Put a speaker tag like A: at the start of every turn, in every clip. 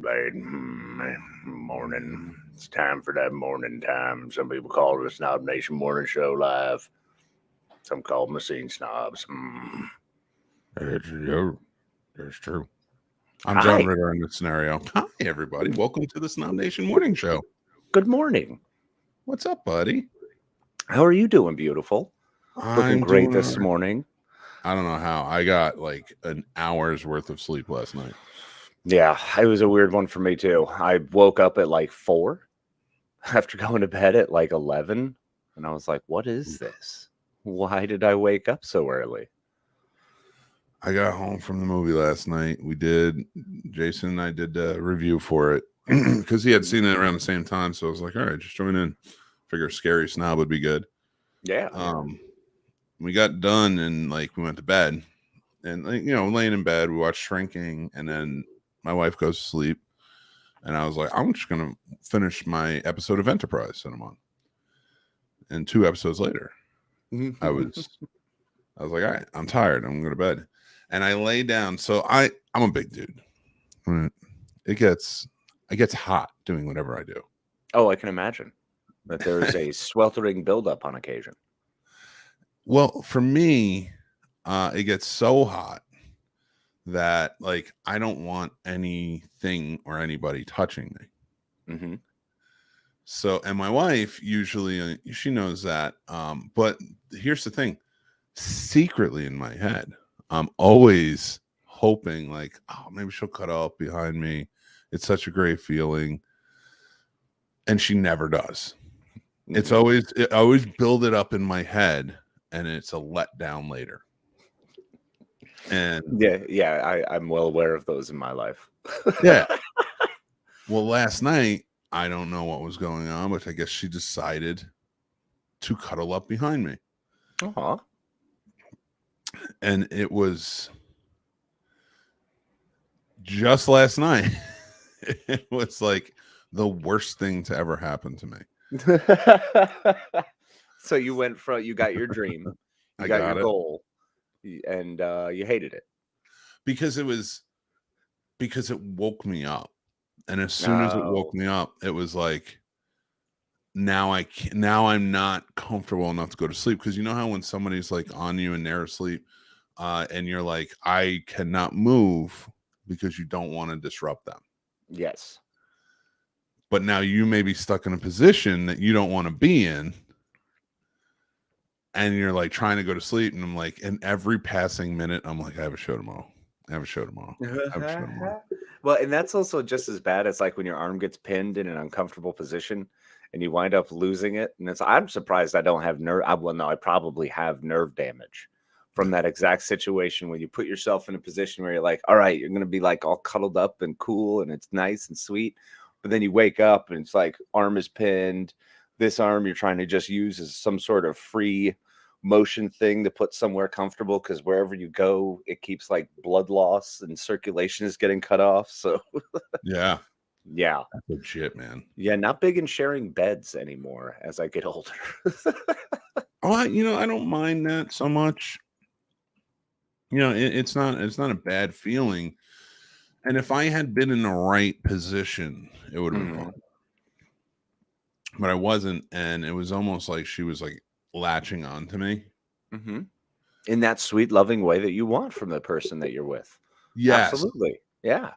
A: Late morning. It's time for that morning time. Some people call it a SnobNation morning show live. Some call them Scene Snobs.
B: It's true. It's true. I'm John
A: Hi.
B: Ritter in this scenario. Hi, everybody. Welcome to the SnobNation Morning Show.
A: Good morning.
B: What's up, buddy?
A: How are you doing, beautiful? Looking
B: I'm
A: great
B: doing
A: this
B: all right.
A: morning.
B: I don't know how. I got like an hour's worth of sleep last night.
A: Yeah, it was a weird one for me too. I woke up at like 4 after going to bed at like 11. And I was like, what is this? Why did I wake up so early?
B: I got home from the movie last night. Jason and I did a review for it because he had seen it around the same time. So I was like, all right, just join in. Figure Scary Snob would be good.
A: Yeah.
B: We got done and like we went to bed. And laying in bed, we watched Shrinking, and then my wife goes to sleep. And I was like, I'm just gonna finish my episode of Enterprise that I'm on. And 2 episodes later, I was like, all right, I'm tired. I'm going to bed. And I lay down. So I'm a big dude. Right? It gets hot doing whatever I do.
A: Oh, I can imagine that there's a sweltering buildup on occasion.
B: Well, for me, it gets so hot that like I don't want anything or anybody touching me.
A: Mm-hmm.
B: So, and my wife usually she knows that. But here's the thing: secretly in my head, I'm always hoping like, oh, maybe she'll cut up behind me. It's such a great feeling, and she never does. Mm-hmm. I always build it up in my head, and it's a letdown later. And
A: I'm well aware of those in my life.
B: Yeah. Well, last night I don't know what was going on, but I guess she decided to cuddle up behind me.
A: Uh-huh.
B: And it was just last night. It was like the worst thing to ever happen to me.
A: So you got your dream, you got your goal, and you hated it
B: because it woke me up. And as soon as it woke me up, it was like, now I'm not comfortable enough to go to sleep. Because you know how when somebody's like on you and they're asleep, and you're like, I cannot move because you don't want to disrupt them.
A: Yes.
B: But now you may be stuck in a position that you don't want to be in. And you're like trying to go to sleep. And I'm like, in every passing minute, I'm like, I have a show tomorrow.
A: Well, and that's also just as bad as like when your arm gets pinned in an uncomfortable position and you wind up losing it. And I'm surprised I don't have I probably have nerve damage from that exact situation when you put yourself in a position where you're like, all right, you're going to be like all cuddled up and cool and it's nice and sweet. But then you wake up and it's like arm is pinned. This arm you're trying to just use as some sort of free motion thing to put somewhere comfortable, because wherever you go it keeps like blood loss and circulation is getting cut off. So
B: yeah
A: that's
B: legit, man.
A: Not big in sharing beds anymore as I get older.
B: I don't mind that so much. It's not a bad feeling, and if I had been in the right position it would have been fun, but I wasn't, and it was almost like she was like latching on to me
A: in that sweet loving way that you want from the person that you're with.
B: Yes,
A: absolutely. Yeah,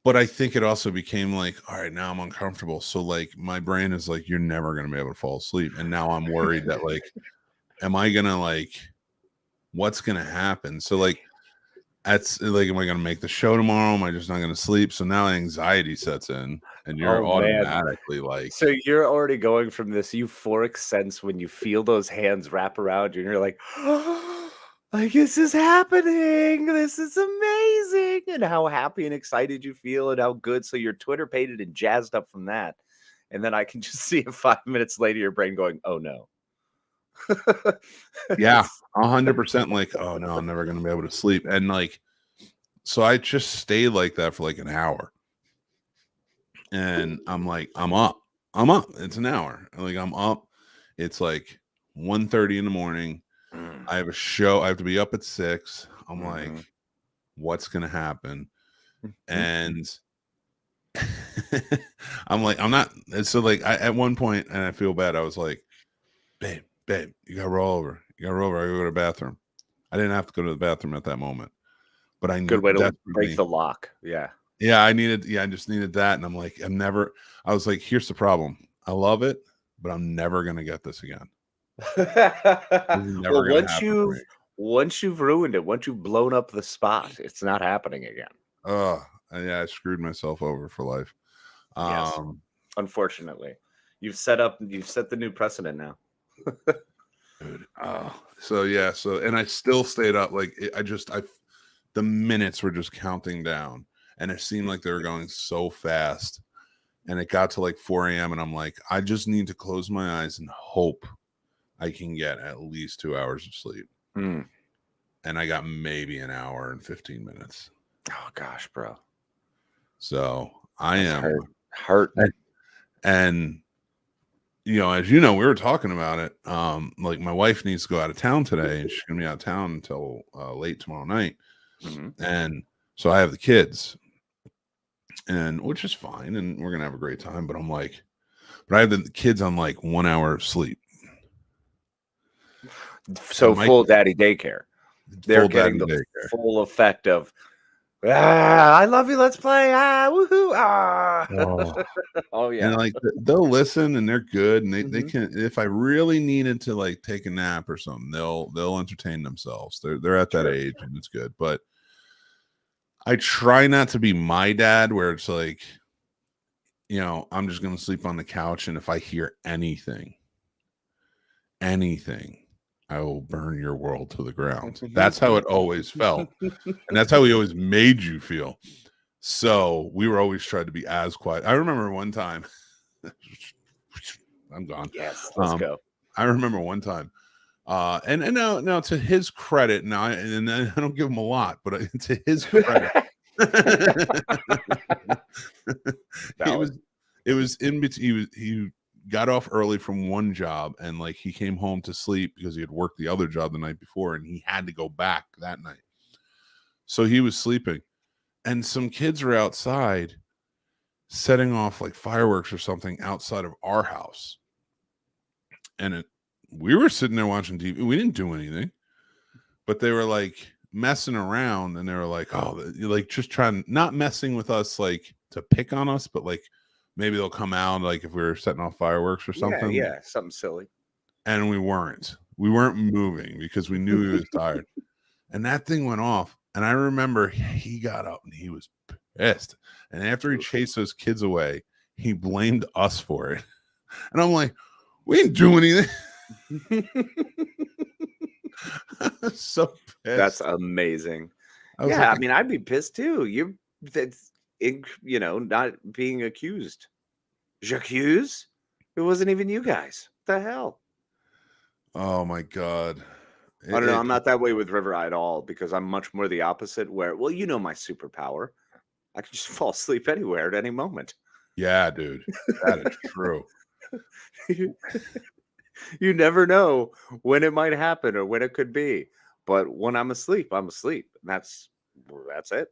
B: but I think it also became like, all right, now I'm uncomfortable, so like my brain is like, you're never going to be able to fall asleep, and now I'm worried that like, am I gonna like, what's gonna happen? So like, that's like, am I gonna make the show tomorrow? Am I just not gonna sleep? So now anxiety sets in, and you're automatically like,
A: so you're already going from this euphoric sense when you feel those hands wrap around you and you're like, oh, like, this is happening, this is amazing, and how happy and excited you feel and how good. So you're Twitter pated and jazzed up from that, and then I can just see it 5 minutes later your brain going, oh no.
B: Yeah, 100%. Like, oh no, I'm never gonna be able to sleep. And like, so I just stayed like that for like an hour, and I'm like, I'm up. It's an hour. Like, I'm up. It's like 1:30 in the morning. I have a show. I have to be up at 6. I'm like, what's gonna happen? And I'm like, I'm not. So like, at one point, and I feel bad. I was like, babe, you gotta roll over. You gotta roll over. I gotta go to the bathroom. I didn't have to go to the bathroom at that moment, but I
A: Good way to
B: desperately
A: break the lock. Yeah.
B: Yeah, I just needed that. And I'm like, I was like, here's the problem. I love it, but I'm never gonna get this again. This is never
A: Well,
B: gonna happen for me.
A: once you've ruined it, once you've blown up the spot, it's not happening again.
B: Oh, yeah, I screwed myself over for life.
A: Yes. Unfortunately. You've set the new precedent now.
B: Dude, and I still stayed up. Like the minutes were just counting down, and it seemed like they were going so fast. And it got to like 4 a.m. and I'm like, I just need to close my eyes and hope I can get at least 2 hours of sleep. And I got maybe an hour and 15 minutes.
A: Oh gosh, bro.
B: So I am
A: hurt.
B: And as you know, we were talking about it. Like my wife needs to go out of town today, and she's gonna be out of town until late tomorrow night. And so I have the kids, and which is fine, and we're gonna have a great time. But I'm like, I have the kids on like 1 hour of sleep.
A: So full daddy daycare. They're getting the full effect of I love you, let's play, woohoo, oh yeah.
B: And like they'll listen and they're good, and they can, if I really needed to like take a nap or something, they'll entertain themselves. They're at that age, and it's good. But I try not to be my dad where it's like, I'm just gonna sleep on the couch, and if I hear anything, I will burn your world to the ground. That's how it always felt. And that's how he always made you feel. So we were always trying to be as quiet. I remember one time, I'm gone.
A: Yes, let's go.
B: I remember one time, and now to his credit, and I don't give him a lot, but to his credit, it was in between. He got off early from one job, and like he came home to sleep because he had worked the other job the night before, and he had to go back that night. So he was sleeping, and some kids were outside setting off like fireworks or something outside of our house. And we were sitting there watching TV. We didn't do anything, but they were like messing around, and they were like, oh, like just trying, not messing with us like to pick on us, but like maybe they'll come out like if we were setting off fireworks or something.
A: Yeah, something silly.
B: And we weren't moving because we knew he was tired. And that thing went off. And I remember he got up and he was pissed. And after he chased those kids away, he blamed us for it. And I'm like, we didn't do anything. So pissed.
A: That's amazing. Yeah, I mean, I'd be pissed too. Not being accused. J'accuse? It wasn't even you guys. What the hell?
B: Oh my God.
A: I don't know. I'm not that way with River at all, because I'm much more the opposite where, well, my superpower. I can just fall asleep anywhere at any moment.
B: Yeah, dude. That is true.
A: You never know when it might happen or when it could be. But when I'm asleep, I'm asleep. That's it.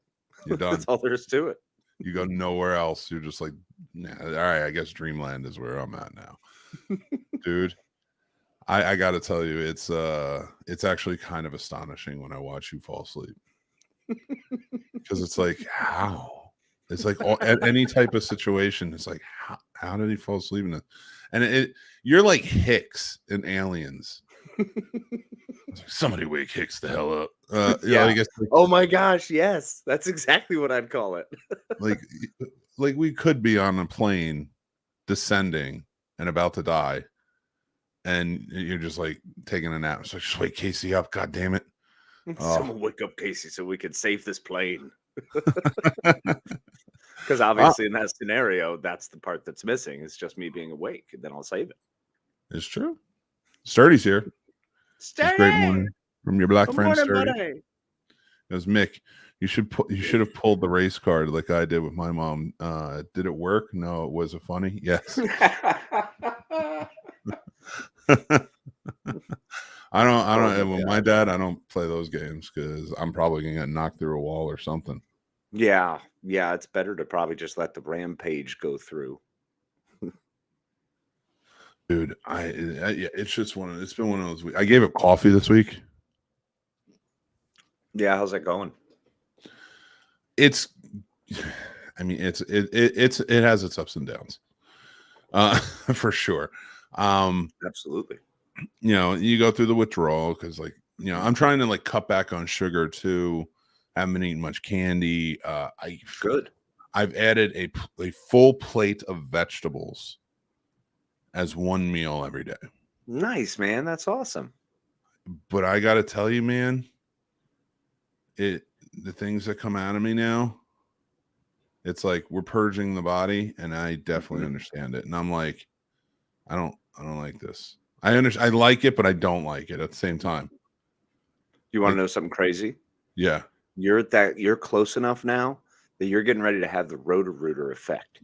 B: You're done.
A: That's all there is to it.
B: You go nowhere else. You're just like, nah, all right, I guess Dreamland is where I'm at now. Dude, I gotta tell you, it's actually kind of astonishing when I watch you fall asleep. Because it's like, how? It's like any type of situation. It's like, how did he fall asleep in it? And you're like Hicks in Aliens. Somebody wake Hicks the hell up.
A: Yeah. I guess, oh my gosh, yes. That's exactly what I'd call it.
B: like we could be on a plane descending and about to die, and you're just like taking a nap. So just wake Casey up, god damn it.
A: Someone wake up Casey so we could save this plane. Because obviously in that scenario, that's the part that's missing. It's just me being awake, and then I'll save it.
B: It's true. Sturdy's here.
A: Sturdy!
B: Great morning from your black friend Sturdy.
A: Buddy.
B: It was Mick. You should have pulled the race card like I did with my mom. Did it work? No. Was it funny? Yes. I don't. With my dad, I don't play those games because I'm probably gonna get knocked through a wall or something.
A: Yeah. Yeah, it's better to probably just let the rampage go through.
B: Dude, it's just it's been one of those weeks. I gave up coffee this week.
A: Yeah, how's it going?
B: It has its ups and downs. For sure.
A: Absolutely.
B: You know, you go through the withdrawal because, like, you know, I'm trying to like cut back on sugar too. Haven't been eating much candy.
A: Good.
B: I've added a full plate of vegetables as one meal every day.
A: Nice, man. That's awesome.
B: But I got to tell you, man, the things that come out of me now, it's like we're purging the body, and I definitely understand it. And I'm like, I don't like this. I like it, but I don't like it at the same time.
A: You want to know something crazy?
B: Yeah.
A: You're close enough now that you're getting ready to have the Roto-Rooter effect.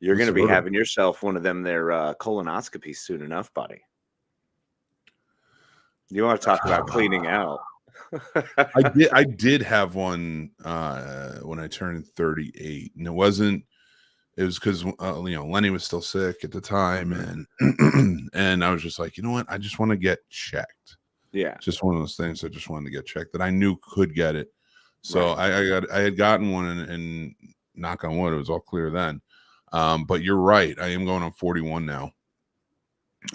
A: You're going to be having yourself one of them there colonoscopies soon enough, buddy. You want to talk about cleaning out?
B: I did have one when I turned 38, and it was because you know, Lenny was still sick at the time, and and I was just like, you know what, I just want to get checked.
A: Yeah,
B: it's just one of those things I just wanted to get checked that I knew could get it. So I had gotten one, and knock on wood, it was all clear then. But you're right, I am going on 41 now.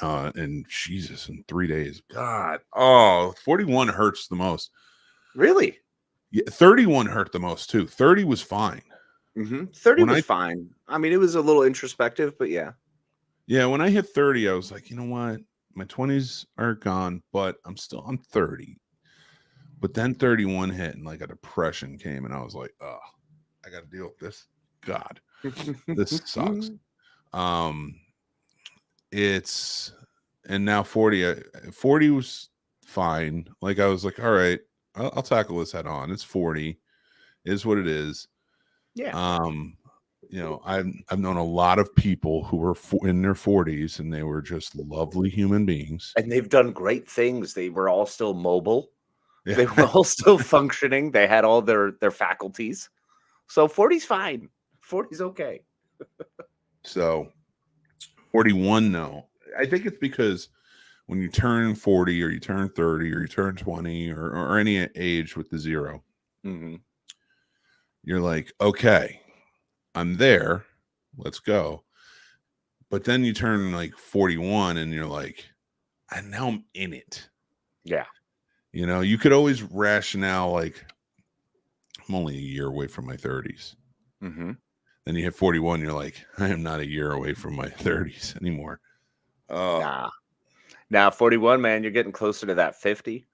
B: And Jesus, in 3 days, God, 41 hurts the most.
A: Really?
B: Yeah, 31 hurt the most too. 30 was fine.
A: 30 was fine. I mean, it was a little introspective, but yeah.
B: Yeah, when I hit 30, I was like, you know what? My 20s are gone, but I'm 30. But then 31 hit, and like a depression came, and I was like, oh, I got to deal with this. God, this sucks. And now 40 was fine. Like, I was like, all right, I'll tackle this head on. It's 40, is what it is.
A: Yeah.
B: You know, I've known a lot of people who were in their 40s, and they were just lovely human beings,
A: and they've done great things. They were all still mobile. Yeah. They were all still functioning. They had all their faculties. So 40's fine. 40's okay.
B: So 41, no. I think it's because when you turn 40 or you turn 30 or you turn 20 or any age with the 0, you're like, okay, I'm there. Let's go. But then you turn like 41 and you're like, and now I'm in it.
A: Yeah.
B: You know, you could always rationale like, I'm only a year away from my 30s. Then you hit 41, you're like, I am not a year away from my 30s anymore.
A: Now 41, man, you're getting closer to that 50,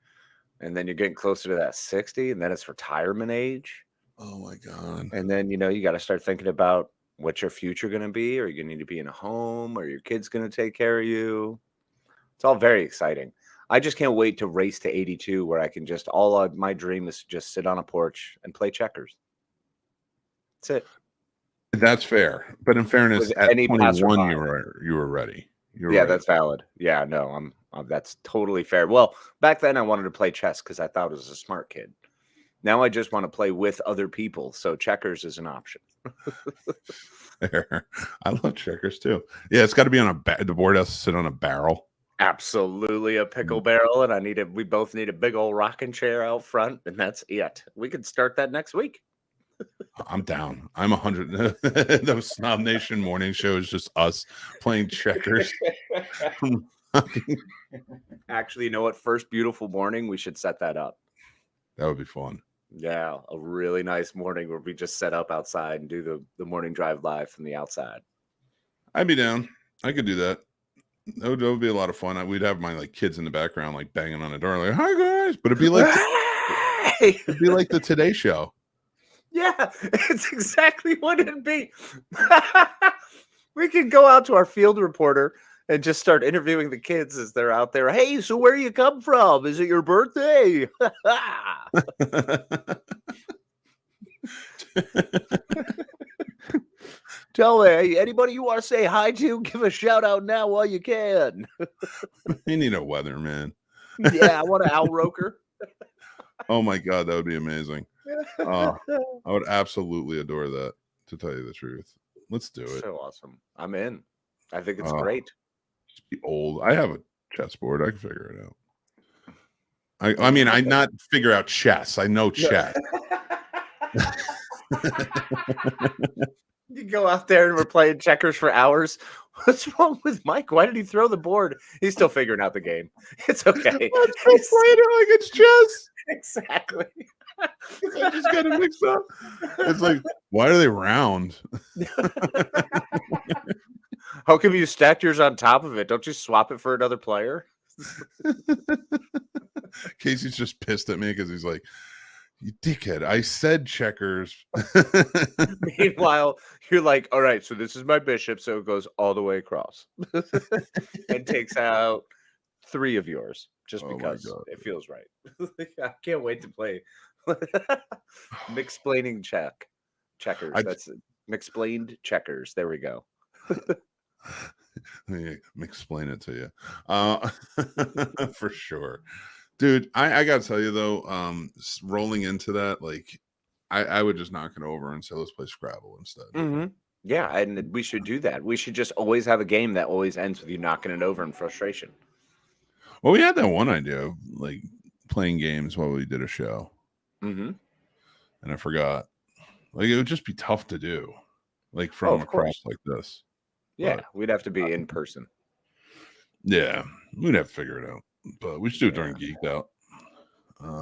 A: and then you're getting closer to that 60, and then it's retirement age.
B: Oh my God.
A: And then, you know, you got to start thinking about what's your future going to be. Are you going to need to be in a home? Or your kid's going to take care of you? It's all very exciting. I just can't wait to race to 82, where I can just, my dream is to just sit on a porch and play checkers. That's it.
B: That's fair. But in fairness, at 21, you were ready.
A: That's valid. Yeah, no, that's totally fair. Well, back then I wanted to play chess because I thought I was a smart kid. Now I just want to play with other people. So checkers is an option.
B: I love checkers too. Yeah, it's got to be on the board has to sit on a barrel.
A: Absolutely, a pickle barrel, and we both need a big old rocking chair out front, and that's it. We could start that next week.
B: I'm down. I'm 100. The SnobNation morning show is just us playing checkers.
A: Actually, you know what? First beautiful morning, we should set that up.
B: That would be fun.
A: Yeah, a really nice morning where we just set up outside and do the morning drive live from the outside.
B: I'd be down. I could do that. That would be a lot of fun. We'd have my like kids in the background like banging on the door like, "Hi guys," but it'd be like it'd be like the Today Show.
A: Yeah, it's exactly what it'd be. We could go out to our field reporter and just start interviewing the kids as they're out there. Hey, so where you come from? Is it your birthday? Tell me, anybody you want to say hi to, give a shout out now while you can.
B: You need a weatherman.
A: Yeah, I want an Al Roker.
B: Oh my God, that would be amazing. I would absolutely adore that, to tell you the truth. Let's do it.
A: So awesome. I'm in. I think it's great.
B: Just be old. I have a chessboard. I can figure it out. I mean, I not figure out chess. I know chess.
A: You go out there and we're playing checkers for hours. What's wrong with Mike? Why did he throw the board? He's still figuring out the game. It's okay.
B: Let's go play it like it's chess.
A: Exactly.
B: I just got it mixed up. It's like, why are they round?
A: How come you stacked yours on top of it? Don't you swap it for another player?
B: Casey's just pissed at me because he's like, you dickhead, I said checkers.
A: Meanwhile, you're like, all right, so this is my bishop, so it goes all the way across. And takes out 3 of yours just because it feels right. I can't wait to play Mixplaining checkers. That's Mixplained checkers. There we go.
B: Let me explain it to you. For sure. Dude, I gotta tell you though, rolling into that, like I would just knock it over and say let's play Scrabble instead.
A: Mm-hmm. Yeah, and we should do that. We should just always have a game that always ends with you knocking it over in frustration.
B: Well, we had that one idea of like playing games while we did a show.
A: Mm-hmm.
B: And I forgot. Like it would just be tough to do, like from across like this.
A: Yeah, we'd have to be in person.
B: Yeah, we'd have to figure it out. But we should do it during Geeked Out.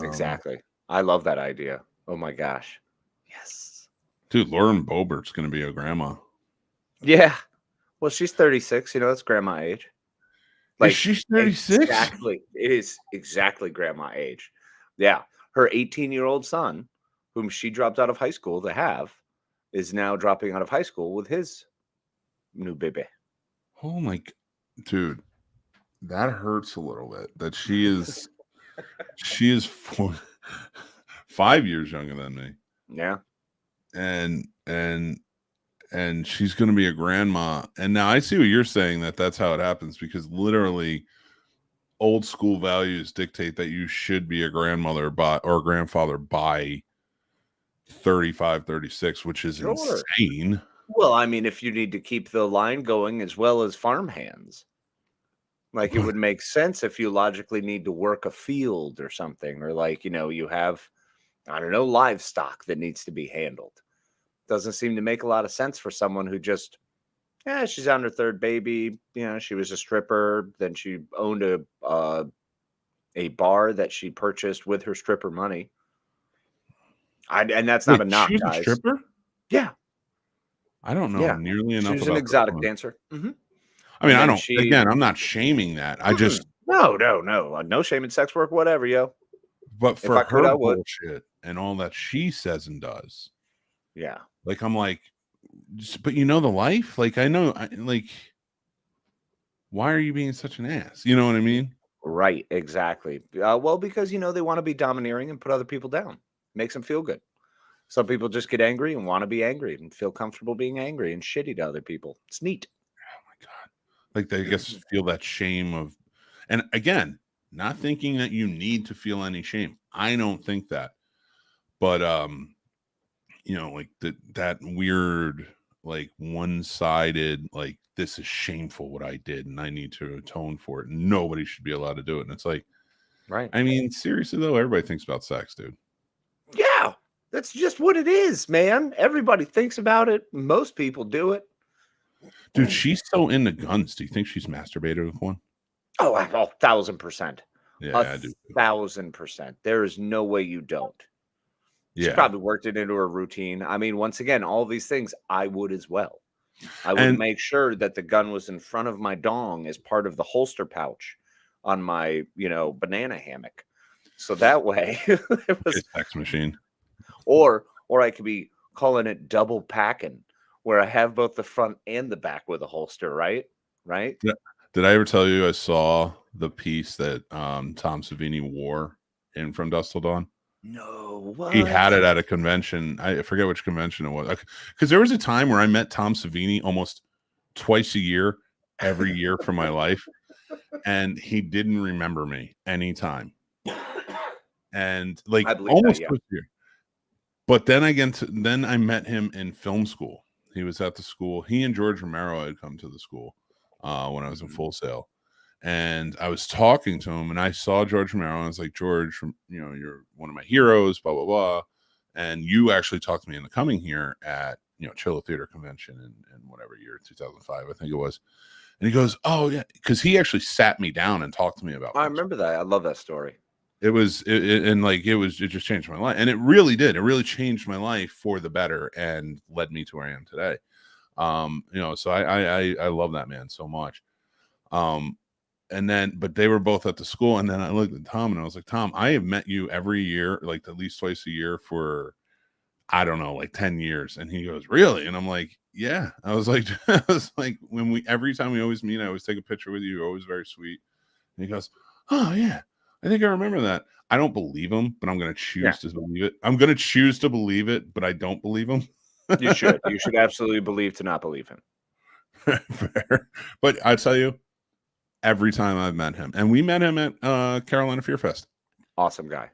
A: Exactly. I love that idea. Oh my gosh. Yes.
B: Dude, Lauren Bobert's going to be a grandma.
A: Yeah. Well, she's 36. You know, that's grandma age. Like
B: she's 36?
A: Exactly. It is exactly grandma age. Yeah. Her 18-year-old son, whom she dropped out of high school to have, is now dropping out of high school with his new baby.
B: Oh my, dude. That hurts a little bit that she is 5 years younger than me.
A: Yeah.
B: And she's going to be a grandma. And now I see what you're saying, that's how it happens, because literally old school values dictate that you should be a grandmother or grandfather by 35, 36, which is insane.
A: Well, I mean, if you need to keep the line going as well as farmhands. Like it would make sense if you logically need to work a field or something, or like, you know, you have, I don't know, livestock that needs to be handled. Doesn't seem to make a lot of sense for someone who just, she's on her 3rd baby. You know, she was a stripper. Then she owned a bar that she purchased with her stripper money. And that's not a knock,
B: she was
A: guys.
B: A stripper?
A: Yeah.
B: I don't know nearly enough.
A: She's an exotic dancer. Mm-hmm.
B: I mean, again, I'm not shaming that. I just
A: no shame in sex work, whatever, yo.
B: But for her bullshit and all that she says and does,
A: yeah.
B: Like I'm like, but you know the life. Like I know, like, why are you being such an ass? You know what I mean?
A: Right, exactly. Well, because you know they want to be domineering and put other people down. Makes them feel good. Some people just get angry and want to be angry and feel comfortable being angry and shitty to other people. It's neat.
B: Like they just feel that shame of, and again, not thinking that you need to feel any shame. I don't think that, but you know, like that weird, like one-sided, like this is shameful what I did and I need to atone for it. Nobody should be allowed to do it. And it's like,
A: right.
B: I mean, seriously though, everybody thinks about sex, dude.
A: Yeah, that's just what it is, man. Everybody thinks about it. Most people do it.
B: Dude, she's so into guns. Do you think she's masturbated with one?
A: Oh, 1,000%.
B: Yeah, I do.
A: 1,000%. There is no way you don't.
B: Yeah.
A: She probably worked it into her routine. I mean, once again, all these things I would as well. I would make sure that the gun was in front of my dong as part of the holster pouch on my, you know, banana hammock. So that way it was
B: a sex machine.
A: Or I could be calling it double packing, where I have both the front and the back with a holster, right? Right?
B: Yeah. Did I ever tell you I saw the piece that Tom Savini wore in From Dusk Till Dawn?
A: No, what?
B: He had it at a convention. I forget which convention it was. Because there was a time where I met Tom Savini almost twice a year, every year for my life. And he didn't remember me anytime. and like
A: I believe
B: almost
A: that, yeah.
B: first year. But then I met him in film school. He was at the school. He and George Romero had come to the school when I was in Full Sail. And I was talking to him, and I saw George Romero, and I was like, George, you're one of my heroes, blah, blah, blah. And you actually talked to me into coming here at, Chilla Theater Convention in whatever year, 2005, I think it was. And he goes, oh, yeah, because he actually sat me down and talked to me about
A: I remember that. I love that story.
B: It just changed my life. And it really did. It really changed my life for the better and led me to where I am today. So I love that man so much. But they were both at the school, and then I looked at Tom and I was like, Tom, I have met you every year, like at least twice a year for, I don't know, like 10 years. And he goes, really? And I'm like, yeah. I was like, every time we always meet, I always take a picture with you. You're always very sweet. And he goes, oh yeah, I think I remember that. I don't believe him, but I'm going to choose to believe it. I'm going to choose to believe it, but I don't believe him.
A: You should absolutely believe to not believe him.
B: Fair. But I tell you, every time I've met him, and we met him at Carolina Fear Fest.
A: Awesome guy.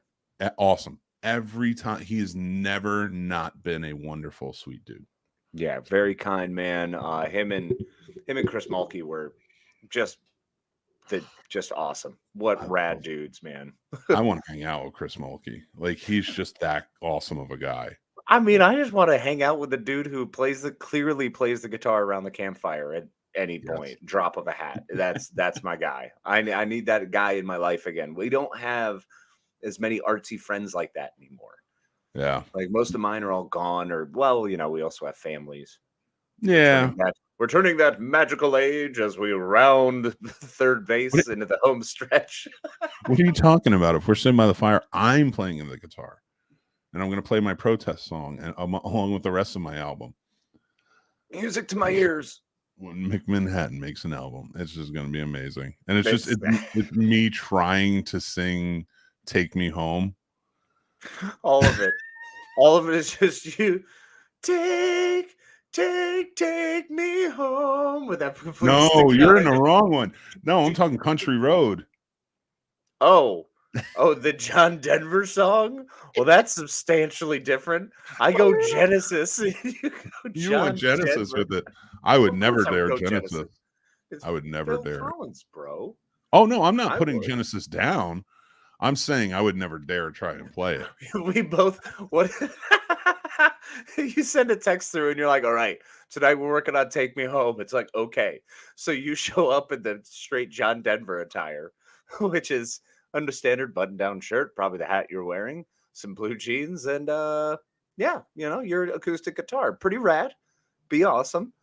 B: Awesome. Every time, he has never not been a wonderful, sweet dude.
A: Yeah, very kind man. Him and Chris Mulkey were just awesome. What rad dudes, man.
B: I want to hang out with Chris Mulkey. Like, he's just that awesome of a guy.
A: I mean, I just want to hang out with the dude who clearly plays the guitar around the campfire at any point, drop of a hat. That's my guy. I need that guy in my life again. We don't have as many artsy friends like that anymore.
B: Yeah.
A: Like most of mine are all gone, or we also have families.
B: Yeah.
A: We're turning that magical age as we round third base into the home stretch.
B: What are you talking about? If we're sitting by the fire, I'm playing the guitar. And I'm going to play my protest song and along with the rest of my album.
A: Music to my ears.
B: When Mick Manhattan makes an album, it's just going to be amazing. And it's me trying to sing "Take Me Home."
A: All of it is just you. Take me home with that.
B: No, you're in the wrong one. No, I'm talking Country Road.
A: Oh, the John Denver song? Well, that's substantially different. I go Genesis.
B: You went Genesis with it. I would never dare Genesis. I would never dare.
A: Collins, bro.
B: Oh, no, I'm not putting Genesis down. I'm saying I would never dare try and play it.
A: We both, you send a text through and you're like, all right, tonight we're working on Take Me Home. It's like, okay. So you show up in the straight John Denver attire, which is under standard button-down shirt, probably the hat you're wearing, some blue jeans, and your acoustic guitar. Pretty rad. Be awesome.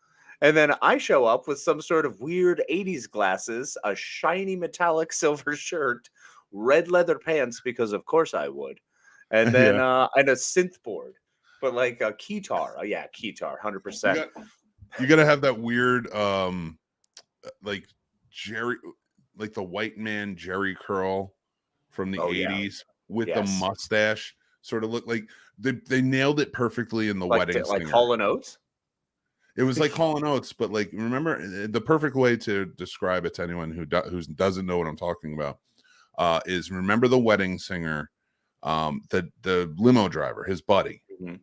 A: And then I show up with some sort of weird 80s glasses, a shiny metallic silver shirt, red leather pants, because of course I would, and then and a synth board, but like a keytar. Oh yeah, keytar, 100%.
B: You gotta have that weird like Jerry, like the white man Jerry curl from the 80s with the mustache. Sort of look like they nailed it perfully in the wedding singer.
A: Like Hall & Oates.
B: It was like Hall & Oates, but like, remember, the perfect way to describe it to anyone who doesn't know what I'm talking about is, remember the wedding singer, the limo driver, his buddy. Mm-hmm.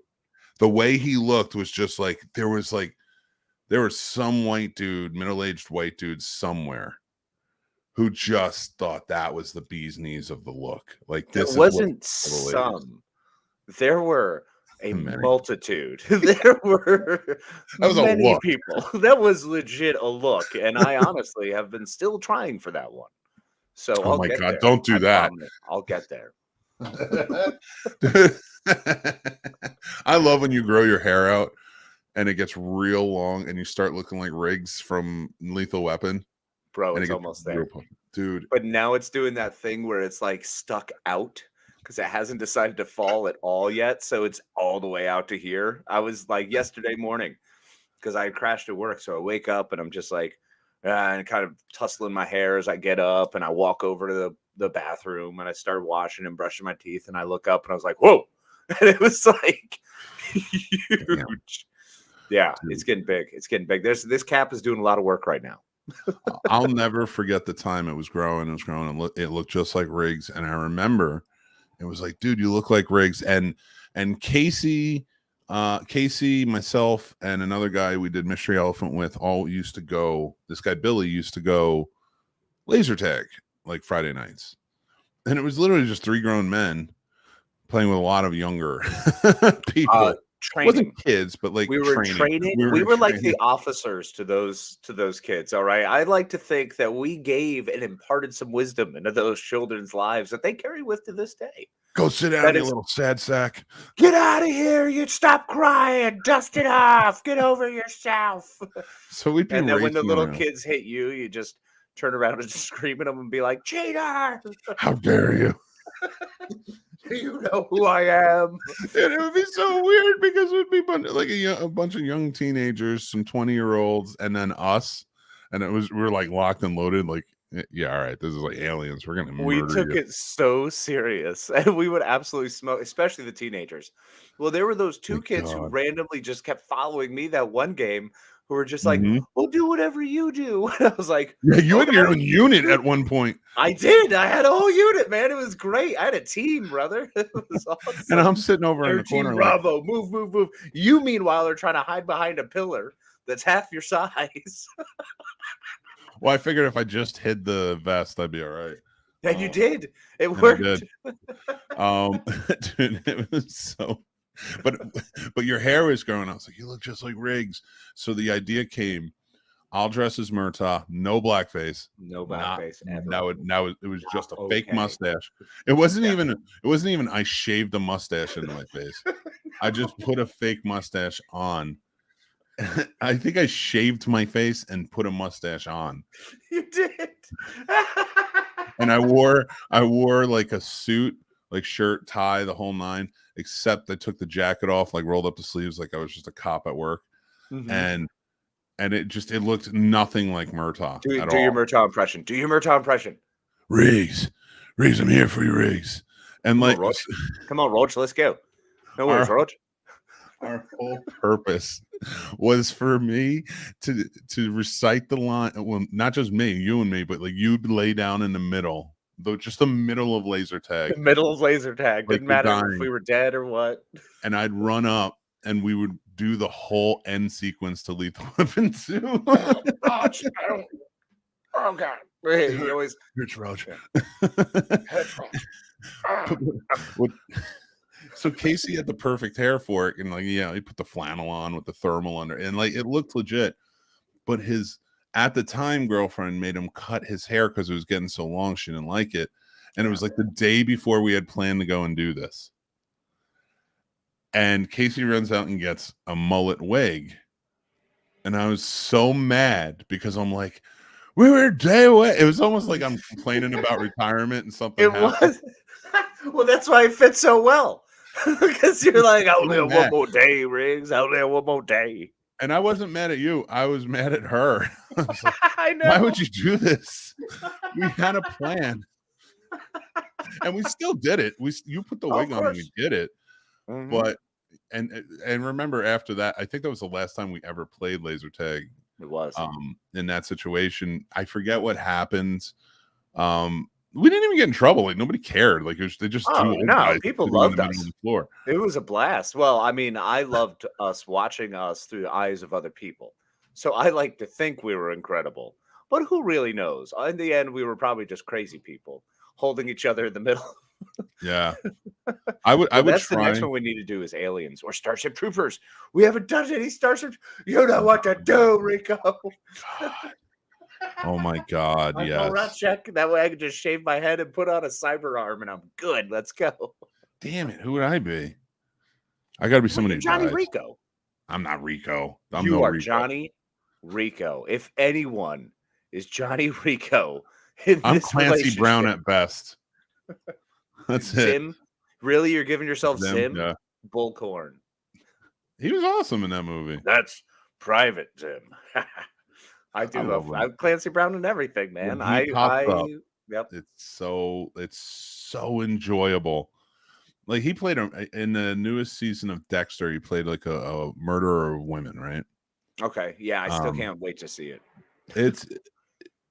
B: The way he looked was just like there was some white dude, middle-aged white dude somewhere who just thought that was the bee's knees of the look. Like, this
A: wasn't some. There were a multitude. There were many people. That was legit a look, and I honestly have been still trying for that one. So
B: oh my god, don't do that.
A: I'll get there.
B: I love when you grow your hair out and it gets real long and you start looking like Riggs from Lethal Weapon.
A: Bro, it's almost there.
B: Dude.
A: But now it's doing that thing where it's like stuck out because it hasn't decided to fall at all yet. So it's all the way out to here. I was like yesterday morning because I crashed at work. So I wake up and I'm just like, and kind of tussling my hair as I get up, and I walk over to the bathroom and I start washing and brushing my teeth, and I look up and I was like, whoa. And it was like huge. Yeah, it's getting big. It's getting big. This cap is doing a lot of work right now.
B: I'll never forget the time it was growing and it looked just like Riggs. And I remember It was like, dude, you look like Riggs. And Casey, myself, and another guy we did Mystery Elephant with all used to go. This guy Billy used to go laser tag like Friday nights, and it was literally just 3 grown men playing with a lot of younger people.
A: Training.
B: Wasn't kids, but like
A: we were training. We were like the officers to those kids. All right. I like to think that we gave and imparted some wisdom into those children's lives that they carry with to this day.
B: Go sit down, you little sad sack.
A: Get out of here! You stop crying. Dust it off. Get over yourself.
B: So we'd be,
A: and then when the little kids hit you, you just turn around and scream at them and be like, "Cheater!
B: How dare you!
A: Do you know who I am?"
B: And it would be so weird because it would be like a bunch of young teenagers, some 20-year-olds, and then us, and we were like locked and loaded, like. Yeah, all right. This is like aliens. We're gonna murder you.
A: We took it so serious, and we would absolutely smoke, especially the teenagers. Well, there were those 2 kids who randomly just kept following me that one game, who were just like, "We'll do whatever you do." And I was like,
B: "Yeah, you had your own unit at one point."
A: I did. I had a whole unit, man. It was great. I had a team, brother. It was awesome.
B: And I'm sitting over in the corner.
A: Bravo, move, move, move. You, meanwhile, are trying to hide behind a pillar that's half your size.
B: Well, I figured if I just hid the vest, I'd be all right.
A: And you did. It worked.
B: Dude, it was so. But your hair was growing. I was like, you look just like Riggs. So the idea came. I'll dress as Murtaugh. No blackface.
A: No blackface.
B: Now it was just a fake mustache. It wasn't even. It wasn't even. I shaved a mustache into my face. I just put a fake mustache on. I think I shaved my face and put a mustache on.
A: You did.
B: And I wore like a suit, like shirt, tie, the whole 9, except I took the jacket off, like rolled up the sleeves like I was just a cop at work. And it looked nothing like Murtaugh.
A: Do your Murtaugh impression. Do your Murtaugh impression.
B: Riggs, I'm here for you, Riggs. And
A: come on, Roach, let's go. No worries, Roach.
B: Our whole purpose was for me to recite the line. Well, not just me, you and me, but like you'd lay down in the middle, just the middle of laser tag.
A: The middle of laser tag. Didn't matter if we were dead or what. And
B: I'd run up and we would do the whole end sequence to Lethal Weapon 2.
A: Oh God. He always
B: Rich Roach. So Casey had the perfect hair for it, and he put the flannel on with the thermal under, and like it looked legit. But his at the time girlfriend made him cut his hair because it was getting so long she didn't like it, and it was like the day before we had planned to go and do this. And Casey runs out and gets a mullet wig, and I was so mad because I'm like, we were a day away. It was almost like I'm complaining about retirement and something. It happened.
A: Was. Well, that's why it fits so well. Because you're like, I'll live one more day, Riggs. I'll live one more day.
B: And I wasn't mad at you. I was mad at her. I was like,
A: I know.
B: Why would you do this? We had a plan. And we still did it. You put the wig on and we did it. But and remember after that, I think that was the last time we ever played laser tag.
A: It was.
B: In that situation. I forget what happened. We didn't even get in trouble. Like nobody cared. Like they just
A: people loved us. The floor. It was a blast. Well, I mean, I loved us watching us through the eyes of other people. So I like to think we were incredible. But who really knows? In the end, we were probably just crazy people holding each other in the middle.
B: Yeah.
A: That's the next one we need to do is aliens or Starship Troopers. We haven't done any Starship. You know what to do, Rico.
B: Oh my God! Yes.
A: Check. That way I can just shave my head and put on a cyber arm, and I'm good. Let's go.
B: Damn it! Who would I be? I got to be somebody.
A: Johnny Rico.
B: I'm not Rico.
A: You are Rico. Johnny Rico. If anyone is Johnny Rico,
B: I'm Clancy Brown at best. That's
A: Zim?
B: it.
A: Really, you're giving yourself Zim?
B: Yeah.
A: Bullcorn.
B: He was awesome in that movie.
A: That's Private Zim. I do love Clancy Brown and everything, man. Yep.
B: It's so enjoyable. Like he played in the newest season of Dexter. He played like a murderer of women, right?
A: Okay, yeah, I still can't wait to see it.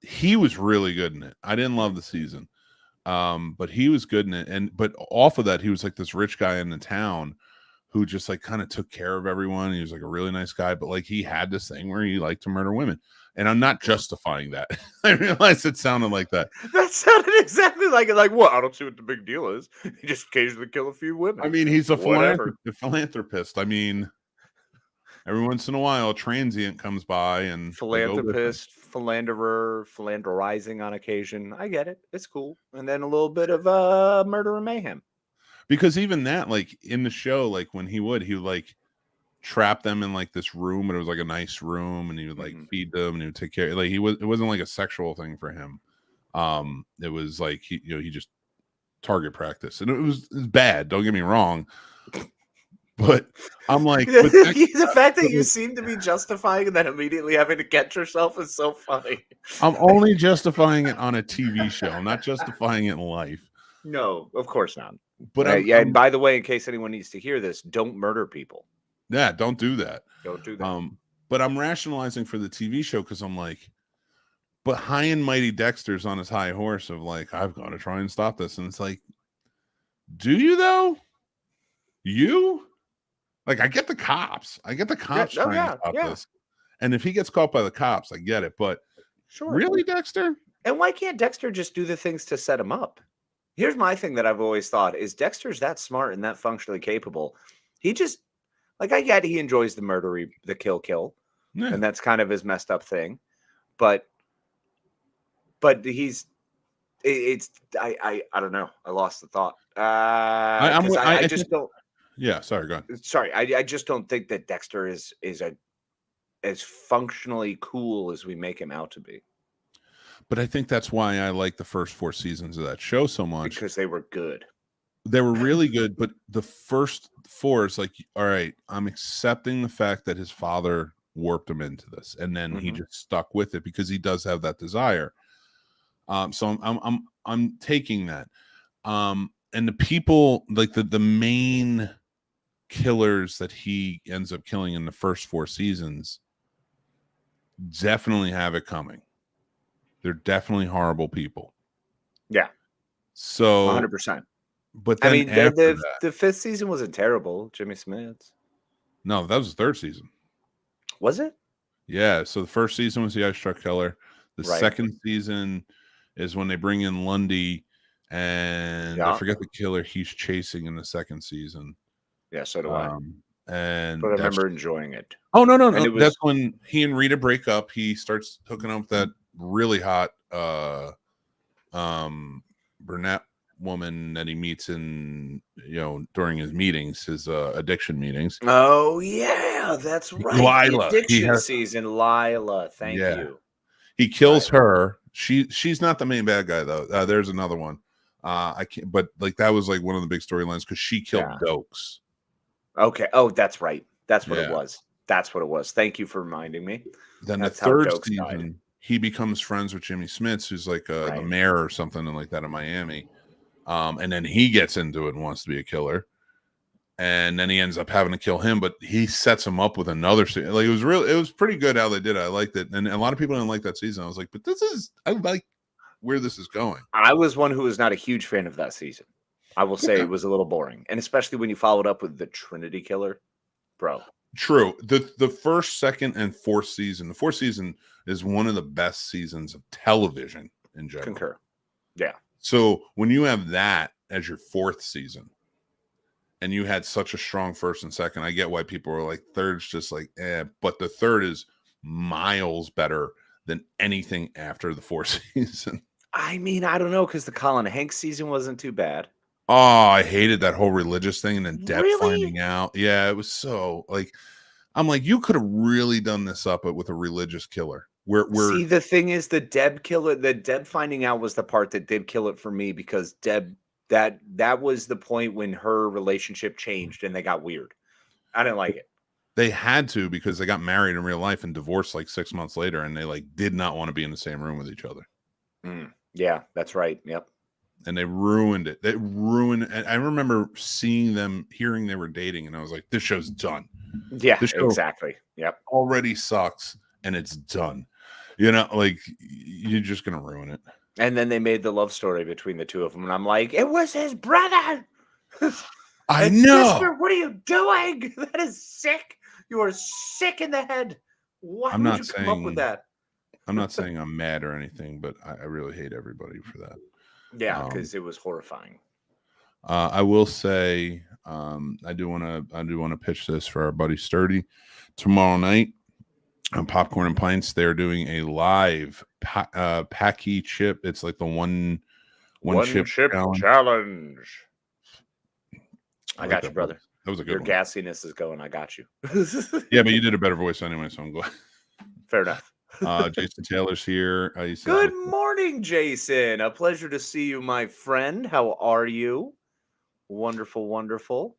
B: He was really good in it. I didn't love the season, But he was good in it. But off of that, he was like this rich guy in the town who just like kind of took care of everyone. He was like a really nice guy, but like he had this thing where he liked to murder women. And I'm not justifying that. I realized it sounded like that.
A: That sounded exactly like it. Like, what? I don't see what the big deal is. He just occasionally kill a few women.
B: I mean, he's a
A: Whatever.
B: philanthropist. I mean, every once in a while, a transient comes by and
A: Philanthropist, philanderer, philanderizing on occasion. I get it. It's cool. And then a little bit of murder and mayhem.
B: Because even that, like in the show, like when he would like trap them in like this room, and it was like a nice room, and he would like feed them, and he would take care. Like it wasn't like a sexual thing for him. It was like he just target practice, and it was bad. Don't get me wrong, but I'm like
A: the fact that you seem to be justifying and then immediately having to catch yourself is so funny.
B: I'm only justifying it on a TV show. I'm not justifying it in life.
A: No, of course not. But
B: and
A: by the way, in case anyone needs to hear this, don't murder people.
B: Yeah, don't do that.
A: Don't do that.
B: But I'm rationalizing for the TV show because I'm like, but high and mighty Dexter's on his high horse of like, I've got to try and stop this. And it's like, do you though? You? Like, I get the cops. I get the cops trying to stop this. And if he gets caught by the cops, I get it. But really, Dexter?
A: And why can't Dexter just do the things to set him up? Here's my thing that I've always thought is Dexter's that smart and that functionally capable. He just, like, I get he enjoys the kill. Yeah. And that's kind of his messed up thing. But I don't know. I lost the thought. I just don't.
B: Yeah, sorry, go ahead.
A: Sorry, I just don't think that Dexter is as functionally cool as we make him out to be.
B: But I think that's why I like the first 4 seasons of that show so much.
A: Because they were good.
B: They were really good, but the first 4 is like, all right, I'm accepting the fact that his father warped him into this, and then he just stuck with it because he does have that desire. So I'm taking that. And the people, like the main killers that he ends up killing in the first 4 seasons, definitely have it coming. They're definitely horrible people.
A: Yeah.
B: So
A: 100%.
B: But then
A: I mean, the 5th season wasn't terrible. Jimmy Smits.
B: No, that was the 3rd season.
A: Was it?
B: Yeah. So the first season was the Ice Truck Killer. The second season is when they bring in Lundy, and I forget the killer he's chasing in the second season.
A: Yeah, so do I. But I remember enjoying it.
B: Oh no! That's when he and Rita break up. He starts hooking up with that really hot brunette woman that he meets in during his meetings, his addiction meetings.
A: Oh yeah, that's right.
B: Lila.
A: Addiction season. Lila, thank you.
B: He kills her. She's not the main bad guy though. There's another one. I can't. But like that was like one of the big storylines because she killed Dokes.
A: Okay. Oh, that's right. That's what it was. That's what it was. Thank you for reminding me.
B: Then the 3rd season, he becomes friends with Jimmy Smits, who's like the mayor or something like that in Miami. And then he gets into it and wants to be a killer. And then he ends up having to kill him, but he sets him up with another season. Like it was pretty good how they did it. I liked it. And a lot of people didn't like that season. I was like, but I like where this is going.
A: I was one who was not a huge fan of that season. I will say it was a little boring. And especially when you followed up with the Trinity Killer, bro.
B: True. The 1st, 2nd, and 4th season. The 4th season is one of the best seasons of television in general.
A: Concur. Yeah.
B: So when you have that as your 4th season, and you had such a strong 1st and 2nd, I get why people were like, 3rd's just like, but the 3rd is miles better than anything after the 4th season.
A: I mean, I don't know, because the Colin Hanks season wasn't too bad.
B: Oh, I hated that whole religious thing, and then Deb finding out. Yeah, it was so like, I'm like, you could have really done this up with a religious killer.
A: See, the thing is, the Deb finding out was the part that did kill it for me, because Deb, that was the point when her relationship changed and they got weird. I didn't like it.
B: They had to, because they got married in real life and divorced like 6 months later, and they like did not want to be in the same room with each other.
A: Yeah, that's right. Yep.
B: And they ruined it. They ruined it. And I remember seeing them, hearing they were dating, and I was like, this show's done.
A: Yeah, exactly. Yep.
B: Already sucks, and it's done. Like, you're just going to ruin it.
A: And then they made the love story between the two of them, and I'm like, it was his brother.
B: I
A: and
B: know.
A: Sister, what are you doing? That is sick. You are sick in the head. Why would you come up with that?
B: I'm not saying I'm mad or anything, but I really hate everybody for that.
A: Yeah, because it was horrifying.
B: I will say, I do want to pitch this for our buddy Sturdy tomorrow night on Popcorn and Pints. They're doing a live Packy chip. It's like the one chip
A: challenge. I got you, brother.
B: That was a good
A: Your
B: one.
A: gassiness is going. I got you.
B: Yeah, but you did a better voice anyway, so I'm glad.
A: Fair enough.
B: Jason Taylor's here.
A: Good morning, Jason. A pleasure to see you, my friend. How are you? Wonderful, wonderful.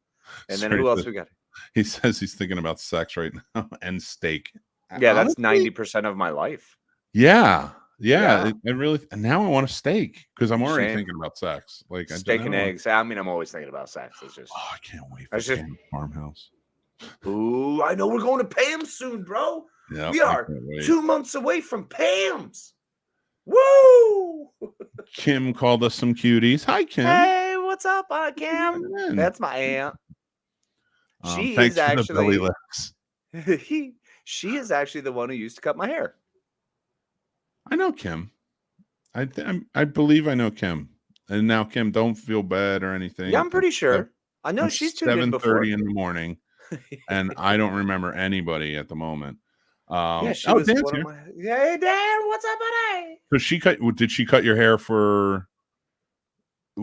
A: And then who else we got?
B: He says he's thinking about sex right now and steak.
A: Yeah, that's 90% of my life.
B: Yeah. It really. And now I want a steak because I'm already thinking about sex. Like
A: steak and eggs. I mean, I'm always thinking about sex. It's just.
B: Oh, I can't wait for farmhouse.
A: Ooh, I know we're going to Pam's soon, bro.
B: Yeah,
A: we are 2 months away from Pam's. Woo!
B: Kim called us some cuties. Hi, Kim.
A: Hey, what's up, Kim? That's my aunt. She is actually. She is actually the one who used to cut my hair.
B: I know Kim. I believe I know Kim. And now, Kim, don't feel bad or anything.
A: Yeah, I'm pretty sure. I know she's tuned in before.
B: 7:30 in the morning, and I don't remember anybody at the moment.
A: Yeah, she was
B: Dan's
A: one
B: here.
A: of my. Hey, Dan, what's up, buddy?
B: So did she cut your hair for?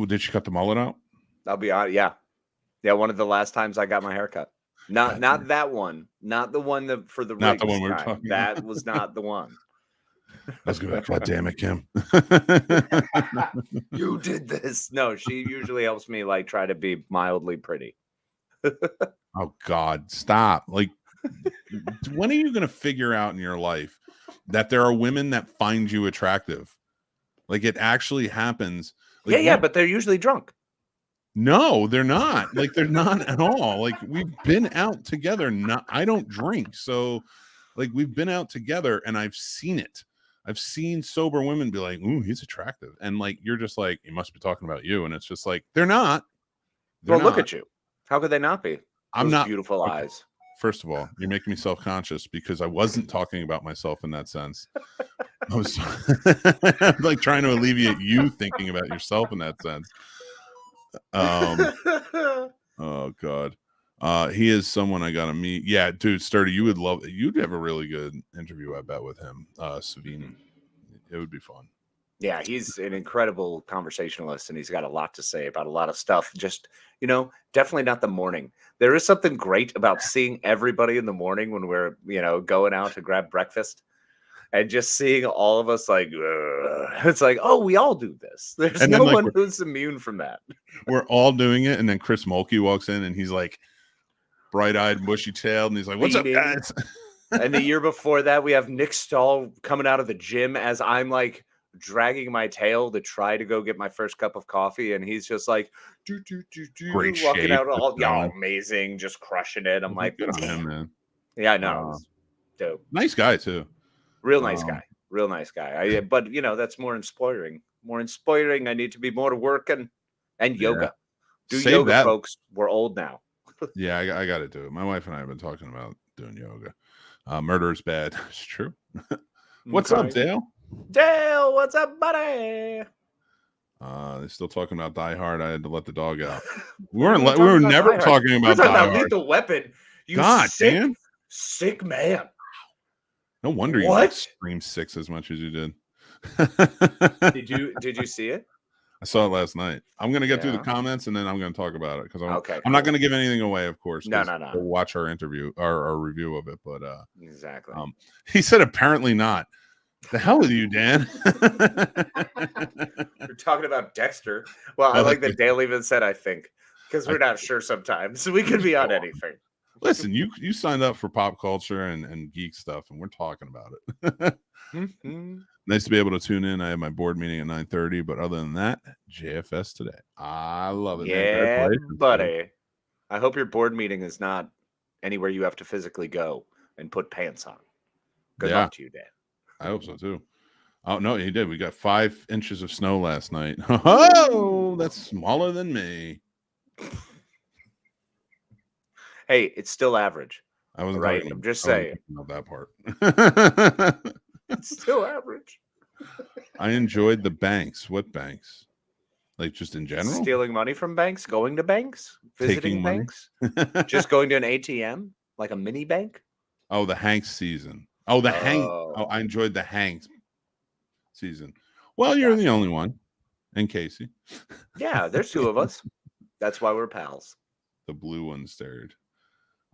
B: Did she cut the mullet out?
A: I'll be honest. Yeah. One of the last times I got my hair cut. Not that one. Not the one for the.
B: Not the one we were talking about.
A: That was not the one.
B: Let's go back. God damn it, Kim.
A: You did this. No, she usually helps me like try to be mildly pretty.
B: Oh God, stop. Like, when are you going to figure out in your life that there are women that find you attractive? Like, it actually happens. Like,
A: yeah, but they're usually drunk.
B: No, they're not. Like, they're not at all. Like, we've been out together. I don't drink. So, like, we've been out together and I've seen it. I've seen sober women be like, ooh, he's attractive. And like, you're just like, he must be talking about you. And it's just like, they're not.
A: Look at you. How could they not be?
B: I'm not.
A: Beautiful eyes.
B: First of all, you're making me self-conscious because I wasn't talking about myself in that sense. I was like trying to alleviate you thinking about yourself in that sense. Oh God. He is someone I gotta meet. Yeah, dude, Sturdy, you'd have a really good interview, I bet, with him. Savini. It would be fun.
A: Yeah, he's an incredible conversationalist and he's got a lot to say about a lot of stuff. Just, definitely not the morning. There is something great about seeing everybody in the morning when we're, going out to grab breakfast and just seeing all of us like, it's like, oh, we all do this. There's no one who's immune from that.
B: We're all doing it. And then Chris Mulkey walks in and he's like, bright-eyed, bushy-tailed, and he's like, "What's up, guys?"
A: And the year before that, we have Nick Stahl coming out of the gym as I'm like dragging my tail to try to go get my first cup of coffee, and he's just like,
B: great
A: walking
B: shape,
A: out all amazing, just crushing it. I'm like,
B: him, man.
A: Yeah, I know, dope.
B: Nice guy too.
A: Real nice guy. But that's more inspiring. I need to be more working and yoga. Do yoga, folks. We're old now.
B: Yeah, I got to do it. My wife and I have been talking about doing yoga. Murder is bad. It's true. What's up, Dale?
A: Dale, what's up, buddy?
B: They're still talking about Die Hard. I had to let the dog out. We were never talking about Die Hard.
A: Lethal Weapon. You
B: God damn.
A: Sick man.
B: No wonder you like Scream 6 as much as you did.
A: Did you see it?
B: I saw it last night. I'm going to get through the comments and then I'm going to talk about it because I'm not going to give anything away, of course.
A: No.
B: We'll watch our interview, our review of it. But
A: exactly.
B: He said apparently not. The hell with you, Dan?
A: We're talking about Dexter. Well, I like that Dale even said I think because we're not sure sometimes. We could be on anything.
B: Listen, you signed up for pop culture and geek stuff, and we're talking about it. Nice to be able to tune in. I have my board meeting at 9:30, but other than that, JFS today. I love it.
A: Yeah, buddy. I hope your board meeting is not anywhere you have to physically go and put pants on. Good luck to you, Dan.
B: I hope so too. Oh no, he did. We got 5 inches of snow last night. Oh, that's smaller than me.
A: Hey, it's still average.
B: I wasn't
A: Right?
B: talking
A: I'm
B: about,
A: just
B: I wasn't
A: saying.
B: talking about that part.
A: It's still average.
B: I enjoyed the banks. What banks? Like just in general?
A: Stealing money from banks, going to banks, visiting
B: Taking money?
A: banks, just going to an ATM, like a mini bank.
B: Oh, the Hanks season. Oh, the Hanks.
A: Oh,
B: Oh, I enjoyed the Hanks season. Well, you're the only one. And Casey.
A: yeah, there's 2 of us. That's why we're pals.
B: The blue one stared.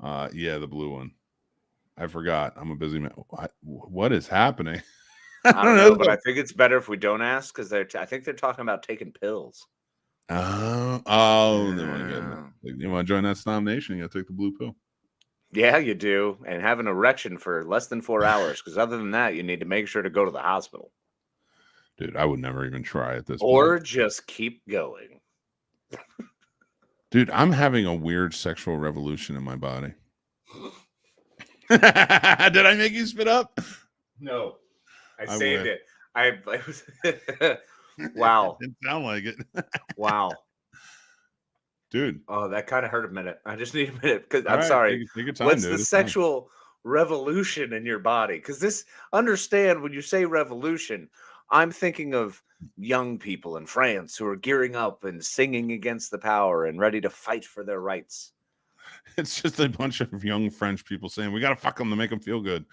B: Yeah, the blue one. I forgot. I'm a busy man. What is happening?
A: I don't know, but I think it's better if we don't ask because I think they're talking about taking pills.
B: They want to get you want to join that SnobNation? You got to take the blue pill.
A: Yeah, you do, and have an erection for less than 4 hours. Because other than that, you need to make sure to go to the hospital.
B: Dude, I would never even try at this
A: or
B: point.
A: just keep going.
B: Dude, I'm having a weird sexual revolution in my body. Did I make you spit up?
A: No, I saved it. Wow.
B: It didn't sound like it.
A: Wow.
B: Dude.
A: Oh, that kind of hurt a minute. I just need a minute because I'm
B: right,
A: sorry.
B: take your time,
A: What's
B: dude.
A: the sexual revolution in your body? Because understand when you say revolution, I'm thinking of young people in France who are gearing up and singing against the power and ready to fight for their rights.
B: It's just a bunch of young French people saying, we got to fuck them to make them feel good.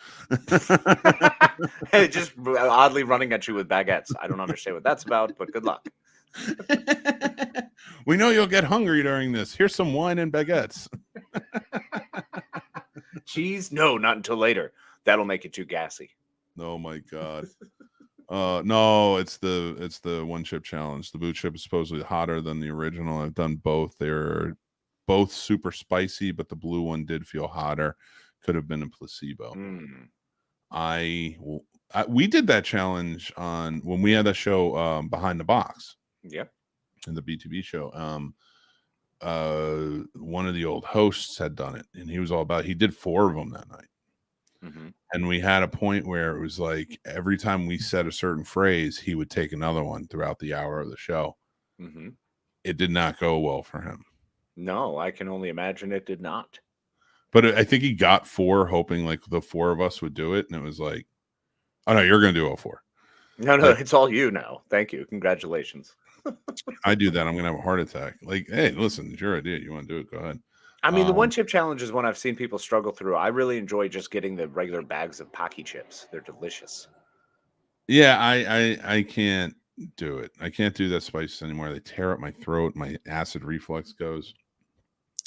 A: Just oddly running at you with baguettes. I don't understand what that's about, but good luck.
B: We know you'll get hungry during this. Here's some wine and baguettes.
A: Cheese? No, not until later. That'll make it too gassy.
B: Oh my god. No, it's the one chip challenge. The boot chip is supposedly hotter than the original. I've done both. They're both super spicy, but the blue one did feel hotter. Could have been a placebo. We did that challenge on when we had that show Behind the Box.
A: Yep.
B: In the BTB show. One of the old hosts had done it, and he was all about, he did 4 of them that night.
A: Mm-hmm.
B: And we had a point where it was like every time we said a certain phrase, he would take another one throughout the hour of the show.
A: Mm-hmm.
B: It did not go well for him.
A: No, I can only imagine it did not.
B: But I think he got 4, hoping like the 4 of us would do it. And it was like, oh no, you're going to do all 4.
A: No, it's all you now. Thank you. Congratulations.
B: I do that, I'm going to have a heart attack. Like, hey, listen, it's your idea. You want to do it? Go ahead.
A: I mean, the one chip challenge is one I've seen people struggle through. I really enjoy just getting the regular bags of Pocky chips. They're delicious.
B: Yeah, I can't do it. I can't do that spice anymore. They tear up my throat. My acid reflux goes.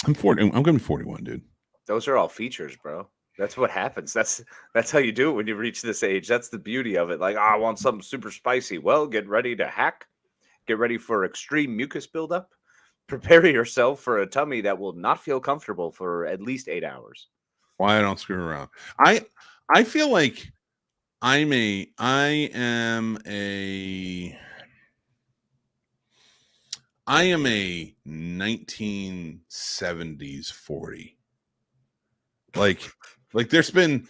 B: I'm 40. I'm going to be 41, dude.
A: Those are all features, bro. That's what happens. That's how you do it when you reach this age. That's the beauty of it. Like, I want something super spicy. Well, get ready to hack. Get ready for extreme mucus buildup. Prepare yourself for a tummy that will not feel comfortable for at least 8 hours.
B: Why I don't screw around. I feel like I am a 1970s 40. Like there's been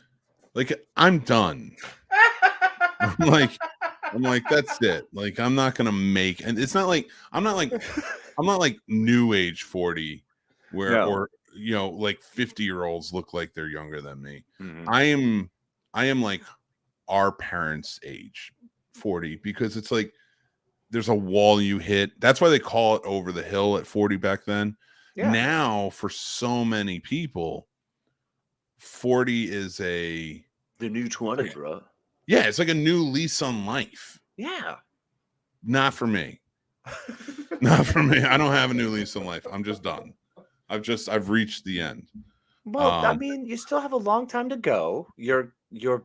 B: like, I'm done. I'm like, that's it. Like, I'm not gonna make, and it's not like I'm not like new age 40 where
A: No.
B: or like 50-year-olds look like they're younger than me.
A: Mm-hmm.
B: I am like our parents' age 40, because it's like there's a wall you hit. That's why they call it over the hill at 40 back then. Yeah. Now for so many people, 40 is the
A: new 20, bro.
B: Yeah, it's like a new lease on life.
A: Yeah.
B: Not for me. Not for me. I don't have a new lease on life. I'm just done. I've reached the end.
A: Well, I mean, you still have a long time to go. Your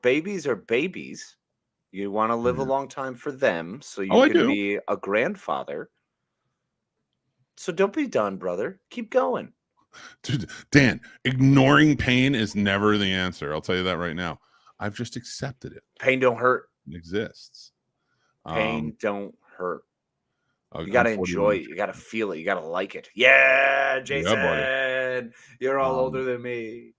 A: babies are babies. You want to live a long time for them, so you can be a grandfather. So don't be done, brother. Keep going.
B: Dude, Dan, ignoring pain is never the answer. I'll tell you that right now. I've just accepted it.
A: Pain don't hurt.
B: It exists.
A: Pain don't hurt. You got to enjoy it. You got to feel it. You got to like it. Yeah, Jason. Yeah, you're all older than me.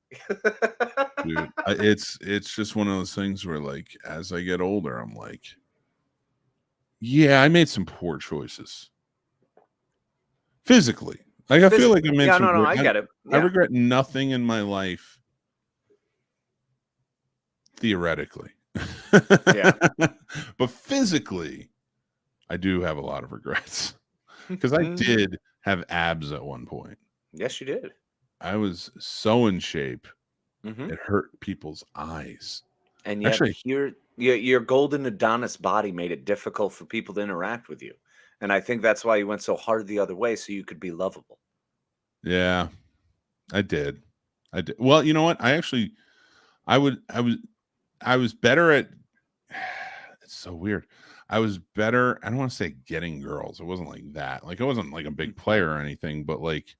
B: Dude, it's just one of those things where, like, as I get older, I'm like, Yeah, I made some poor choices. Physically. Like, I feel like I made some
A: I get it.
B: I regret nothing in my life, theoretically.
A: Yeah.
B: But physically, I do have a lot of regrets. Because I did have abs at one point.
A: Yes, you did.
B: I was so in shape, it hurt people's eyes.
A: And yet,
B: Actually,
A: your golden Adonis body made it difficult for people to interact with you. And I think that's why you went so hard the other way, so you could be lovable.
B: yeah, I did. Well, you know what? I was better at. It's so weird. I was better. I don't want to say getting girls. It wasn't like that. Like, I wasn't like a big player or anything, but like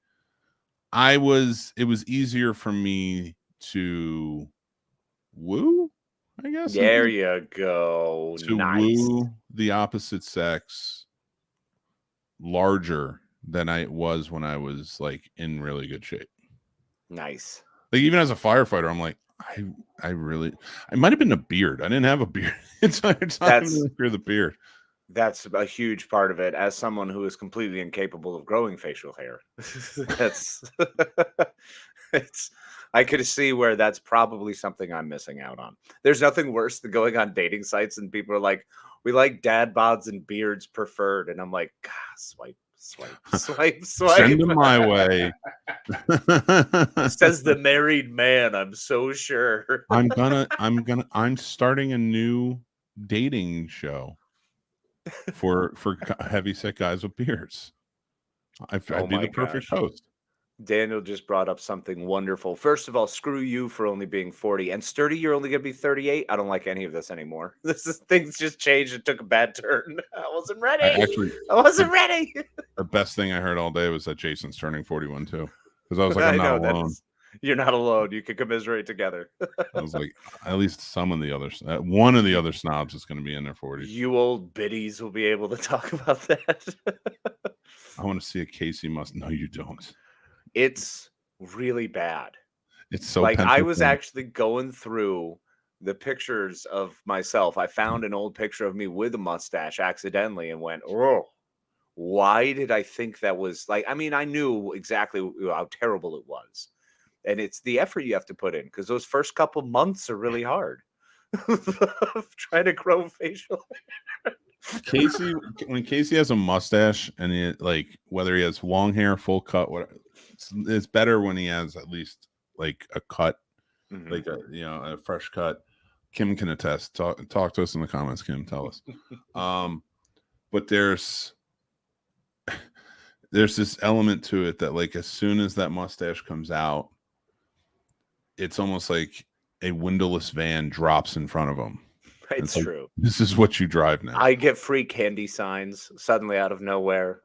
B: it was easier for me to woo, I guess.
A: There you go.
B: To
A: nice.
B: woo the opposite sex larger than I was when I was like in really good shape.
A: Nice.
B: Like, even as a firefighter, I'm like, I might have been a beard. I didn't have a beard. It's not the beard.
A: That's a huge part of it. As someone who is completely incapable of growing facial hair, I could see where that's probably something I'm missing out on. There's nothing worse than going on dating sites and people are like, we like dad bods and beards preferred. And I'm like, God, swipe.
B: Send them my way.
A: Says the married man, I'm so sure.
B: I'm starting a new dating show for heavyset guys with beards. I'd be the perfect host.
A: Daniel just brought up something wonderful. First of all, screw you for only being 40. And Sturdy, you're only going to be 38. I don't like any of this anymore. Things just changed and took a bad turn. I wasn't ready. I wasn't ready.
B: The best thing I heard all day was that Jason's turning 41 too. Because I was like, I'm not alone.
A: You're not alone. You can commiserate together.
B: I was like, at least some of the others, one of the other snobs is going to be in their 40s.
A: You old biddies will be able to talk about that.
B: I want to see a Casey must. No, you don't.
A: It's really bad.
B: It's so
A: like I was actually going through the pictures of myself. I found an old picture of me with a mustache accidentally and went, oh, why did I think that was like, I mean, I knew exactly how terrible it was. And it's the effort you have to put in because those first couple months are really hard. Trying to grow facial hair.
B: When Casey has a mustache and he, like, whether he has long hair, full cut, whatever, it's better when he has at least like a cut, like a fresh cut. Kim can attest. Talk to us in the comments, Kim. Tell us. But there's this element to it that, like, as soon as that mustache comes out, it's almost like a windowless van drops in front of him.
A: It's true.
B: Like, this is what you drive now.
A: I get free candy signs suddenly out of nowhere.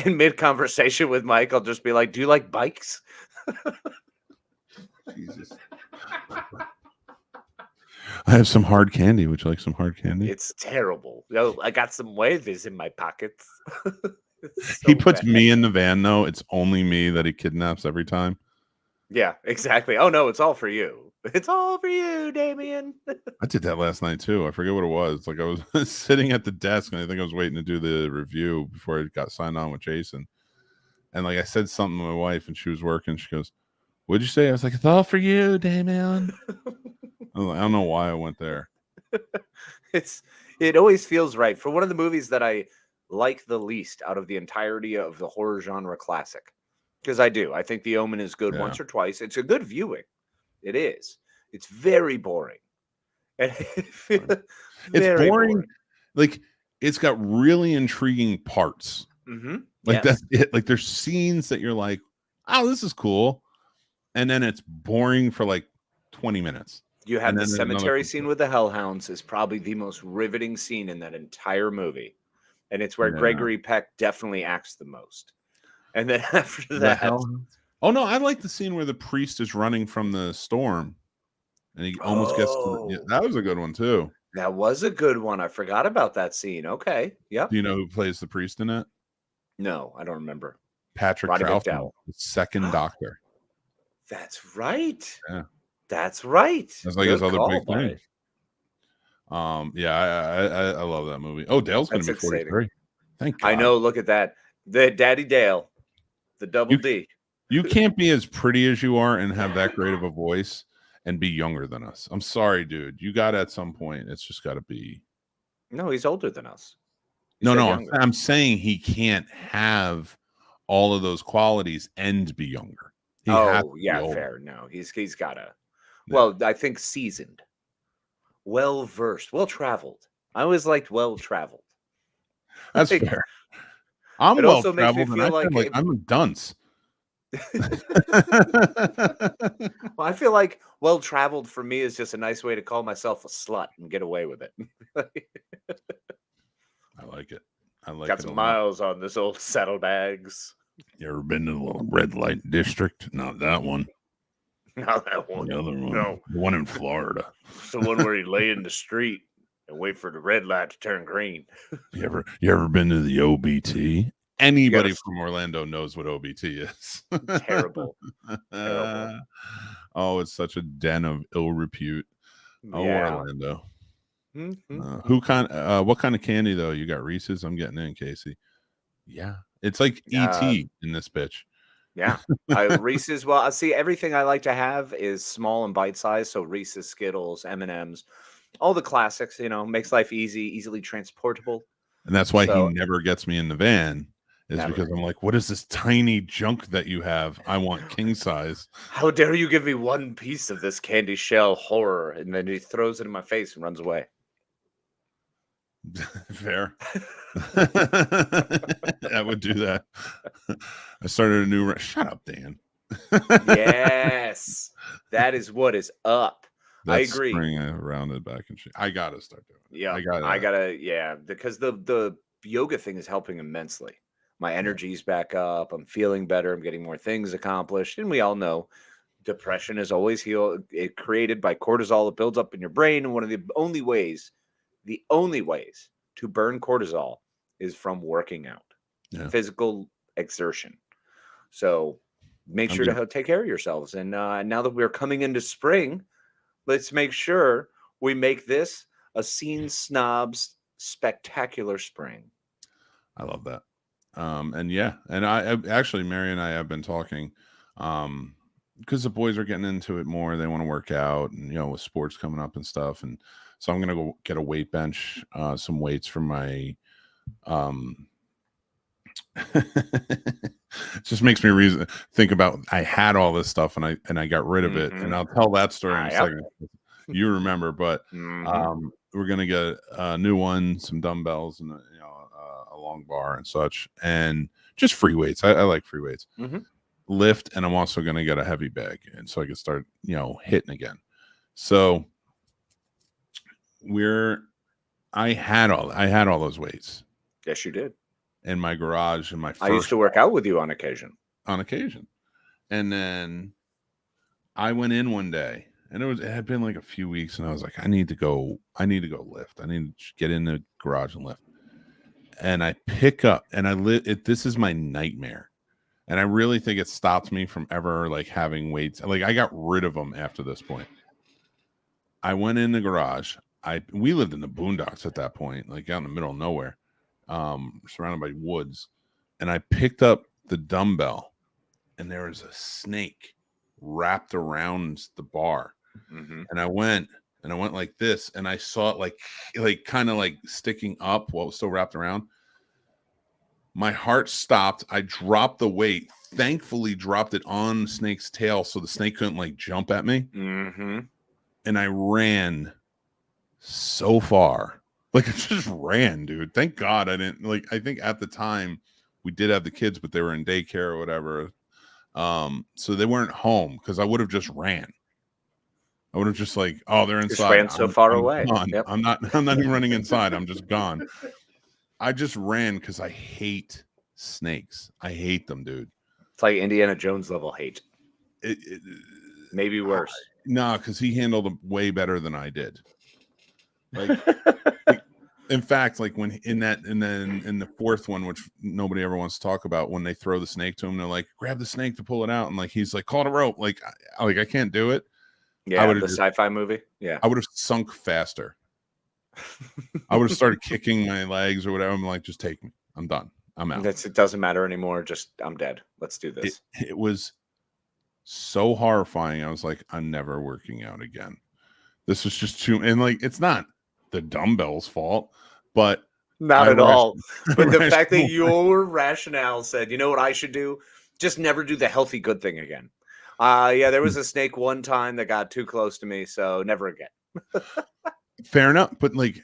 A: In mid-conversation with Mike, I'll just be like, do you like bikes?
B: Jesus. I have some hard candy. Would you like some hard candy?
A: It's terrible. I got some waves in my pockets.
B: He puts me in the van, though. It's only me that he kidnaps every time.
A: Yeah, exactly. Oh, no, it's all for you. It's all for you, Damien.
B: I did that last night, too. I forget what it was. Like, I was sitting at the desk, and I think I was waiting to do the review before I got signed on with Jason. And, like, I said something to my wife, and she was working. She goes, what'd you say? I was like, it's all for you, Damien. I don't know why I went there.
A: It always feels right. For one of the movies that I like the least out of the entirety of the horror genre classic, because I do. I think The Omen is good once or twice. It's a good viewing. It is. It's very boring. And
B: it's boring. Like, it's got really intriguing parts. Like, that's it. Like, there's scenes that you're like, oh, this is cool. And then it's boring for like 20 minutes.
A: You have the cemetery scene with the hellhounds is probably the most riveting scene in that entire movie. And it's where Gregory Peck definitely acts the most. And then after that...
B: Oh, no, I like the scene where the priest is running from the storm. And he almost gets to that was a good one, too.
A: That was a good one. I forgot about that scene. Okay. Yep.
B: Do you know who plays the priest in it?
A: No, I don't remember.
B: Patrick Troughton, the second Doctor.
A: That's right.
B: Yeah.
A: That's right.
B: That's like his other big thing. Yeah, I love that movie. Oh, Dale's going to be 43. Thank God.
A: I know. Look at that. The Daddy Dale, the double D.
B: You can't be as pretty as you are and have that great of a voice and be younger than us. I'm sorry, dude. You got at some point. It's just got to be.
A: No, he's older than us.
B: No. I'm saying he can't have all of those qualities and be younger.
A: Fair. No, he's got to. Well, I think seasoned, well versed, well traveled. I always liked well traveled.
B: That's fair. I'm well traveled, and I feel like I'm a dunce.
A: Well, I feel like well traveled for me is just a nice way to call myself a slut and get away with it.
B: I like it.
A: Got some miles on this old saddlebags.
B: You ever been to the little red light district? Not that one.
A: Not that one.
B: The other one.
A: No.
B: The one in Florida.
A: It's the one where you lay in the street and wait for the red light to turn green.
B: You ever been to the OBT? Anybody from Orlando knows what OBT is.
A: Terrible.
B: Oh, it's such a den of ill repute. Oh, yeah. Orlando.
A: Mm-hmm.
B: What kind of candy though? You got Reese's? I'm getting in, Casey. Yeah, it's like ET in this bitch.
A: Yeah, Reese's. Well, I see everything I like to have is small and bite sized. So Reese's, Skittles, M&Ms, all the classics. You know, makes life easily transportable.
B: And that's why he never gets me in the van. Because I'm like, what is this tiny junk that you have? I want king size.
A: How dare you give me one piece of this candy shell horror? And then he throws it in my face and runs away.
B: Fair. I would do that. I started a new. Shut up, Dan.
A: Yes, that is what is up. I agree.
B: Around it back and shit. I gotta start doing it.
A: Yeah, I gotta. Yeah, because the yoga thing is helping immensely. My energy's back up. I'm feeling better. I'm getting more things accomplished. And we all know depression is always created by cortisol. It builds up in your brain. And one of the only ways to burn cortisol is from working out, physical exertion. So make sure to take care of yourselves. And now that we're coming into spring, let's make sure we make this a Scene Snobs spectacular spring.
B: I love that. And I actually, Mary and I have been talking, because the boys are getting into it more. They want to work out, and with sports coming up and stuff. And so I'm gonna go get a weight bench, some weights for my. It just makes me think about I had all this stuff and I got rid of it, and I'll tell that story in a second. You remember, but we're gonna get a new one, some dumbbells, and a long bar and such, and just free weights. I like free weights. Lift, and I'm also going to get a heavy bag, and so I can start hitting again. So I had all those weights.
A: Yes, you did.
B: In my garage, in my first,
A: I used to work out with you on occasion.
B: And then I went in one day, and it had been like a few weeks, and I was like, I need to go lift. I need to get in the garage and lift. And I pick up, and this is my nightmare. And I really think it stopped me from ever having weights. I got rid of them after this point. I went in the garage. We lived in the boondocks at that point, out in the middle of nowhere, surrounded by woods. And I picked up the dumbbell, and there was a snake wrapped around the bar. And I went like this, and I saw it kind of sticking up while it was still wrapped around. My heart stopped. I dropped the weight. Thankfully, dropped it on the snake's tail, so the snake couldn't jump at me. And I ran so far, I just ran, dude. Thank God I didn't I think at the time we did have the kids, but they were in daycare or whatever. So they weren't home, because I would have just ran. I would have just oh, they're inside.
A: Just ran so far away.
B: Yep. I'm not even running inside. I'm just gone. I just ran because I hate snakes. I hate them, dude.
A: It's like Indiana Jones level hate. Maybe worse.
B: No, because he handled them way better than I did. In fact, when in the fourth one, which nobody ever wants to talk about, when they throw the snake to him, they're like, grab the snake to pull it out, and he's like, call it a rope. I can't do it.
A: Yeah, the sci-fi movie. Yeah,
B: I would have sunk faster. I would have started kicking my legs or whatever. I'm like, just take me. I'm done. I'm out.
A: It doesn't matter anymore. Just I'm dead. Let's do this.
B: It was so horrifying. I was like, I'm never working out again. This was just too, and like, it's not the dumbbells' fault, but
A: not at all. But the fact that your rationale said, you know what I should do? Just never do the healthy good thing again. Yeah, there was a snake one time that got too close to me, so never again.
B: Fair enough, but like,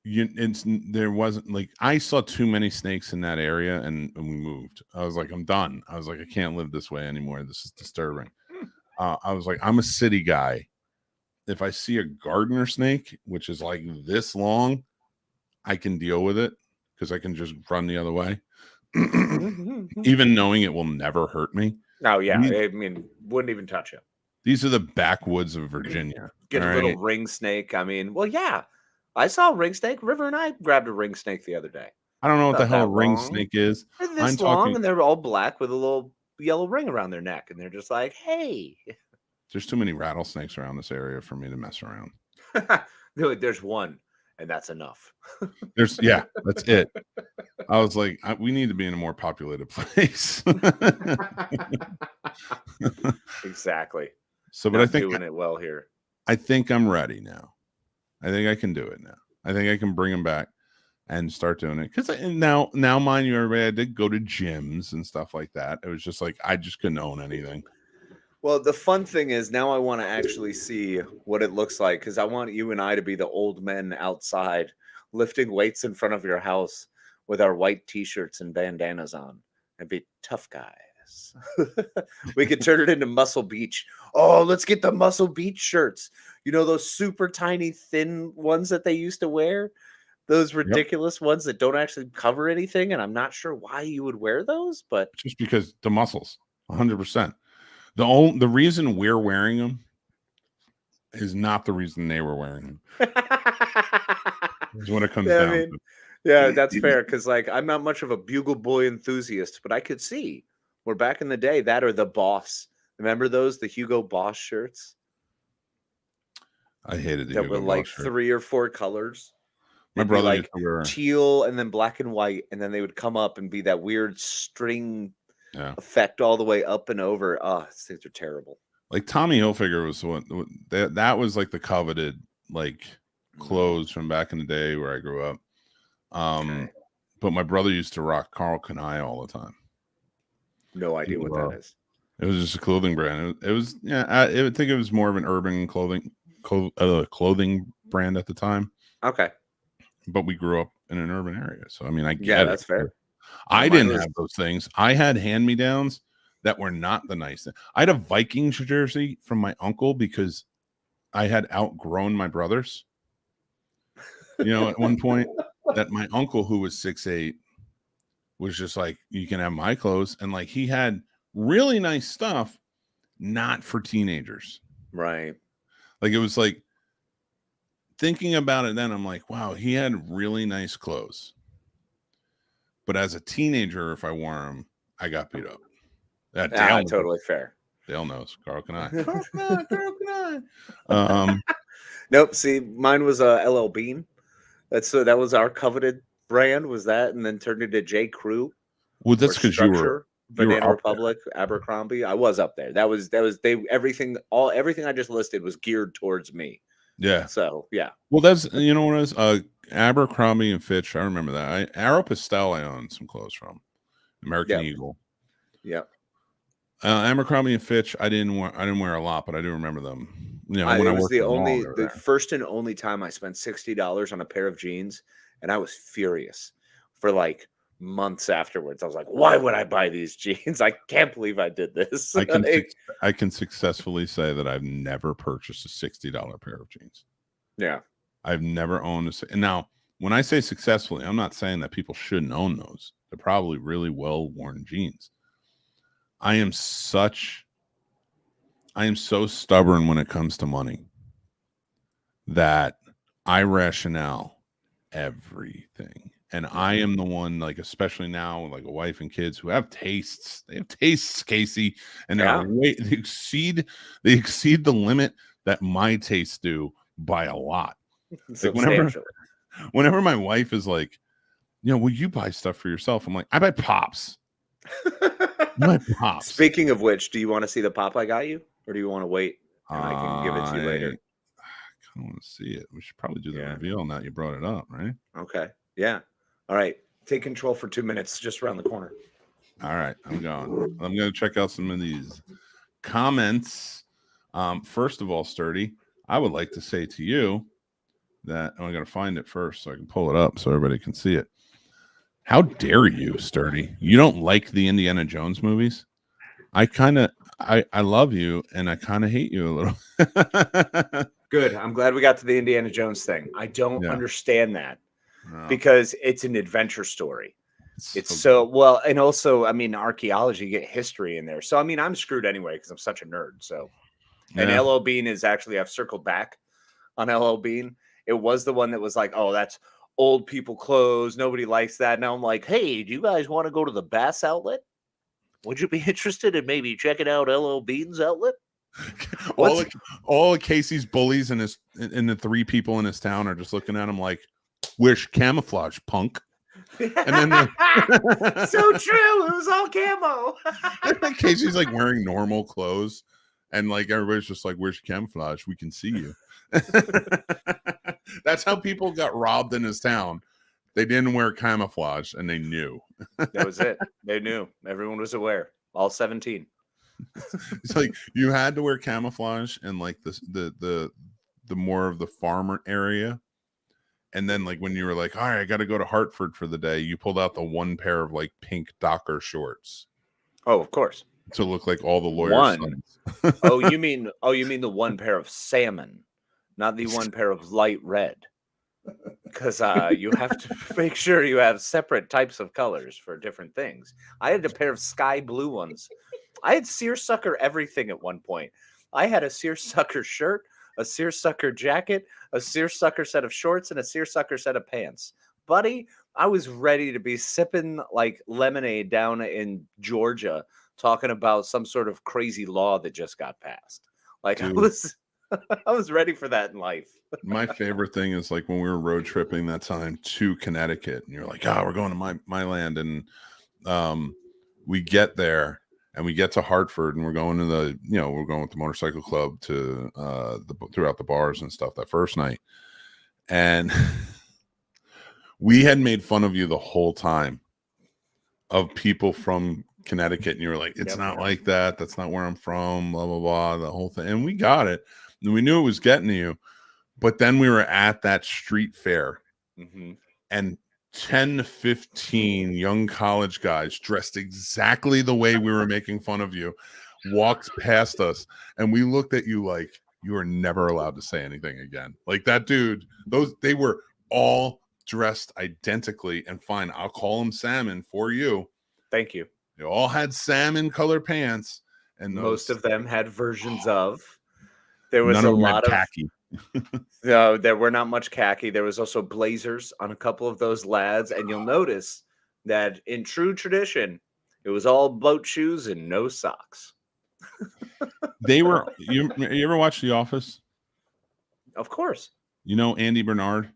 B: there wasn't like I saw too many snakes in that area, and we moved. I was like, I'm done. I was like, I can't live this way anymore. This is disturbing. I was like, I'm a city guy. If I see a gardener snake, which is like this long, I can deal with it because I can just run the other way, even knowing it will never hurt me.
A: Oh yeah, I mean, wouldn't even touch it.
B: These are the backwoods of Virginia.
A: Get a little ring snake. I mean, well, yeah. I saw a ring snake. River and I grabbed a ring snake the other day.
B: I don't know what the hell a ring snake is.
A: They're this long, and they're all black with a little yellow ring around their neck, and they're just like, hey.
B: There's too many rattlesnakes around this area for me to mess around.
A: There's one, and that's enough.
B: That's it. I was like, we need to be in a more populated place.
A: Exactly.
B: So, but I think
A: doing it well here.
B: I think I'm ready now. I think I can do it now. I think I can bring them back and start doing it. Because now, mind you, everybody, I did go to gyms and stuff like that. It was just like I just couldn't own anything.
A: Well, the fun thing is now I want to actually see what it looks like because I want you and I to be the old men outside lifting weights in front of your house with our white T-shirts and bandanas on and be tough guys. We could turn it into Muscle Beach. Oh, let's get the Muscle Beach shirts. You know, those super tiny, thin ones that they used to wear? Those ridiculous ones that don't actually cover anything. And I'm not sure why you would wear those, but
B: just because the muscles, 100%. The reason we're wearing them is not the reason they were wearing them. Is what it comes down to.
A: Yeah, that's fair. Because like I'm not much of a Bugle Boy enthusiast, but I could see where back in the day that or the Boss. Remember those? The Hugo Boss shirts?
B: I hated
A: that were like 3 or 4 colors.
B: My brother
A: like teal and then black and white, and then they would come up and be that weird string effect all the way up and over. Oh, these things are terrible.
B: Like Tommy Hilfiger was that was like the coveted like clothes from back in the day where I grew up. But my brother used to rock Carl Kanai all the time.
A: No idea what that is.
B: It was just a clothing brand. It was I would think it was more of an urban clothing brand at the time.
A: Okay.
B: But we grew up in an urban area. So, I mean, I get
A: that's fair.
B: I didn't have those things. I had hand-me-downs that were not the nice thing. I had a Vikings jersey from my uncle because I had outgrown my brothers. You know, at one point that my uncle, who was 6'8", was just like, you can have my clothes. And like, he had really nice stuff, not for teenagers.
A: Right.
B: Like, it was like, thinking about it then, I'm like, wow, he had really nice clothes. But as a teenager, if I wore them, I got beat up.
A: Totally fair.
B: Dale knows. Carl can I.
A: Nope. See, mine was LL Bean. That was our coveted brand. Was that, and then turned into J. Crew.
B: Well, that's because you were
A: Banana Republic, Abercrombie. I was up there. That was everything I just listed was geared towards me.
B: Yeah.
A: So yeah.
B: Well, that's what it was. Abercrombie and Fitch. I remember that. Aeropostale. I owned some clothes from American Eagle.
A: Yeah.
B: Abercrombie and Fitch. I didn't wear a lot, but I do remember them. You know,
A: when it was the first and only time I spent $60 on a pair of jeans, and I was furious for like months afterwards. I was like, why would I buy these jeans? I can't believe I did this.
B: I can successfully say that I've never purchased a $60 pair of jeans.
A: Yeah.
B: I've never owned and now when I say successfully, I'm not saying that people shouldn't own those. They're probably really well-worn jeans. I am so stubborn when it comes to money that I rationale everything. And I am the one, like, especially now, like a wife and kids who have tastes. They have tastes, Casey, and they exceed the limit that my tastes do by a lot. Like whenever my wife is like, will you buy stuff for yourself? I'm like, I buy pops. My pops.
A: Speaking of which, do you want to see the pop I got you, or do you want to wait and I can give it to you later?
B: I kind of want to see it. We should probably do the reveal now you brought it up, right?
A: Okay. Yeah. All right. Take control for 2 minutes, just around the corner.
B: All right. I'm going. I'm going to check out some of these comments. First of all, Sturdy, I would like to say to you that I got to find it first so I can pull it up so everybody can see it. How dare you, Sturdy? You don't like the Indiana Jones movies? I love you and I kind of hate you a little.
A: Good. I'm glad we got to the Indiana Jones thing. I don't understand that because it's an adventure story. It's so well, and also, I mean, archaeology, you get history in there. So, I mean, I'm screwed anyway because I'm such a nerd. So, and LL Bean is actually, I've circled back on LL Bean. It was the one that was like, oh, that's old people clothes. Nobody likes that. Now I'm like, hey, do you guys want to go to the Bass outlet? Would you be interested in maybe checking out LL Bean's outlet?
B: all of Casey's bullies and the 3 people in his town are just looking at him like, wish camouflage, punk. And then
A: so true. It was all camo.
B: And then Casey's like wearing normal clothes, and like everybody's just like, "Where's your camouflage? We can see you." That's how people got robbed in his town. They didn't wear camouflage, and they knew.
A: That was it. They knew. Everyone was aware. All 17.
B: It's like you had to wear camouflage in like the more of the farmer area. And then, like, when you were like, all right, I got to go to Hartford for the day, you pulled out the one pair of, like, pink Docker shorts.
A: Oh, of course.
B: To look like all the lawyers' sons.
A: You mean the one pair of salmon, not the one pair of light red. Because you have to make sure you have separate types of colors for different things. I had a pair of sky blue ones. I had seersucker everything at one point. I had a seersucker shirt, a seersucker jacket, a seersucker set of shorts, and a seersucker set of pants. Buddy, I was ready to be sipping like lemonade down in Georgia, talking about some sort of crazy law that just got passed. Like, dude, I was ready for that in life.
B: My favorite thing is like when we were road tripping that time to Connecticut, and you're like, we're going to my land, and we get there. And we get to Hartford, and we're going to we're going with the motorcycle club to throughout the bars and stuff that first night. And we had made fun of you the whole time of people from Connecticut. And you were like, it's not like that. That's not where I'm from, blah, blah, blah, the whole thing. And we got it. And we knew it was getting to you. But then we were at that street fair. Mm-hmm. And 10 to 15 young college guys dressed exactly the way we were making fun of you walked past us, and we looked at you like you were never allowed to say anything again. Like that dude, they were all dressed identically, and fine, I'll call them salmon for you.
A: Thank you.
B: They all had salmon colored pants, and
A: most of them had versions of. There was
B: none
A: a
B: of them
A: lot
B: had
A: of
B: khaki.
A: No, there were not much khaki. There was also blazers on a couple of those lads, and you'll notice that in true tradition, it was all boat shoes and no socks.
B: They were. You ever watch The Office?
A: Of course.
B: You know Andy Bernard?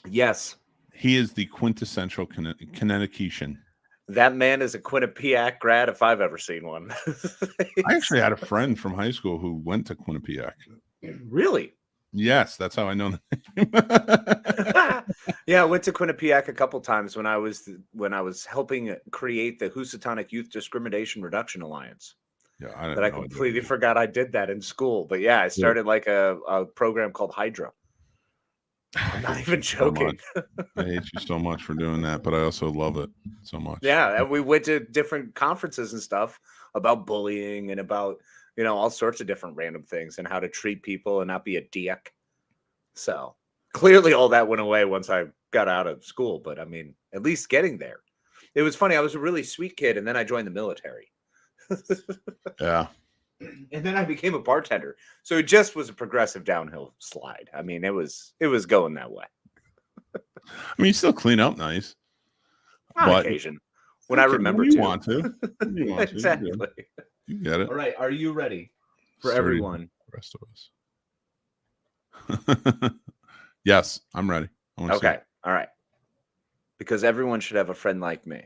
A: Yes.
B: He is the quintessential Connecticutian.
A: That man is a Quinnipiac grad if I've ever seen one.
B: I actually had a friend from high school who went to Quinnipiac.
A: Really?
B: Yes, that's how I know the
A: name. Yeah, I went to Quinnipiac a couple times when I was helping create the Housatonic Youth Discrimination Reduction Alliance.
B: Yeah,
A: I completely forgot I did that in school. But yeah, I started like a program called Hydra. I'm not even joking.
B: I hate you so much for doing that, but I also love it so much.
A: Yeah, and we went to different conferences and stuff about bullying and about all sorts of different random things and how to treat people and not be a dick. So clearly all that went away once I got out of school. But I mean, at least getting there. It was funny. I was a really sweet kid, and then I joined the military.
B: Yeah.
A: And then I became a bartender. So it just was a progressive downhill slide. I mean, it was going that way.
B: I mean, you still clean up nice.
A: On occasion. When I remember
B: you
A: to.
B: Want to. You want
A: exactly.
B: To. You get it.
A: All right. Are you ready for everyone?
B: The rest of us. Yes, I'm ready. I want to see
A: Okay.
B: it.
A: All right. Because everyone should have a friend like me.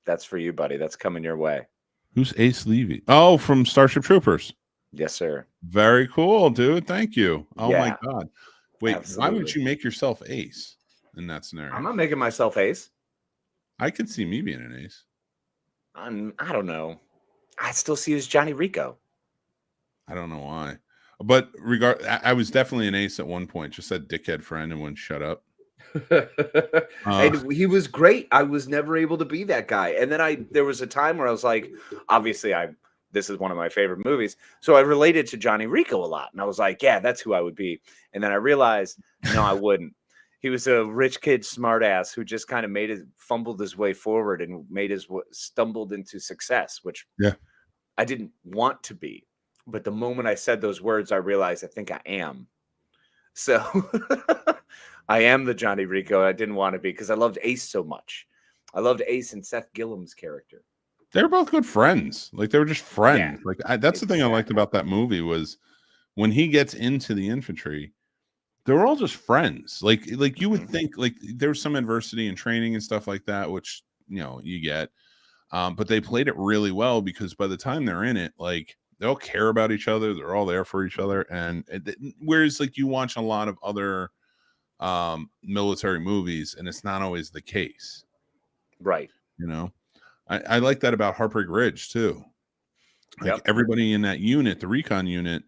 A: That's for you, buddy. That's coming your way.
B: Who's Ace Levy? Oh, from Starship Troopers.
A: Yes, sir.
B: Very cool, dude. Thank you. Oh my
A: Yeah,
B: God. Wait, why would
A: absolutely.
B: you make yourself Ace in that scenario?
A: I'm not making myself Ace.
B: I could see me being an Ace.
A: I don't know. I still see you as Johnny Rico.
B: I don't know why. But I was definitely an Ace at one point. Just that dickhead friend and wouldn't shut up.
A: And he was great. I was never able to be that guy. And then there was a time where I was like, obviously this is one of my favorite movies. So I related to Johnny Rico a lot. And I was like, yeah, that's who I would be. And then I realized, no, I wouldn't. He was a rich kid smartass who just kind of fumbled his way forward and stumbled into success, which I didn't want to be. But the moment I said those words, I realized I think I am. So I am the Johnny Rico I didn't want to be because I loved Ace so much. I loved Ace and Seth Gillam's character.
B: They were both good friends. Like they were just friends.
A: Yeah,
B: like that's the thing I liked about that movie was when he gets into the infantry, they were all just friends. Like you would think like there was some adversity and training and stuff like that, which you get. But they played it really well because by the time they're in it, like they all care about each other. They're all there for each other. And whereas like you watch a lot of other military movies and it's not always the case.
A: Right.
B: I like that about Heartbreak Ridge too. Like everybody in that unit, the recon unit,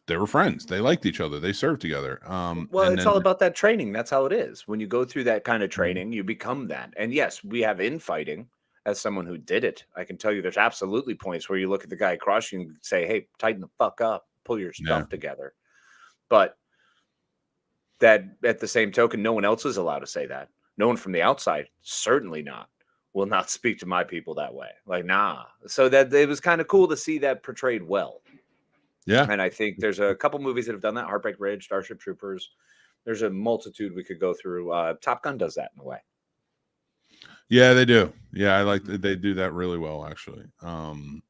B: they were friends. They liked each other. They served together.
A: Well, it's all about that training. That's how it is. When you go through that kind of training, you become that. And yes, we have infighting. As someone who did it, I can tell you there's absolutely points where you look at the guy across you and say, hey, tighten the fuck up, pull your stuff together. But that at the same token, no one else is allowed to say that. No one from the outside, certainly not, will not speak to my people that way. Like, nah. So that it was kind of cool to see that portrayed well.
B: Yeah.
A: And I think there's a couple movies that have done that. Heartbreak Ridge, Starship Troopers. There's a multitude we could go through. Top Gun does that in a way.
B: Yeah, they do. Yeah, I like that they do that really well, actually. And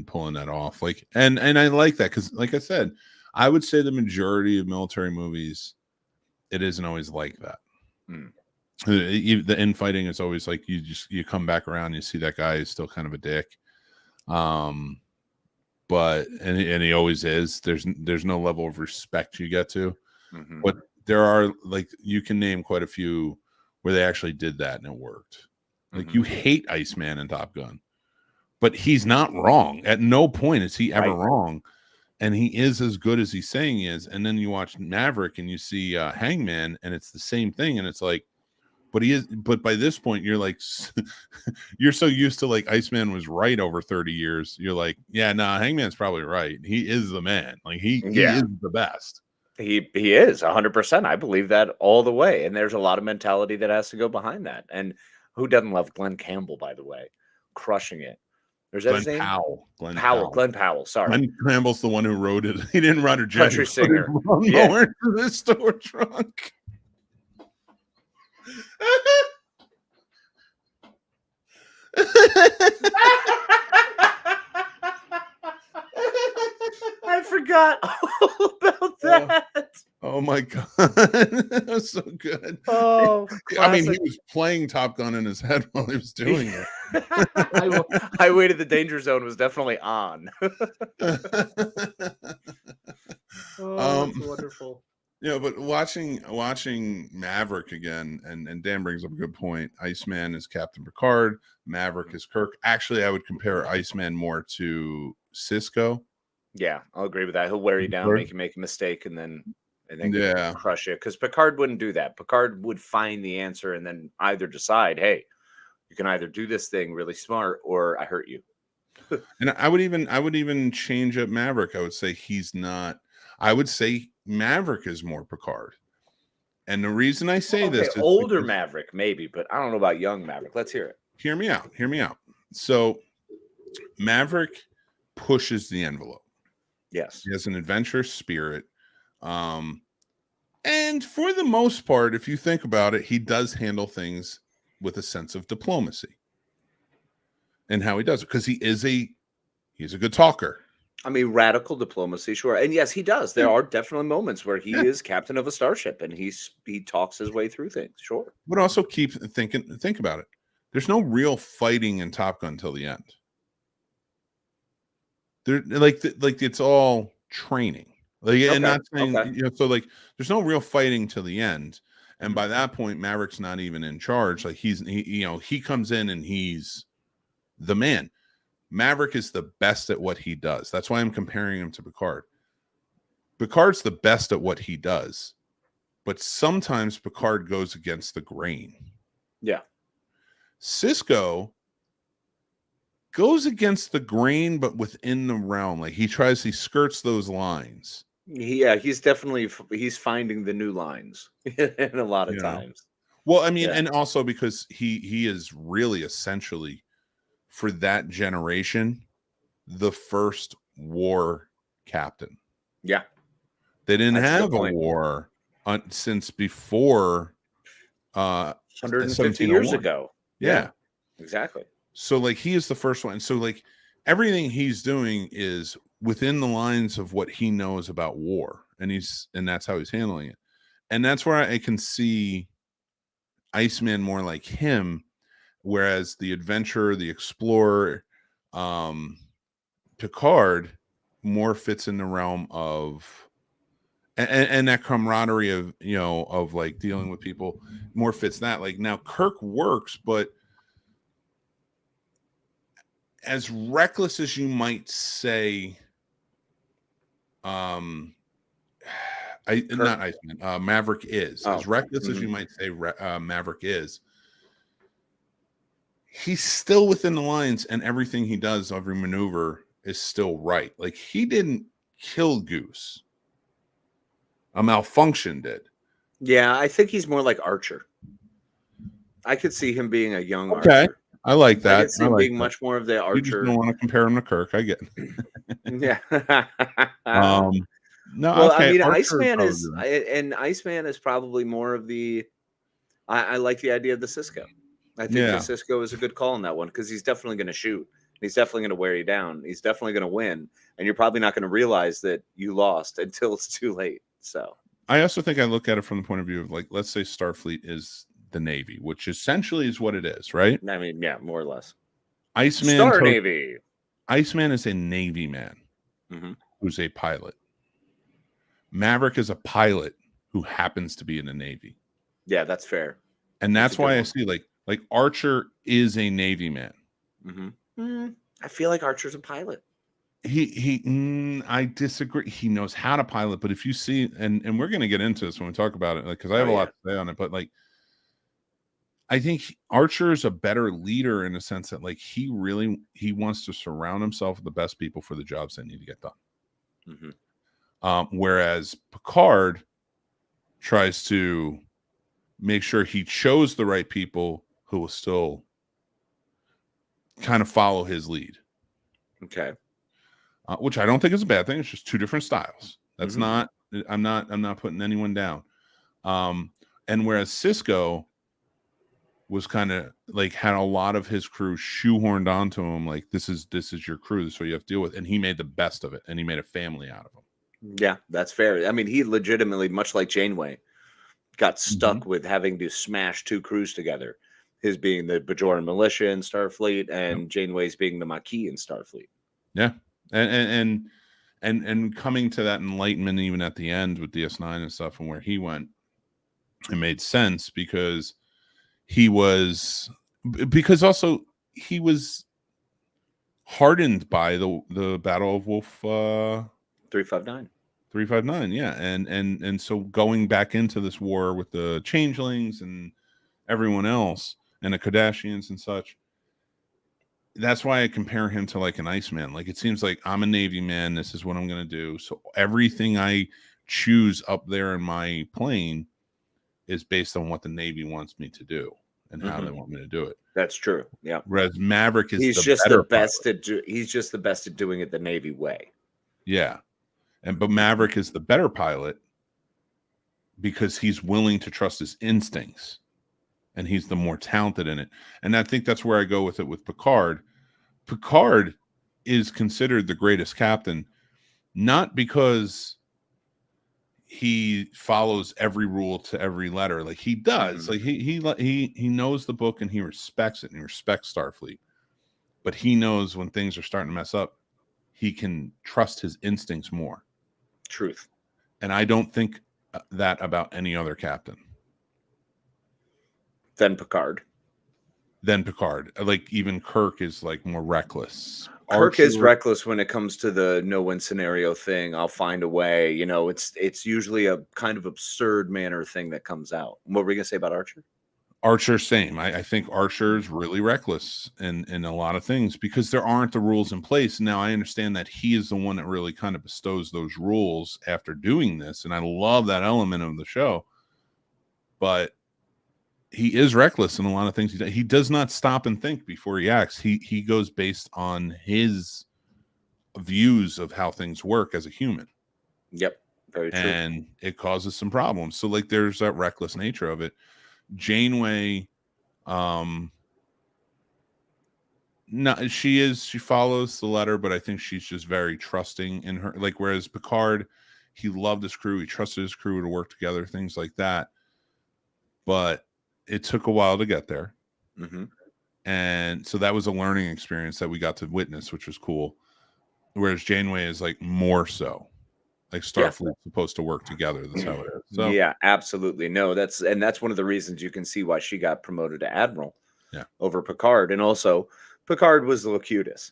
B: pulling that off, like, and I like that because, like I said, I would say the majority of military movies, it isn't always like that. The infighting is always like you come back around, you see that guy is still kind of a dick, but and he always is. There's no level of respect you get to, but there are like you can name quite a few where they actually did that and it worked. Like you hate Iceman in Top Gun, but he's not wrong. At no point is he ever wrong. And he is as good as he's saying he is. And then you watch Maverick and you see Hangman and it's the same thing. And it's like, but by this point, you're like, you're so used to like Iceman was right over 30 years. You're like, yeah, nah, Hangman's probably right. He is the man. Like he is the best.
A: He is 100%. I believe that all the way. And there's a lot of mentality that has to go behind that. And who doesn't love Glenn Campbell, by the way? Crushing it. There's
B: Glenn Powell. Glenn Powell.
A: Sorry.
B: Glenn Campbell's the one who wrote it. He didn't run a jet.
A: Country singer.
B: Into the store trunk.
A: I forgot all about that.
B: Oh my god, that was so good.
A: Oh,
B: I mean, he was playing Top Gun in his head while he was doing
A: it. Highway to the Danger Zone was definitely on. That's wonderful.
B: But watching Maverick again, and Dan brings up a good point. Iceman is Captain Picard. Maverick is Kirk. Actually, I would compare Iceman more to Cisco.
A: Yeah, I'll agree with that. He'll wear you down, make you make a mistake, and then crush you. Because Picard wouldn't do that. Picard would find the answer and then either decide, hey, you can either do this thing really smart or I hurt you.
B: And I would even change up Maverick. I would say he's not. I would say Maverick is more Picard. And the reason I say this is
A: older Maverick, maybe, but I don't know about young Maverick. Let's hear it.
B: Hear me out. So Maverick pushes the envelope.
A: Yes.
B: He has an adventurous spirit. And for the most part, if you think about it, he does handle things with a sense of diplomacy and how he does it. Because he's a good talker.
A: I mean, radical diplomacy, sure. And yes, he does. There are definitely moments where he is captain of a starship and he talks his way through things. Sure.
B: But also think about it. There's no real fighting in Top Gun till the end. They're like it's all training. Like, and not saying, so like there's no real fighting till the end. And by that point, Maverick's not even in charge. Like he comes in and he's the man. Maverick is the best at what he does. That's why I'm comparing him to Picard. Picard's the best at what he does, but sometimes Picard goes against the grain.
A: Yeah.
B: Sisko goes against the grain, but within the realm. Like he skirts those lines.
A: Yeah, he's finding the new lines in a lot of times.
B: Well, I mean, and also because he is really essentially, for that generation, the first war captain.
A: Yeah.
B: They didn't have a war since before
A: 150 years ago.
B: Yeah.
A: Exactly.
B: So like he is the first one. So like everything he's doing is within the lines of what he knows about war, and that's how he's handling it. And that's where I can see Iceman more like him, whereas the adventurer, the explorer, Picard more fits in the realm of and that camaraderie of of like dealing with people more fits that. Like now Kirk works, but as reckless as you might say, not Iceman, Maverick is. As reckless as you might say Maverick is, he's still within the lines, and everything he does, every maneuver is still right. Like he didn't kill Goose. A malfunction did.
A: Yeah, I think he's more like Archer. I could see him being a young Archer.
B: I like that.
A: I could see him being much more of the Archer.
B: You just don't want to compare him to Kirk. I get it.
A: Yeah.
B: No,
A: well,
B: okay.
A: I mean,
B: Archer
A: Iceman is probably more of the. I like the idea of the Sisko. I think the Sisko is a good call on that one because he's definitely going to shoot. He's definitely going to wear you down. He's definitely going to win, and you're probably not going to realize that you lost until it's too late. So
B: I also think I look at it from the point of view of like, let's say Starfleet is the Navy, which essentially is what it is, right?
A: I mean, yeah, more or less.
B: Iceman,
A: Star Navy.
B: Iceman is a Navy man who's a pilot. Maverick is a pilot who happens to be in the Navy.
A: Yeah, that's fair.
B: And that's why I see like Archer is a Navy man.
A: I feel like Archer's a pilot.
B: I disagree. He knows how to pilot, but if you see, and we're going to get into this when we talk about it, like, because I have a lot to say on it, but like, I think Archer is a better leader in the sense that like he wants to surround himself with the best people for the jobs that need to get done. Whereas Picard tries to make sure he chose the right people who will still kind of follow his lead.
A: Okay.
B: Which I don't think is a bad thing. It's just two different styles. That's not. I'm not putting anyone down. And whereas Sisko was kind of like had a lot of his crew shoehorned onto him, like this is your crew, this is what you have to deal with, and he made the best of it, and he made a family out of them.
A: Yeah, that's fair. I mean, he legitimately, much like Janeway, got stuck with having to smash two crews together. His being the Bajoran militia in Starfleet, and Janeway's being the Maquis in Starfleet.
B: Yeah, and coming to that enlightenment even at the end with DS9 and stuff, and where he went, it made sense because he was hardened by the Battle of Wolf 359, yeah, and so going back into this war with the changelings and everyone else and the Kardashians and such, that's why I compare him to like an Iceman. Like it seems like I'm a Navy man, this is what I'm going to do, so everything I choose up there in my plane is based on what the Navy wants me to do and how they want me to do it.
A: That's true. Yeah.
B: Whereas Maverick is
A: he's just the best at doing it the Navy way.
B: Yeah. But Maverick is the better pilot because he's willing to trust his instincts and he's the more talented in it. And I think that's where I go with it with Picard. Picard is considered the greatest captain not because he follows every rule to every letter. Like he does. Like he knows the book and he respects it and he respects Starfleet. But he knows when things are starting to mess up, he can trust his instincts more.
A: Truth.
B: And I don't think that about any other captain.
A: Then Picard.
B: Like even Kirk is like more reckless.
A: Kirk is reckless when it comes to the no-win scenario thing. I'll find a way. You know, it's usually a kind of absurd manner thing that comes out. What were we gonna say about Archer?
B: Archer, same. I think Archer is really reckless in a lot of things because there aren't the rules in place. Now, I understand that he is the one that really kind of bestows those rules after doing this, and I love that element of the show. But he is reckless in a lot of things. He does not stop and think before he acts. He goes based on his views of how things work as a human.
A: Yep, very true.
B: And it causes some problems. So, like, there's that reckless nature of it. Janeway, she follows the letter, but I think she's just very trusting in her. Like, whereas Picard, he loved his crew, he trusted his crew to work together, things like that. But it took a while to get there. And so that was a learning experience that we got to witness, which was cool. Whereas Janeway is like more so. Like Starfleet's supposed to work together. That's how it is. So,
A: yeah, absolutely. No, that's one of the reasons you can see why she got promoted to Admiral over Picard. And also, Picard was Locutus.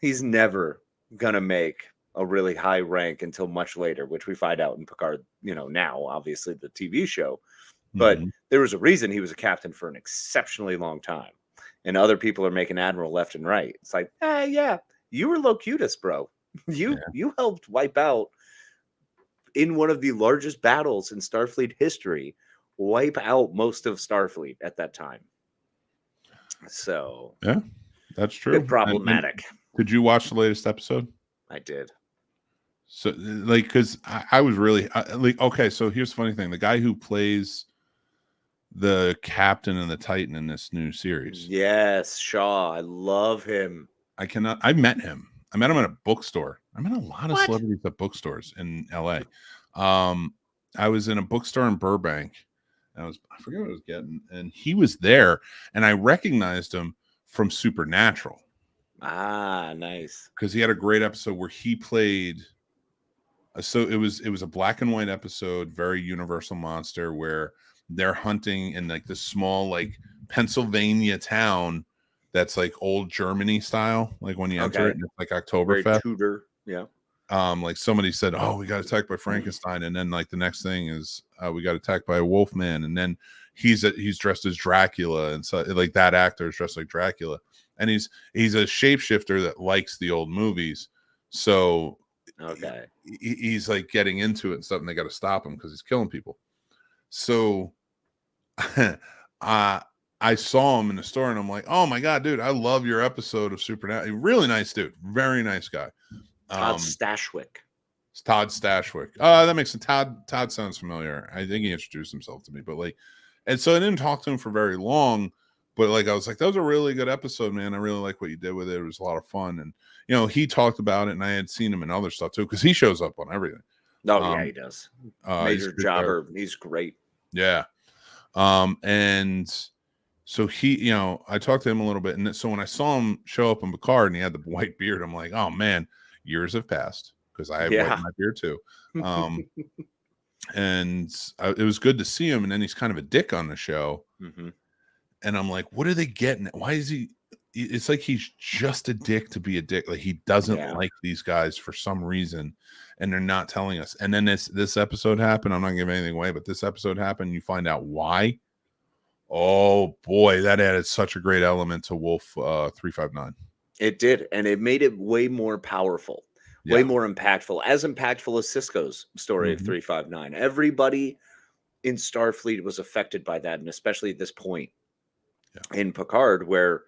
A: He's never gonna make a really high rank until much later, which we find out in Picard, you know, now, obviously the TV show. But there was a reason he was a captain for an exceptionally long time. And other people are making Admiral left and right. It's like, yeah, you were Locutus, bro. You helped wipe out in one of the largest battles in Starfleet history, wipe out most of Starfleet at that time. So
B: yeah, that's true.
A: Problematic.
B: Did you watch the latest episode?
A: I did.
B: So, like, because I was really like, okay. So here's the funny thing: the guy who plays the captain and the Titan in this new series,
A: yes, Shaw. I love him.
B: I met him. I met him at a bookstore. I met a lot of celebrities at bookstores in LA. I was in a bookstore in Burbank. And I forget what I was getting, and he was there, and I recognized him from Supernatural.
A: Ah, nice.
B: Because he had a great episode where he played. So it was a black and white episode, very Universal Monster, where they're hunting in like this small like Pennsylvania town that's like old Germany style, like when you enter it, and it's like Oktoberfest.
A: Tudor, yeah.
B: Like somebody said, "Oh, we got attacked by Frankenstein," and then like the next thing is we got attacked by a wolf man, and then he's dressed as Dracula, and so like that actor is dressed like Dracula, and he's a shapeshifter that likes the old movies, so he's like getting into it and stuff, and they got to stop him because he's killing people. So I saw him in the store, and I'm like, "Oh my god, dude, I love your episode of Supernatural." Really nice dude, very nice guy.
A: Todd Stashwick.
B: It's Todd Stashwick. That makes sense. Todd sounds familiar. I think he introduced himself to me, but like, and so I didn't talk to him for very long, but like I was like, that was a really good episode, man. I really like what you did with it. It was a lot of fun, and you know, he talked about it, and I had seen him in other stuff too because he shows up on everything.
A: Oh yeah, he does. Major jobber. He's great.
B: Yeah. And so he, you know, I talked to him a little bit, and so when I saw him show up in Picard and he had the white beard, I'm like, oh man, years have passed because I have white in my beard too. And it was good to see him, and then he's kind of a dick on the show. And I'm like, what are they getting? Why is he? It's like he's just a dick to be a dick. Like he doesn't like these guys for some reason, and they're not telling us. And then this episode happened. I'm not giving anything away, but this episode happened. You find out why. Oh boy, that added such a great element to Wolf 359.
A: It did, and it made it way more powerful, way more impactful, as impactful as Cisco's story of 359. Everybody in Starfleet was affected by that, and especially at this point in Picard, where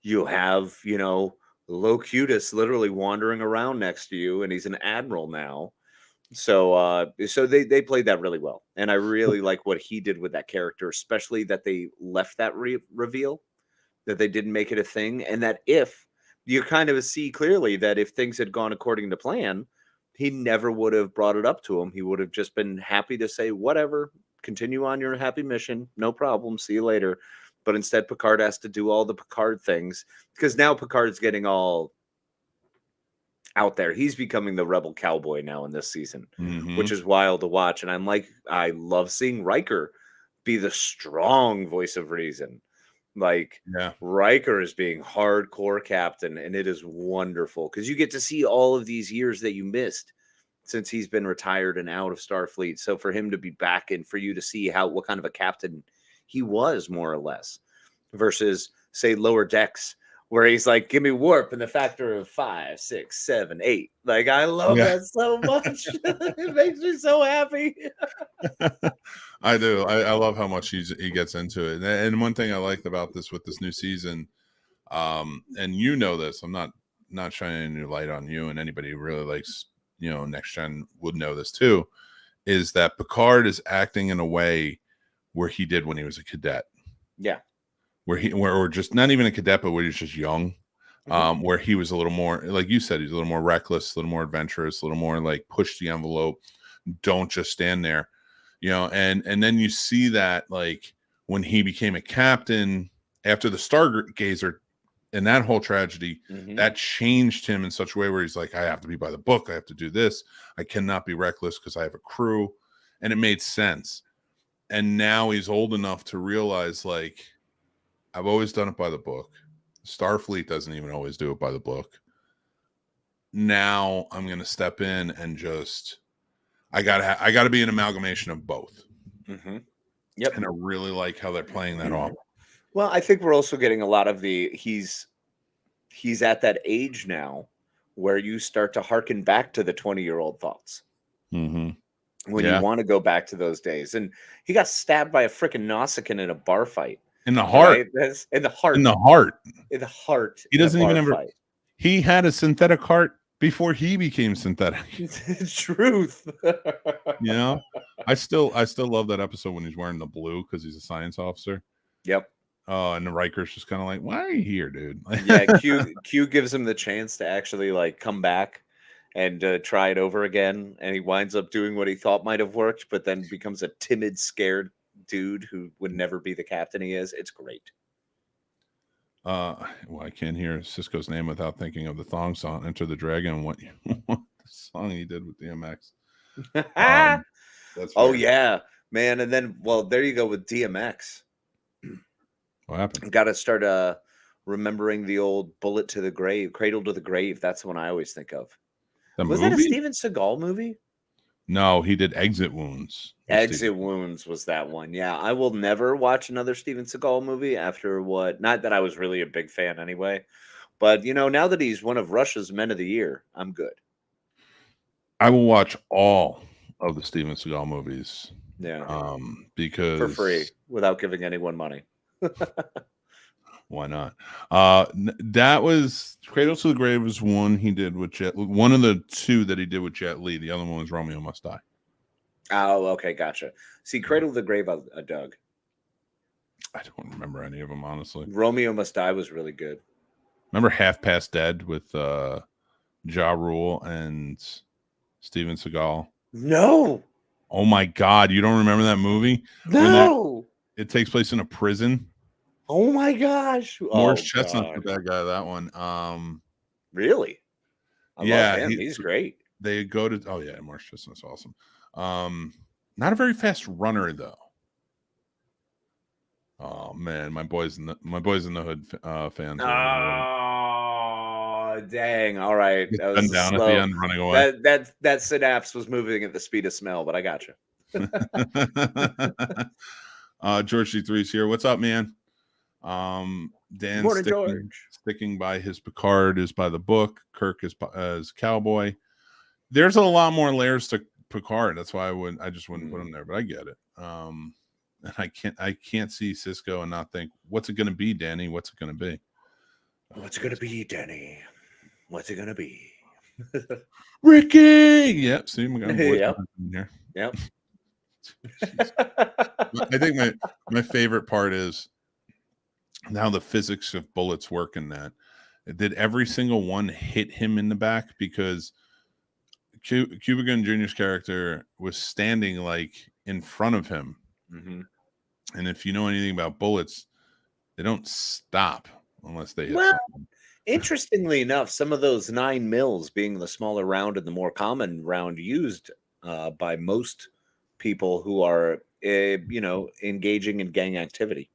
A: you have, you know, Locutus literally wandering around next to you, and he's an admiral now. So they played that really well, and I really like what he did with that character, especially that they left that reveal, that they didn't make it a thing, and that if you kind of see clearly that if things had gone according to plan, he never would have brought it up to him. He would have just been happy to say, whatever, continue on your happy mission. No problem. See you later. But instead, Picard has to do all the Picard things because now Picard's getting all out there. He's becoming the rebel cowboy now in this season, which is wild to watch. And I love seeing Riker be the strong voice of reason. Like, Riker is being hardcore captain, and it is wonderful because you get to see all of these years that you missed since he's been retired and out of Starfleet. So for him to be back and for you to see what kind of a captain he was, more or less, versus say Lower Decks, where he's like, give me warp in the factor of 5, 6, 7, 8. Like, I love that so much. It makes me so happy.
B: I do. I love how much he gets into it. And one thing I liked about this with this new season, and you know this, I'm not shining any light on you, and anybody who really likes, Next Gen would know this too, is that Picard is acting in a way where he did when he was a cadet.
A: Yeah.
B: Or just not even a cadet, but where he was just young, where he was a little more, like you said, he's a little more reckless, a little more adventurous, a little more like push the envelope, don't just stand there, and then you see that like when he became a captain after the Stargazer and that whole tragedy, that changed him in such a way where he's like, I have to be by the book, I have to do this, I cannot be reckless because I have a crew, and it made sense. And now he's old enough to realize, like, I've always done it by the book. Starfleet doesn't even always do it by the book. Now I'm going to step in and just, I gotta be an amalgamation of both.
A: Yep.
B: And I really like how they're playing that off.
A: Well, I think we're also getting a lot of he's at that age now where you start to hearken back to the 20-year-old thoughts. When you want to go back to those days. And he got stabbed by a freaking Nausicaan in a bar fight.
B: In the heart.
A: Right? In the heart.
B: In the heart.
A: In the heart.
B: He doesn't even ever. He had a synthetic heart before he became synthetic.
A: Truth.
B: I still love that episode when he's wearing the blue because he's a science officer.
A: Yep.
B: And the Riker's just kind of like, why are you here, dude?
A: Q gives him the chance to actually like come back and try it over again, and he winds up doing what he thought might have worked, but then becomes a timid, scared dude who would never be the captain he is. It's great.
B: Well, I can't hear Cisco's name without thinking of the thong song "Enter the Dragon." What the song he did with DMX?
A: Oh yeah, man! And then, well, there you go with DMX.
B: What happened?
A: Got to start remembering the old "Bullet to the Grave," "Cradle to the Grave." That's the one I always think of. Was that a Steven Seagal movie?
B: No, he did Exit Wounds.
A: Exit Wounds was that one. Yeah, I will never watch another Steven Seagal movie after what, not that I was really a big fan anyway, but now that he's one of Russia's Men of the Year, I'm good.
B: I will watch all of the Steven Seagal movies.
A: Yeah.
B: Because
A: for free without giving anyone money.
B: Why not? That was Cradle to the Grave was one he did with Jet. One of the two that he did with Jet Li. The other one was Romeo Must Die.
A: Oh, okay, gotcha. See, Cradle to the Grave, I dug.
B: I don't remember any of them, honestly.
A: Romeo Must Die was really good.
B: Remember Half Past Dead with Ja Rule and Steven Seagal?
A: No.
B: Oh my God, you don't remember that movie?
A: No.
B: It takes place in a prison.
A: Oh my gosh.
B: Morris Chestnut's the bad guy of that one.
A: Really? I love him. He's great.
B: They go to Morris Chestnut's awesome. Not a very fast runner though. Oh man, my boys in the hood fans.
A: Oh dang! All right, that was
B: down
A: slow.
B: At the end, running away.
A: That synapse was moving at the speed of smell, but I got you.
B: George C3's here. What's up, man? Dan sticking by his Picard is by the book. Kirk is as cowboy. There's a lot more layers to Picard. That's why I just wouldn't put him there, but I get it. And I can't see Cisco and not think, what's it going to be, Danny? What's it going to be?
A: What's it going to be, Danny? What's it going to be?
B: Ricky. Yep. See, we got a voice in here.
A: Yep.
B: I think my favorite part is now the physics of bullets work in that. Did every single one hit him in the back? Because Cuba Gooding Jr.'s character was standing like in front of him.
A: Mm-hmm.
B: And if you know anything about bullets, they don't stop unless they hit
A: Well,
B: someone.
A: interestingly enough, some of those 9 mils being the smaller round and the more common round used by most people who are, engaging in gang activity.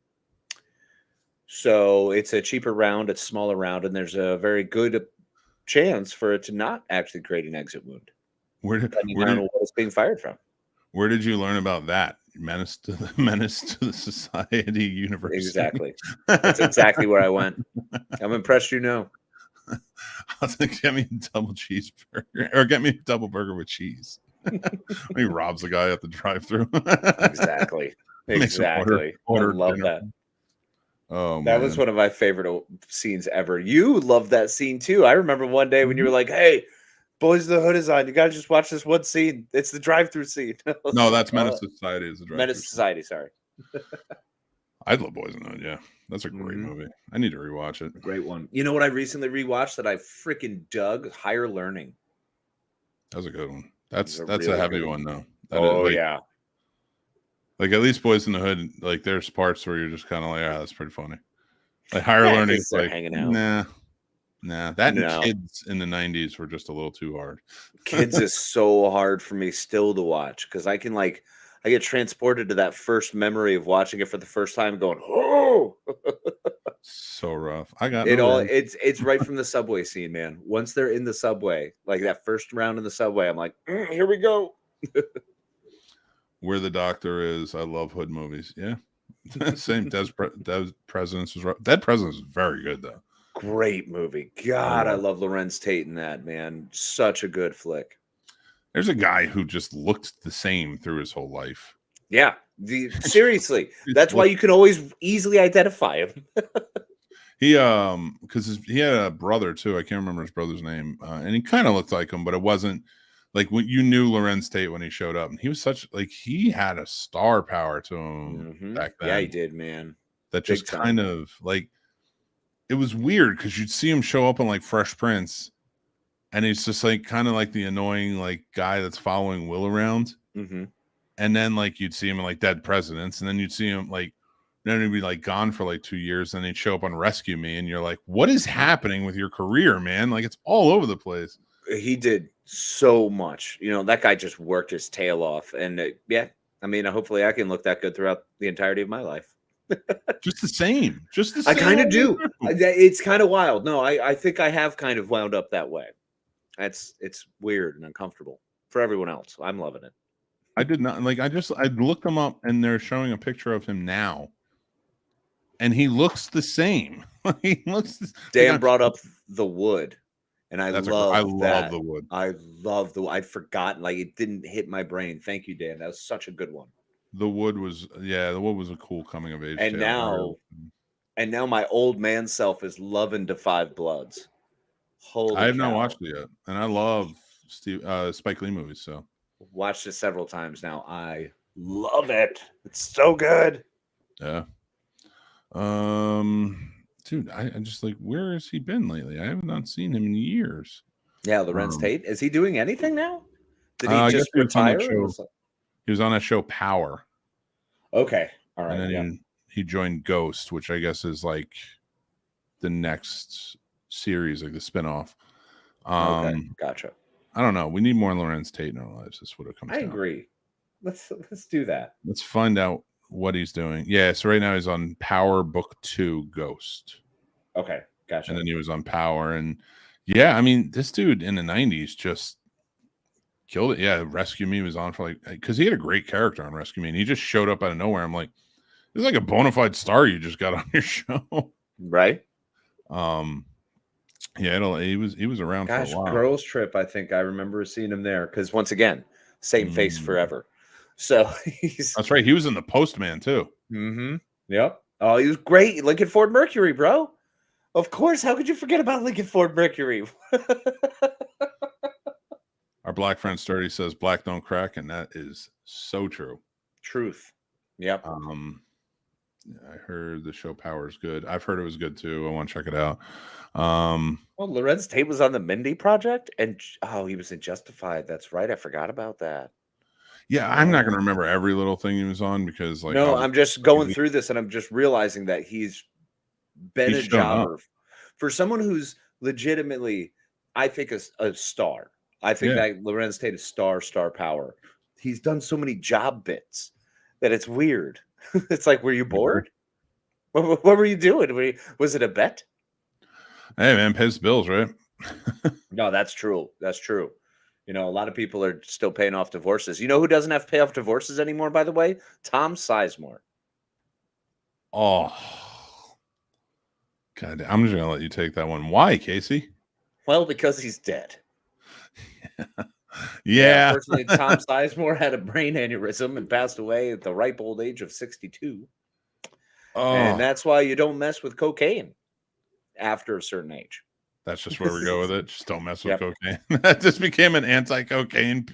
A: So it's a cheaper round, it's a smaller round, and there's a very good chance for it to not actually create an exit wound, depending on what it's being fired from.
B: Where did you learn about that? Menace to the Society University.
A: Exactly. That's exactly where I went. I'm impressed,
B: I'll get me a double cheeseburger, or get me a double burger with cheese. He robs the guy at the drive-thru.
A: Exactly. Exactly.
B: Order
A: I love
B: dinner.
A: that.
B: Oh,
A: that was one of my favorite scenes ever. You loved that scene too. I remember one day when you were like, "Hey, Boys of the Hood is on. You gotta just watch this one scene. It's the drive-through scene."
B: No, that's Menace to Society. Is the drive-through
A: Menace to Society. Sorry.
B: I love Boys of the Hood. Yeah, that's a great movie. I need to rewatch it.
A: Great one. You know what I recently rewatched that I freaking dug? Higher Learning.
B: That was a good one. That's a heavy one though.
A: Yeah.
B: Like at least Boys in the Hood, like there's parts where you're just kind of like, that's pretty funny. Like Higher Learning, like
A: hanging out.
B: Nah. That and Kids in the 90s were just a little too hard.
A: Kids is so hard for me still to watch because I get transported to that first memory of watching it for the first time, going, "Oh,
B: so rough." I got
A: it's right from the subway scene, man. Once they're in the subway, like that first round in the subway, I'm like, here we go.
B: Where the Doctor Is. I love Hood movies. Yeah, same. Dead Presidents was Dead Presidents is very good though.
A: Great movie. God, I love Lorenz Tate in that, man. Such a good flick.
B: There's a guy who just looked the same through his whole life.
A: Yeah. Seriously. That's why you can always easily identify him.
B: He because he had a brother too. I can't remember his brother's name. And he kind of looked like him, but it wasn't like when you knew Lorenz Tate when he showed up. And he was he had a star power to him back then.
A: Yeah, he did, man.
B: That just kind of like, it was weird because you'd see him show up on like Fresh Prince, and he's just like kind of like the annoying like guy that's following Will around.
A: Mm-hmm.
B: And then like you'd see him in like Dead Presidents, and then you'd see him like then he'd be like gone for like 2 years, and he'd show up on Rescue Me, and you're like, what is happening with your career, man? Like it's all over the place.
A: He did so much. That guy just worked his tail off, and hopefully I can look that good throughout the entirety of my life.
B: Just the same. I
A: kind of do. It's kind of wild. No, I think I have kind of wound up that way. It's weird and uncomfortable for everyone else. I'm loving it.
B: I did not I looked him up, and they're showing a picture of him now, and he looks the same.
A: Dan brought up The Wood, and I love
B: The Wood.
A: I'd forgotten, like it didn't hit my brain. Thank you, Dan. That was such a good one.
B: The Wood was a cool coming of age.
A: And now my old man self is loving Da 5 Bloods.
B: I have not watched it yet, and I love Spike Lee movies. So
A: watched it several times now. I love it. It's so good.
B: Yeah. Dude, I just like, where has he been lately? I have not seen him in years.
A: Yeah, Lorenz Tate. Is he doing anything now? Did he just retire?
B: He was on that show Power.
A: Okay. All right.
B: And then he joined Ghost, which I guess is like the next series, like the spinoff.
A: Okay, gotcha.
B: I don't know. We need more Lorenz Tate in our lives. That's what it comes down.
A: I agree. Let's do that.
B: Let's find out what he's doing. Yeah, so right now he's on Power Book 2 Ghost.
A: Okay, gotcha.
B: And then he was on Power, and yeah, I mean, this dude in the 90s just killed it. Yeah, Rescue Me was on for like, because he had a great character on Rescue Me, and he just showed up out of nowhere. I'm like, this is like a bona fide star you just got on your show.
A: Right?
B: Yeah, he was around for a while.
A: Girls Trip, I think I remember seeing him there, because once again, same face forever. So
B: that's right. He was in The Postman too.
A: Mm-hmm. Yep. Oh, he was great. Lincoln Ford Mercury, bro. Of course. How could you forget about Lincoln Ford Mercury?
B: Our black friend Sturdy says black don't crack, and that is so true.
A: Truth. Yep.
B: I heard the show Power is good. I've heard it was good too. I want to check it out.
A: Well, Lorenz Tate was on the Mindy Project, and he was in Justified. That's right. I forgot about that.
B: Yeah, I'm not going to remember every little thing he was on because, like,
A: no, I'm just going through this and I'm just realizing that he's been a jobber for someone who's legitimately, I think, a star. I think that Lorenz Tate is star power. He's done so many job bits that it's weird. It's like, were you bored? What were you doing? Was it a bet?
B: Hey, man, pays the bills, right?
A: No, that's true. That's true. You know, a lot of people are still paying off divorces. You know who doesn't have to pay off divorces anymore, by the way? Tom Sizemore.
B: Oh, God, I'm just going to let you take that one. Why, Casey?
A: Well, because he's dead.
B: Yeah.
A: Unfortunately, Tom Sizemore had a brain aneurysm and passed away at the ripe old age of 62. Oh. And that's why you don't mess with cocaine after a certain age.
B: That's just where we go with it. Just don't mess with cocaine. That just became an anti-cocaine.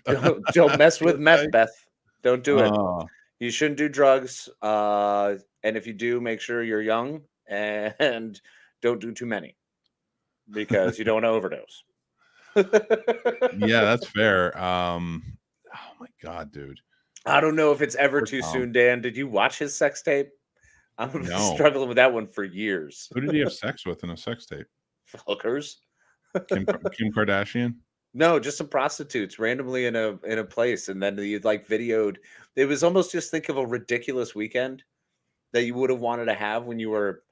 A: Don't mess with meth, Beth. Don't do it. You shouldn't do drugs. And if you do, make sure you're young and don't do too many because you don't want to overdose.
B: Yeah, that's fair. Oh my God, dude.
A: I don't know if it's ever too soon, Dan. Did you watch his sex tape? I'm struggling with that one for years.
B: Who did he have sex with in a sex tape?
A: Hookers.
B: Kim Kardashian?
A: No, just some prostitutes randomly in a place, and then you like videoed. It was almost just think of a ridiculous weekend that you would have wanted to have when you were,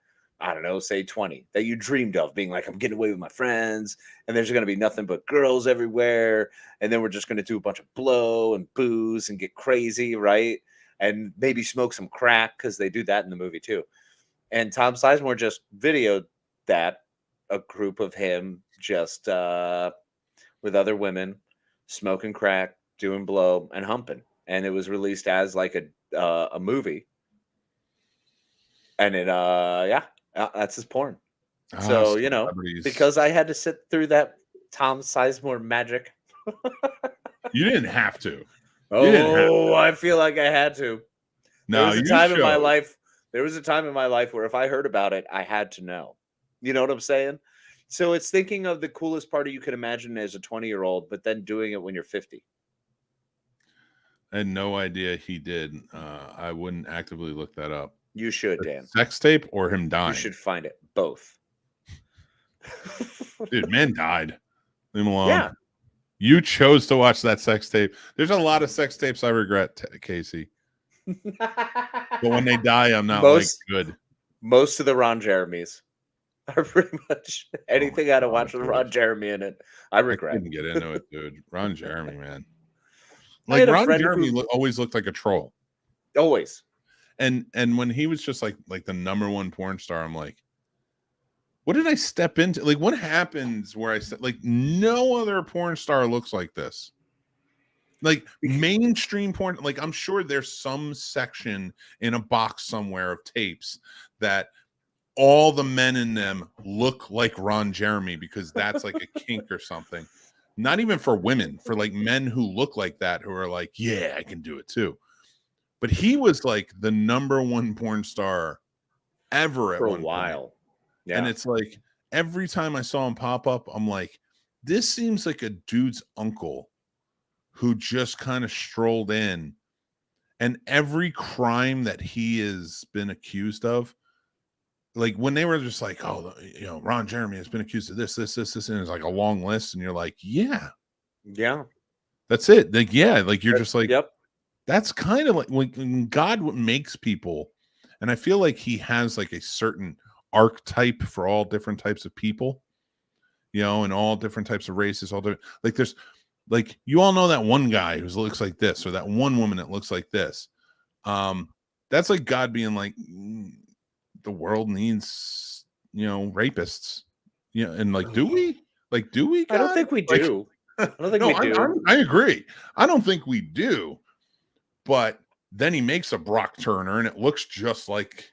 A: I don't know, say 20, that you dreamed of being like, I'm getting away with my friends, and there's going to be nothing but girls everywhere, and then we're just going to do a bunch of blow and booze and get crazy, right? And maybe smoke some crack because they do that in the movie too. And Tom Sizemore just videoed that, a group of him just with other women smoking crack, doing blow, and humping, and it was released as like a movie. And it that's his porn. So you know, because I had to sit through that Tom Sizemore magic.
B: You didn't have to.
A: I feel like I had to.
B: No,
A: there was a time in my life. There was a time in my life where if I heard about it, I had to know. You know what I'm saying? So it's thinking of the coolest party you could imagine as a 20-year-old, but then doing it when you're 50.
B: I had no idea he did. I wouldn't actively look that up.
A: You should, Dan.
B: Sex tape or him dying?
A: You should find it. Both.
B: Dude, man died. Leave him alone.
A: Yeah.
B: You chose to watch that sex tape. There's a lot of sex tapes I regret, Casey. But when they die, I'm not good. Most
A: of the Ron Jeremys are pretty much anything I had to watch with Ron Jeremy in it. I regret.
B: I couldn't get into it, dude. Ron Jeremy, man. Like Ron Jeremy always looked like a troll.
A: Always.
B: And when he was just like the number one porn star, I'm like, what did I step into? Like, what happens where I said, like, no other porn star looks like this. Like mainstream porn, like I'm sure there's some section in a box somewhere of tapes that all the men in them look like Ron Jeremy because that's like a kink or something. Not even for women, for like men who look like that, who are like, yeah, I can do it too. But he was like the number one porn star ever
A: for a while.
B: Yeah. And it's like every time I saw him pop up, I'm like, this seems like a dude's uncle who just kind of strolled in. And every crime that he has been accused of, like when they were just like, oh, you know, Ron Jeremy has been accused of this, and it's like a long list, and you're like, yeah, that's it. Like, yeah, like you're just like,
A: yep.
B: That's kind of like when God makes people, and I feel like He has like a certain archetype for all different types of people, you know, and all different types of races. All different, like there's, like you all know that one guy who looks like this, or that one woman that looks like this. That's like God being like, the world needs, you know, rapists. Yeah, and like, do we? Like, do we? God?
A: I don't think we do. I don't think we do.
B: I agree. I don't think we do. But then he makes a Brock Turner, and it looks just like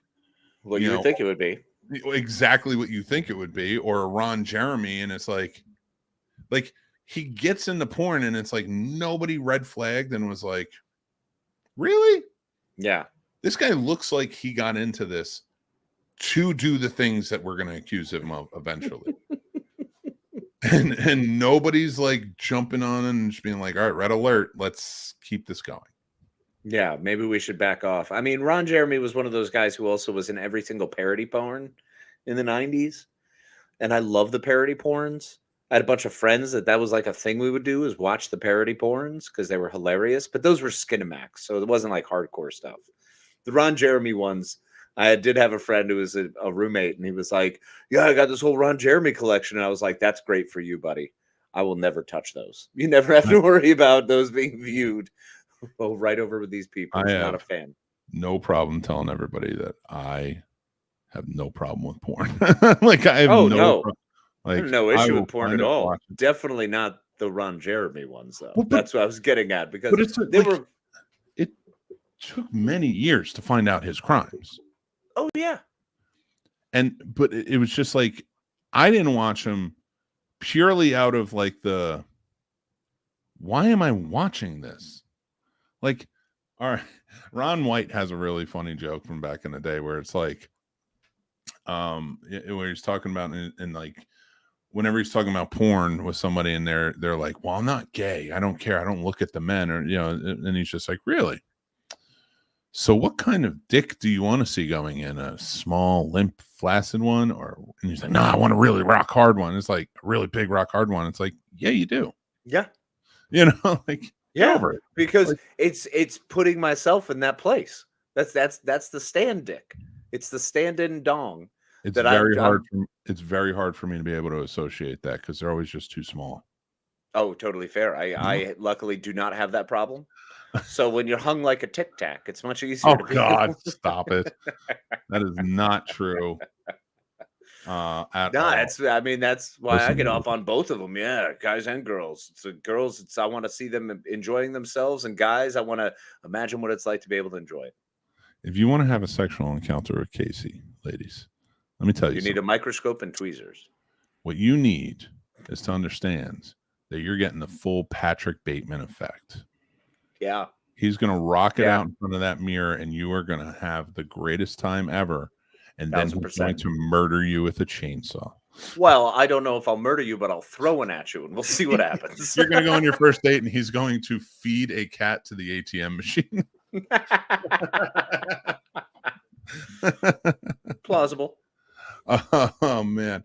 A: what you would think it would be.
B: Exactly what you think it would be, or a Ron Jeremy, and it's like he gets into porn, and it's like nobody red flagged and was like, really?
A: Yeah.
B: This guy looks like he got into this to do the things that we're going to accuse him of eventually. and nobody's like jumping on and just being like, all right, red alert, let's keep this going.
A: Yeah, maybe we should back off. I mean, Ron Jeremy was one of those guys who also was in every single parody porn in the 90s. And I love the parody porns. I had a bunch of friends that was like a thing we would do, is watch the parody porns because they were hilarious. But those were Skinamax, so it wasn't like hardcore stuff. The Ron Jeremy ones, I did have a friend who was a roommate, and he was like, yeah, I got this whole Ron Jeremy collection. And I was like, that's great for you, buddy. I will never touch those. You never have to worry about those being viewed. Oh, right over with these people. I'm not a fan.
B: No problem telling everybody that I have no problem with porn. Like I have
A: no issue with porn at all. Definitely not the Ron Jeremy ones, though. But that's what I was getting at, because
B: it took many years to find out his crimes.
A: Oh yeah.
B: But it was just like, I didn't watch him purely out of like why am I watching this? Like, all right, Ron White has a really funny joke from back in the day where it's like, where he's talking about and like whenever he's talking about porn with somebody and they're like, well, I'm not gay, I don't care, I don't look at the men, or and he's just like, really? So what kind of dick do you want to see going in? A small, limp, flaccid one? And he's like, no, I want a really rock hard one. It's like a really big rock hard one. It's like, yeah, you do.
A: Yeah.
B: Like,
A: yeah, over it. Because like, it's putting myself in that place. That's the stand dick. It's the stand-in dong.
B: It's very hard. It's very hard for me to be able to associate that because they're always just too small.
A: Oh, totally fair. I luckily do not have that problem. So when you're hung like a Tic Tac, it's much easier.
B: Oh God, stop it! That is not true. At all.
A: That's why I get off on both of them. Yeah, guys and girls. So girls, I want to see them enjoying themselves, and guys, I want to imagine what it's like to be able to enjoy it.
B: If you want to have a sexual encounter with Casey, ladies, let me tell you,
A: you need a microscope and tweezers.
B: What you need is to understand that you're getting the full Patrick Bateman effect.
A: Yeah.
B: He's going to rock it out in front of that mirror, and you are going to have the greatest time ever. And then he's going to murder you with a chainsaw.
A: Well, I don't know if I'll murder you, but I'll throw one at you, and we'll see what happens.
B: You're going to go on your first date, and he's going to feed a cat to the ATM machine.
A: Plausible.
B: Oh, man.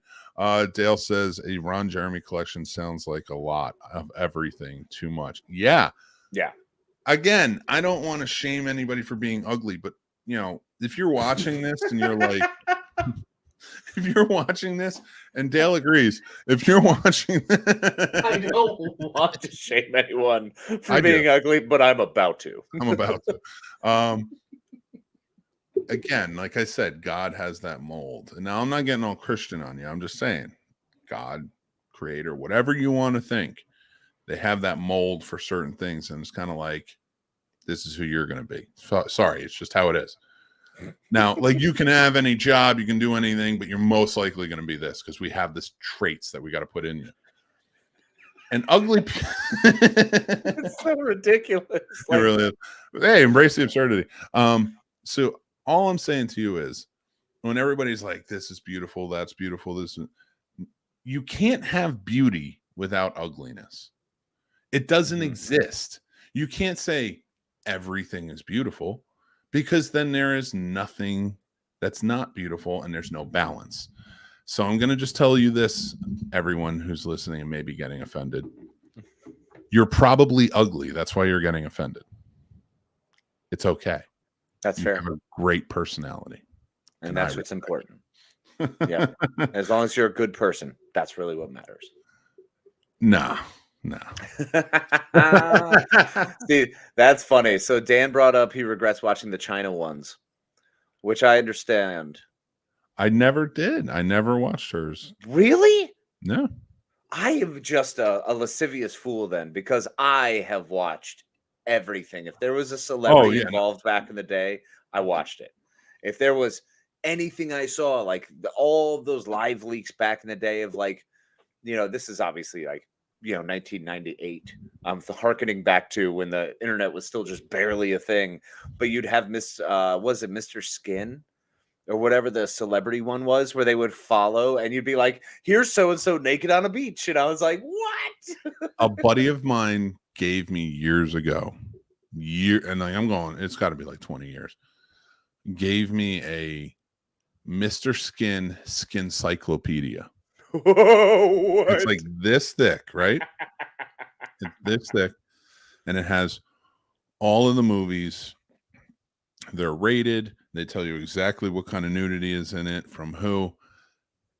B: Dale says a Ron Jeremy collection sounds like a lot of everything, too much. Yeah.
A: Yeah.
B: Again, I don't want to shame anybody for being ugly, but if you're watching this and you're like, if you're watching this, and Dale agrees, if you're watching
A: I don't want to shame anyone for being ugly, but I'm about to.
B: Again, like I said, God has that mold. And now I'm not getting all Christian on you. I'm just saying, God, creator, whatever you want to think, they have that mold for certain things. And it's kind of like, this is who you're going to be. Sorry, it's just how it is. Now, like, you can have any job, you can do anything, but you're most likely going to be this because we have this traits that we got to put in you. And ugly
A: it's so ridiculous.
B: It really is. Hey, embrace the absurdity. So all I'm saying to you is, when everybody's like, this is beautiful, that's beautiful, you can't have beauty without ugliness. It doesn't exist. You can't say everything is beautiful, because then there is nothing that's not beautiful and there's no balance. So I'm going to just tell you this, everyone who's listening and maybe getting offended. You're probably ugly. That's why you're getting offended. It's okay.
A: That's fair.
B: You have a great personality.
A: And that's what's important. Yeah. As long as you're a good person, that's really what matters.
B: No.
A: See, that's funny. So Dan brought up he regrets watching the China ones, which I understand.
B: I never did. I never watched hers.
A: Really?
B: No.
A: I am just a lascivious fool then, because I have watched everything. If there was a celebrity involved back in the day, I watched it. If there was anything I saw, like all of those live leaks back in the day of like, this is obviously like 1998. Harkening back to when the internet was still just barely a thing, but you'd have was it Mr. Skin or whatever the celebrity one was, where they would follow and you'd be like, here's so and so naked on a beach, and I was like, what?
B: A buddy of mine gave me years ago, and I'm going, it's got to be like 20 years. Gave me a Mr. Skin Skincyclopedia.
A: Whoa,
B: it's like this thick, right? It's this thick, and it has all of the movies. They're rated. They tell you exactly what kind of nudity is in it, from who.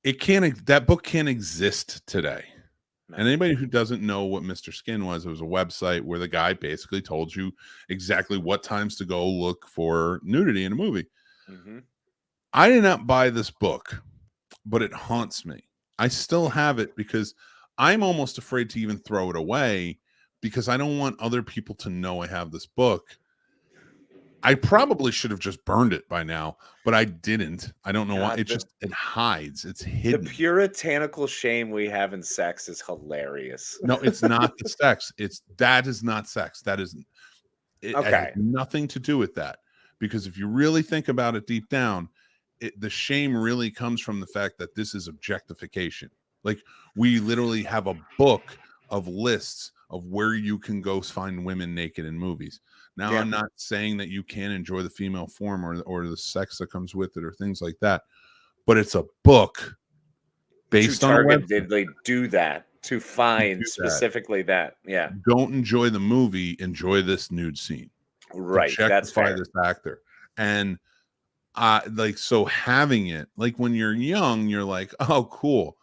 B: That book can't exist today. No. And anybody who doesn't know what Mr. Skin was, it was a website where the guy basically told you exactly what times to go look for nudity in a movie. Mm-hmm. I did not buy this book, but it haunts me. I still have it because I'm almost afraid to even throw it away because I don't want other people to know I have this book. I probably should have just burned it by now, but I didn't. I don't know why. It hides. It's hidden. The
A: puritanical shame we have in sex is hilarious.
B: No, it's not the sex. That is not sex. That is okay. It has nothing to do with that. Because if you really think about it deep down, the shame really comes from the fact that this is objectification. Like, we literally have a book of lists of where you can go find women naked in movies. Now, I'm not saying that you can't enjoy the female form or the sex that comes with it or things like that, but it's a book based on
A: targetedly do that to find specifically that. Yeah.
B: Don't enjoy the movie, enjoy this nude scene.
A: Right. That's fair.
B: This actor. And so having it, like when you're young, you're like, oh, cool.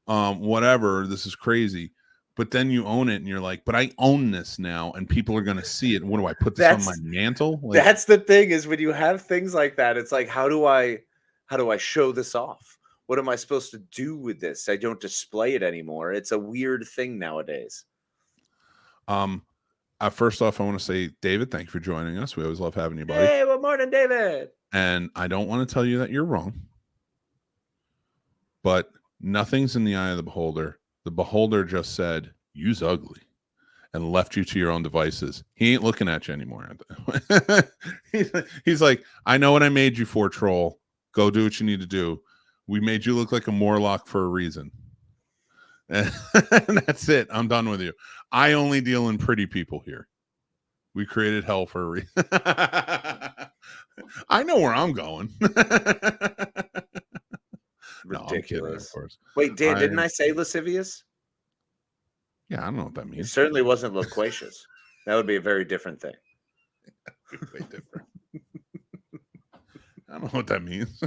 B: Whatever, this is crazy. But then you own it and you're like, but I own this now and people are going to see it. What do I put this on my mantle? Like,
A: that's the thing, is when you have things like that, it's like, how do I show this off? What am I supposed to do with this? I don't display it anymore. It's a weird thing nowadays.
B: First off, I want to say, David, thank you for joining us. We always love having you, buddy.
A: Hey, good morning, David.
B: And I don't want to tell you that you're wrong, but nothing's in the eye of the beholder. The beholder just said, "You's ugly," and left you to your own devices. He ain't looking at you anymore. He's like, I know what I made you for, troll. Go do what you need to do. We made you look like a Morlock for a reason. And that's it. I'm done with you. I only deal in pretty people here. We created hell for a reason. I know where I'm going.
A: Ridiculous. No, kidding, wait, Dan, didn't I say lascivious?
B: Yeah, I don't know what that means.
A: It certainly wasn't loquacious. That would be a very different thing.
B: Way different. I don't know what that means.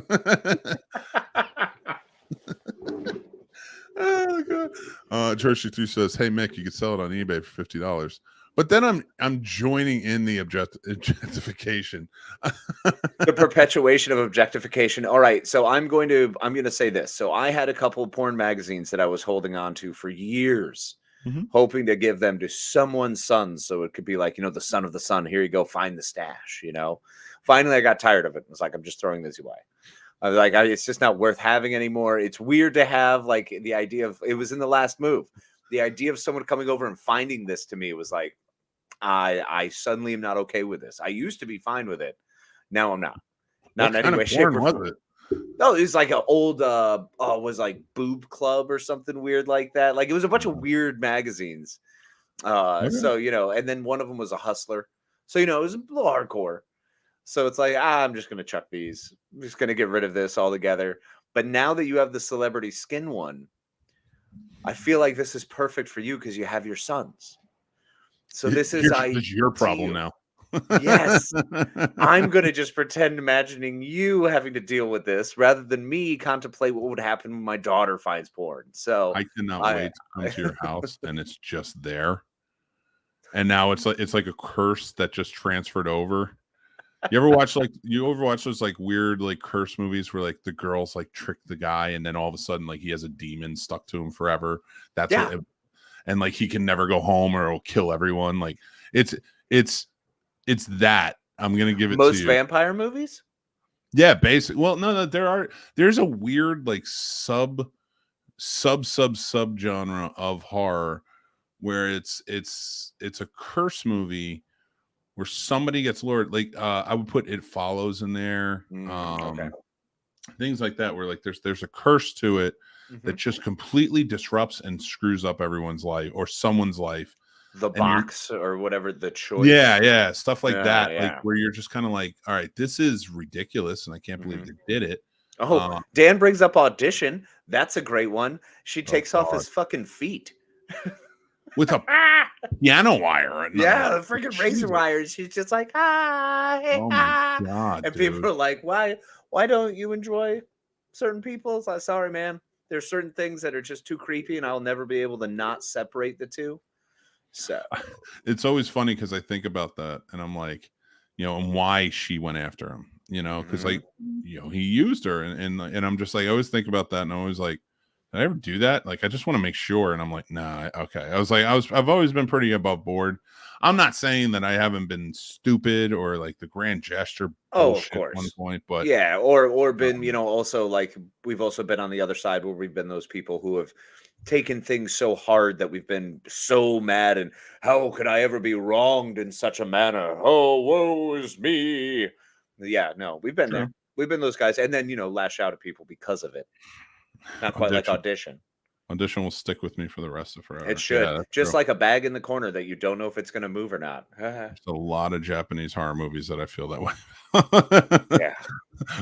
B: Oh god. Jersey 2 says, "Hey Mick, you could sell it on eBay for $50." But then I'm joining in the objectification.
A: The perpetuation of objectification. All right, so I'm going to say this. So I had a couple of porn magazines that I was holding on to for years, hoping to give them to someone's son, so it could be like, the son of the son. Here you go, find the stash. Finally, I got tired of it. It was like, I'm just throwing this away. I was like, it's just not worth having anymore. It's weird to have, like, the idea of, it was in the last move. The idea of someone coming over and finding this to me was like, I suddenly am not okay with this. I used to be fine with it. Now I'm not. Not in any way, shape, or form. No, it was like an old, was like Boob Club or something weird like that. Like, it was a bunch of weird magazines. So, and then one of them was a Hustler. So, it was a little hardcore. So it's like, I'm just going to chuck these. I'm just going to get rid of this altogether. But now that you have the celebrity skin one, I feel like this is perfect for you because you have your sons. So this is
B: your problem now.
A: Yes. I'm going to just pretend imagining you having to deal with this rather than me contemplate what would happen when my daughter finds porn. So
B: I cannot wait to come to your house and it's just there. And now it's like a curse that just transferred over. You ever watch those like weird like curse movies where like the girls like trick the guy and then all of a sudden like he has a demon stuck to him forever? That's what and like he can never go home or it'll kill everyone. Like it's that. I'm gonna give it
A: most
B: to you.
A: Vampire movies?
B: Yeah, basically. Well, no, there's a weird like sub genre of horror where it's a curse movie where somebody gets lured. Like I would put It Follows in there.
A: Okay.
B: Things like that, where like there's a curse to it that just completely disrupts and screws up everyone's life or someone's life.
A: The Box or whatever, The Choice.
B: Yeah, stuff like that.
A: Yeah.
B: Like where you're just kind of like, all right, this is ridiculous, and I can't believe they did it.
A: Oh, Dan brings up Audition. That's a great one. She takes off his fucking feet
B: with a piano wire.
A: Yeah, the freaking razor wires. She's just like, hey,
B: oh my God,
A: and
B: dude.
A: people are like, why don't you enjoy certain people? It's like, sorry, man. There's certain things that are just too creepy, and I'll never be able to not separate the two. So
B: it's always funny because I think about that, and I'm like, and why she went after him, because like, he used her, and I'm just like, I always think about that, and I always like, did I ever do that? Like, I just want to make sure, and I'm like, nah, okay. I was like, I've always been pretty above board. I'm not saying that I haven't been stupid or like the grand gesture bullshit
A: of course.
B: at one point, but
A: yeah, or been, also like we've also been on the other side where we've been those people who have taken things so hard that we've been so mad, and how could I ever be wronged in such a manner? Oh, woe is me. Yeah, no, we've been there. We've been those guys, and then lash out at people because of it. Not quite like Audition.
B: Audition will stick with me for the rest of forever.
A: It should. Just like a bag in the corner that you don't know if it's going to move or not.
B: There's a lot of Japanese horror movies that I feel that way.
A: Yeah.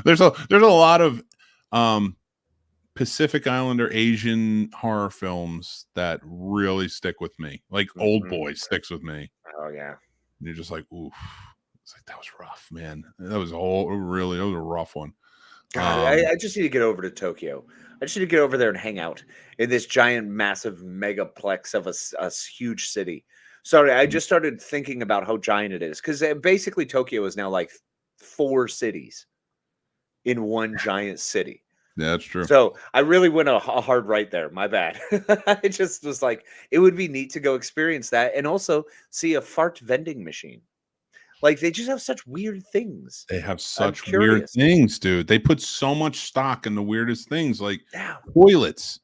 B: There's a lot of Pacific Islander Asian horror films that really stick with me. Like Old Boy sticks with me.
A: Oh yeah.
B: And you're just like, oof. It's like, that was rough, man. That was a rough one.
A: God, I just need to get over to Tokyo. I just need to get over there and hang out in this giant, massive megaplex of a huge city. Sorry, I just started thinking about how giant it is, because basically Tokyo is now like 4 cities in one giant city.
B: Yeah, that's true.
A: So I really went a hard right there. My bad. I just was like, it would be neat to go experience that and also see a fart vending machine. Like, they just have such weird things.
B: They have such weird things, dude. They put so much stock in the weirdest things, like toilets.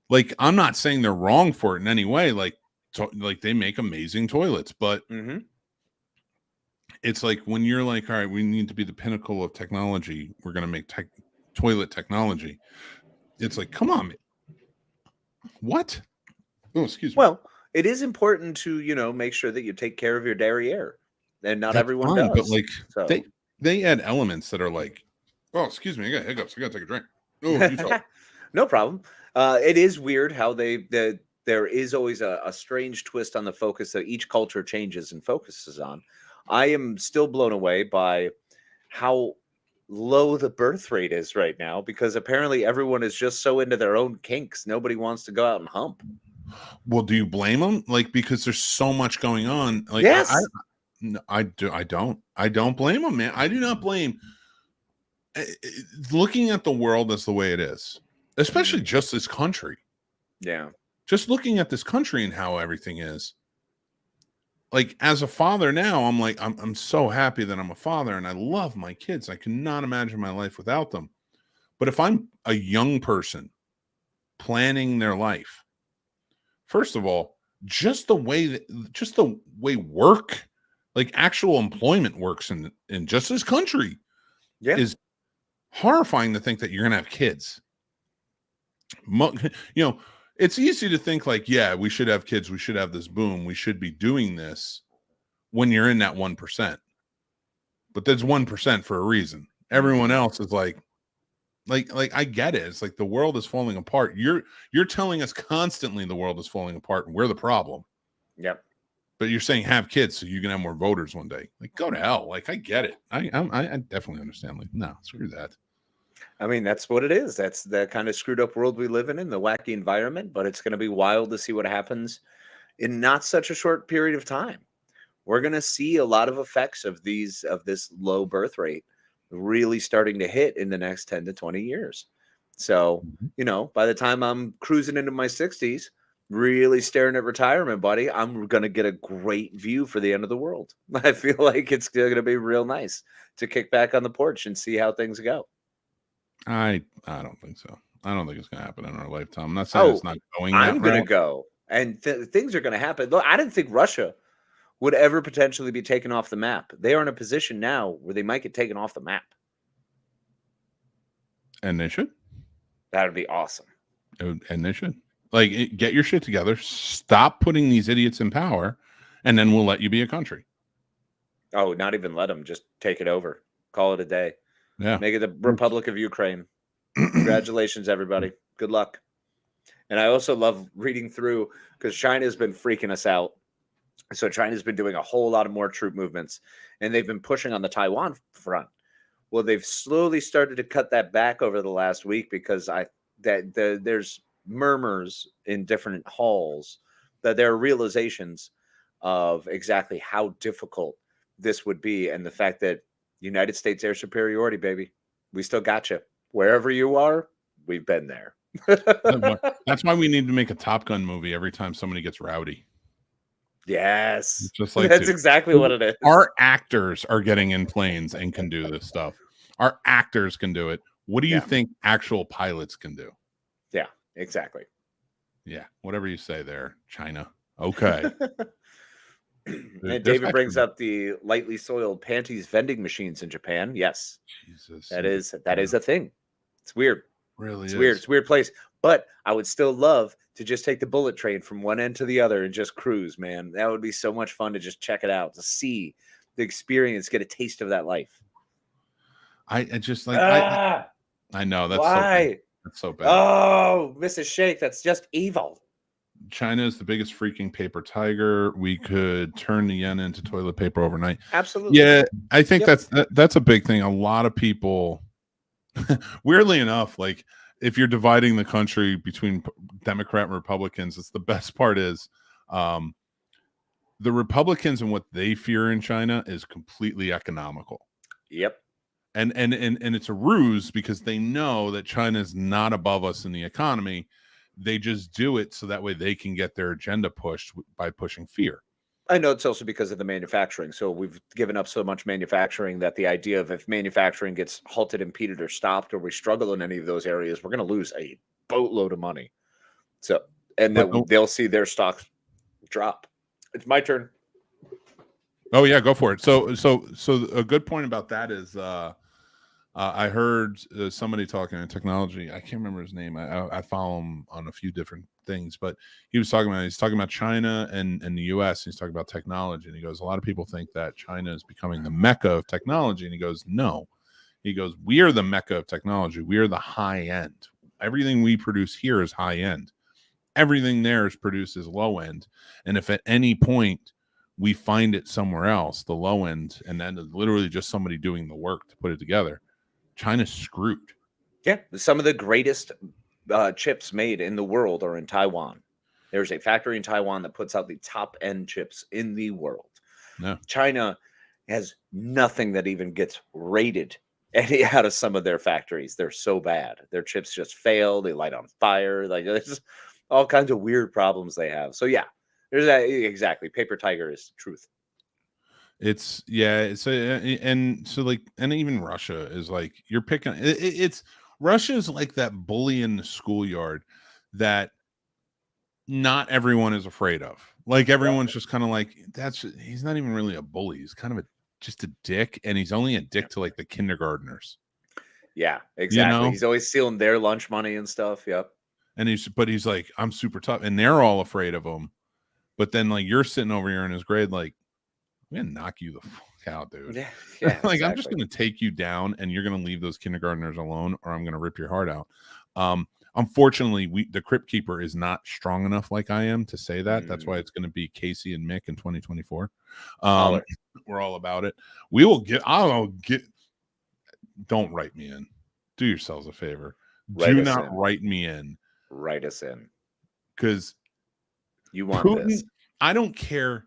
B: Like, I'm not saying they're wrong for it in any way. Like they make amazing toilets, but it's like when you're like, all right, we need to be the pinnacle of technology. We're going to make toilet technology. It's like, come on, man. What? Oh, excuse me.
A: Well, it is important to, make sure that you take care of your derriere, and not everyone does.
B: But like, they add elements that are like, oh, excuse me, I got hiccups. I got to take a drink. Oh, you talk.
A: No problem. It is weird how there is always a strange twist on the focus that each culture changes and focuses on. I am still blown away by how low the birth rate is right now, because apparently everyone is just so into their own kinks. Nobody wants to go out and hump.
B: Well, do you blame them? Like, because there's so much going on. Like,
A: yes,
B: I don't blame them, man. I do not blame. Looking at the world as the way it is, especially just this country.
A: Yeah.
B: Just looking at this country and how everything is. Like, as a father now, I'm like, I'm so happy that I'm a father, and I love my kids. I cannot imagine my life without them. But if I'm a young person planning their life, first of all, just the way work, like actual employment works in just this country, is horrifying to think that you're gonna have kids. It's easy to think like, yeah, we should have kids, we should have this boom, we should be doing this when you're in that 1%. But there's 1% for a reason. Everyone else is like I get it. It's like the world is falling apart. You're telling us constantly the world is falling apart and we're the problem.
A: Yep.
B: But you're saying have kids so you can have more voters one day. Like, go to hell. Like, I get it. I definitely understand. Like, no, screw that.
A: I mean, that's what it is. That's the kind of screwed up world we live in the wacky environment. But it's going to be wild to see what happens in not such a short period of time. We're going to see a lot of effects of this low birth rate really starting to hit in the next 10 to 20 years. So, by the time I'm cruising into my 60s, really staring at retirement, buddy, I'm going to get a great view for the end of the world. I feel like it's going to be real nice to kick back on the porch and see how things go.
B: I don't think so. I don't think it's going to happen in our lifetime. I'm not saying it's not going.
A: I'm going to go. And things are going to happen. Look, I didn't think Russia would ever potentially be taken off the map. They are in a position now where they might get taken off the map.
B: And they should.
A: That would be awesome.
B: And they should. Like, get your shit together. Stop putting these idiots in power, and then we'll let you be a country.
A: Oh, not even let them. Just take it over. Call it a day.
B: Yeah.
A: Make it the Republic of Ukraine. Congratulations, everybody. Good luck. And I also love reading through, because China's been freaking us out. So China's been doing a whole lot of more troop movements, and they've been pushing on the Taiwan front. Well, they've slowly started to cut that back over the last week, because there's murmurs in different halls that there are realizations of exactly how difficult this would be, and the fact that United States air superiority, baby, we still got you. Wherever you are, we've been there.
B: That's why we need to make a Top Gun movie every time somebody gets rowdy.
A: Yes,
B: just like
A: that's exactly what it is.
B: Our actors are getting in planes and can do this stuff. Our actors can do it. What do you think actual pilots can do?
A: Yeah, exactly.
B: Yeah, whatever you say there, China. Okay.
A: And David brings up the lightly soiled panties vending machines in Japan. Yes,
B: Jesus,
A: that is a thing. It's weird.
B: Really,
A: it's weird. It's a weird place. But I would still love to just take the bullet train from one end to the other and just cruise, man. That would be so much fun to just check it out, to see the experience, get a taste of that life.
B: I just like I know that's
A: why
B: that's so bad.
A: Oh, Mrs. Shake, that's just evil.
B: China is the biggest freaking paper tiger. We could turn the yen into toilet paper overnight.
A: Absolutely.
B: Yeah, I think that's a big thing. A lot of people, weirdly enough, like if you're dividing the country between Democrat and Republicans, it's the best part is the Republicans and what they fear in China is completely economical.
A: Yep.
B: And it's a ruse, because they know that China is not above us in the economy. They just do it so that way they can get their agenda pushed by pushing fear.
A: I know it's also because of the manufacturing. So we've given up so much manufacturing that the idea of if manufacturing gets halted, impeded, or stopped, or we struggle in any of those areas, we're going to lose a boatload of money. So, and then they'll see their stocks drop. It's my turn.
B: Oh yeah, go for it. So a good point about that is I heard somebody talking in technology. I can't remember his name. I follow him on a few different things, but he's talking about China and the US. He's talking about technology, and he goes, a lot of people think that China is becoming the mecca of technology, and he goes, no. He goes, we are the mecca of technology. We are the high end. Everything we produce here is high end. Everything there is produced as low end, and if at any point we find it somewhere else, the low end, and then literally just somebody doing the work to put it together, China's screwed.
A: Yeah, some of the greatest chips made in the world are in Taiwan. There's a factory in Taiwan that puts out the top end chips in the world.
B: Yeah. China
A: has nothing that even gets rated out of some of their factories. They're so bad. Their chips just fail. They light on fire. Like, there's all kinds of weird problems they have. So yeah, there's that. Exactly. Paper tiger is the truth.
B: It's and even Russia is like, you're picking it's Russia is like that bully in the schoolyard that not everyone is afraid of. Like everyone's just kind of like, he's not even really a bully. He's kind of just a dick, and he's only a dick to like the kindergartners.
A: Yeah, exactly. He's always stealing their lunch money and stuff. Yep.
B: And he's like, I'm super tough, and they're all afraid of him. But then like you're sitting over here in his grade, like, I'm gonna knock you the fuck out, dude. Yeah, like exactly. I'm just gonna take you down, and you're gonna leave those kindergartners alone, or I'm gonna rip your heart out. Unfortunately, the Crypt Keeper is not strong enough like I am to say that. That's why it's gonna be Casey and Mick in 2024. We're all about it. We will get. Don't write me in. Do yourselves a favor. Do not write me in.
A: Write us in,
B: because
A: you want Putin, this.
B: I don't care.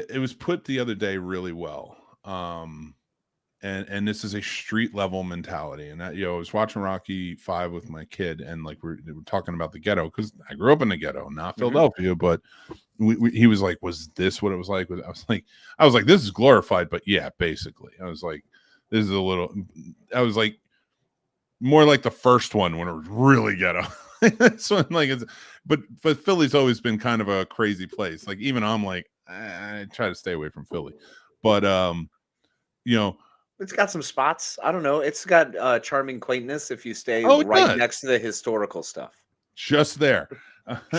B: It was put the other day really well, and this is a street level mentality. And I was watching Rocky 5 with my kid, and like we're talking about the ghetto, because I grew up in the ghetto, not Philadelphia, but he was like, "Was this what it was like?" I was like, "This is glorified," but yeah, basically, I was like, "This is a little." I was like, more like the first one when it was really ghetto. So like, but Philly's always been kind of a crazy place. Like even I'm like, I try to stay away from Philly, but
A: it's got some spots. I don't know. It's got charming quaintness if you stay
B: oh, it
A: right
B: does.
A: next to the historical stuff.
B: Just there.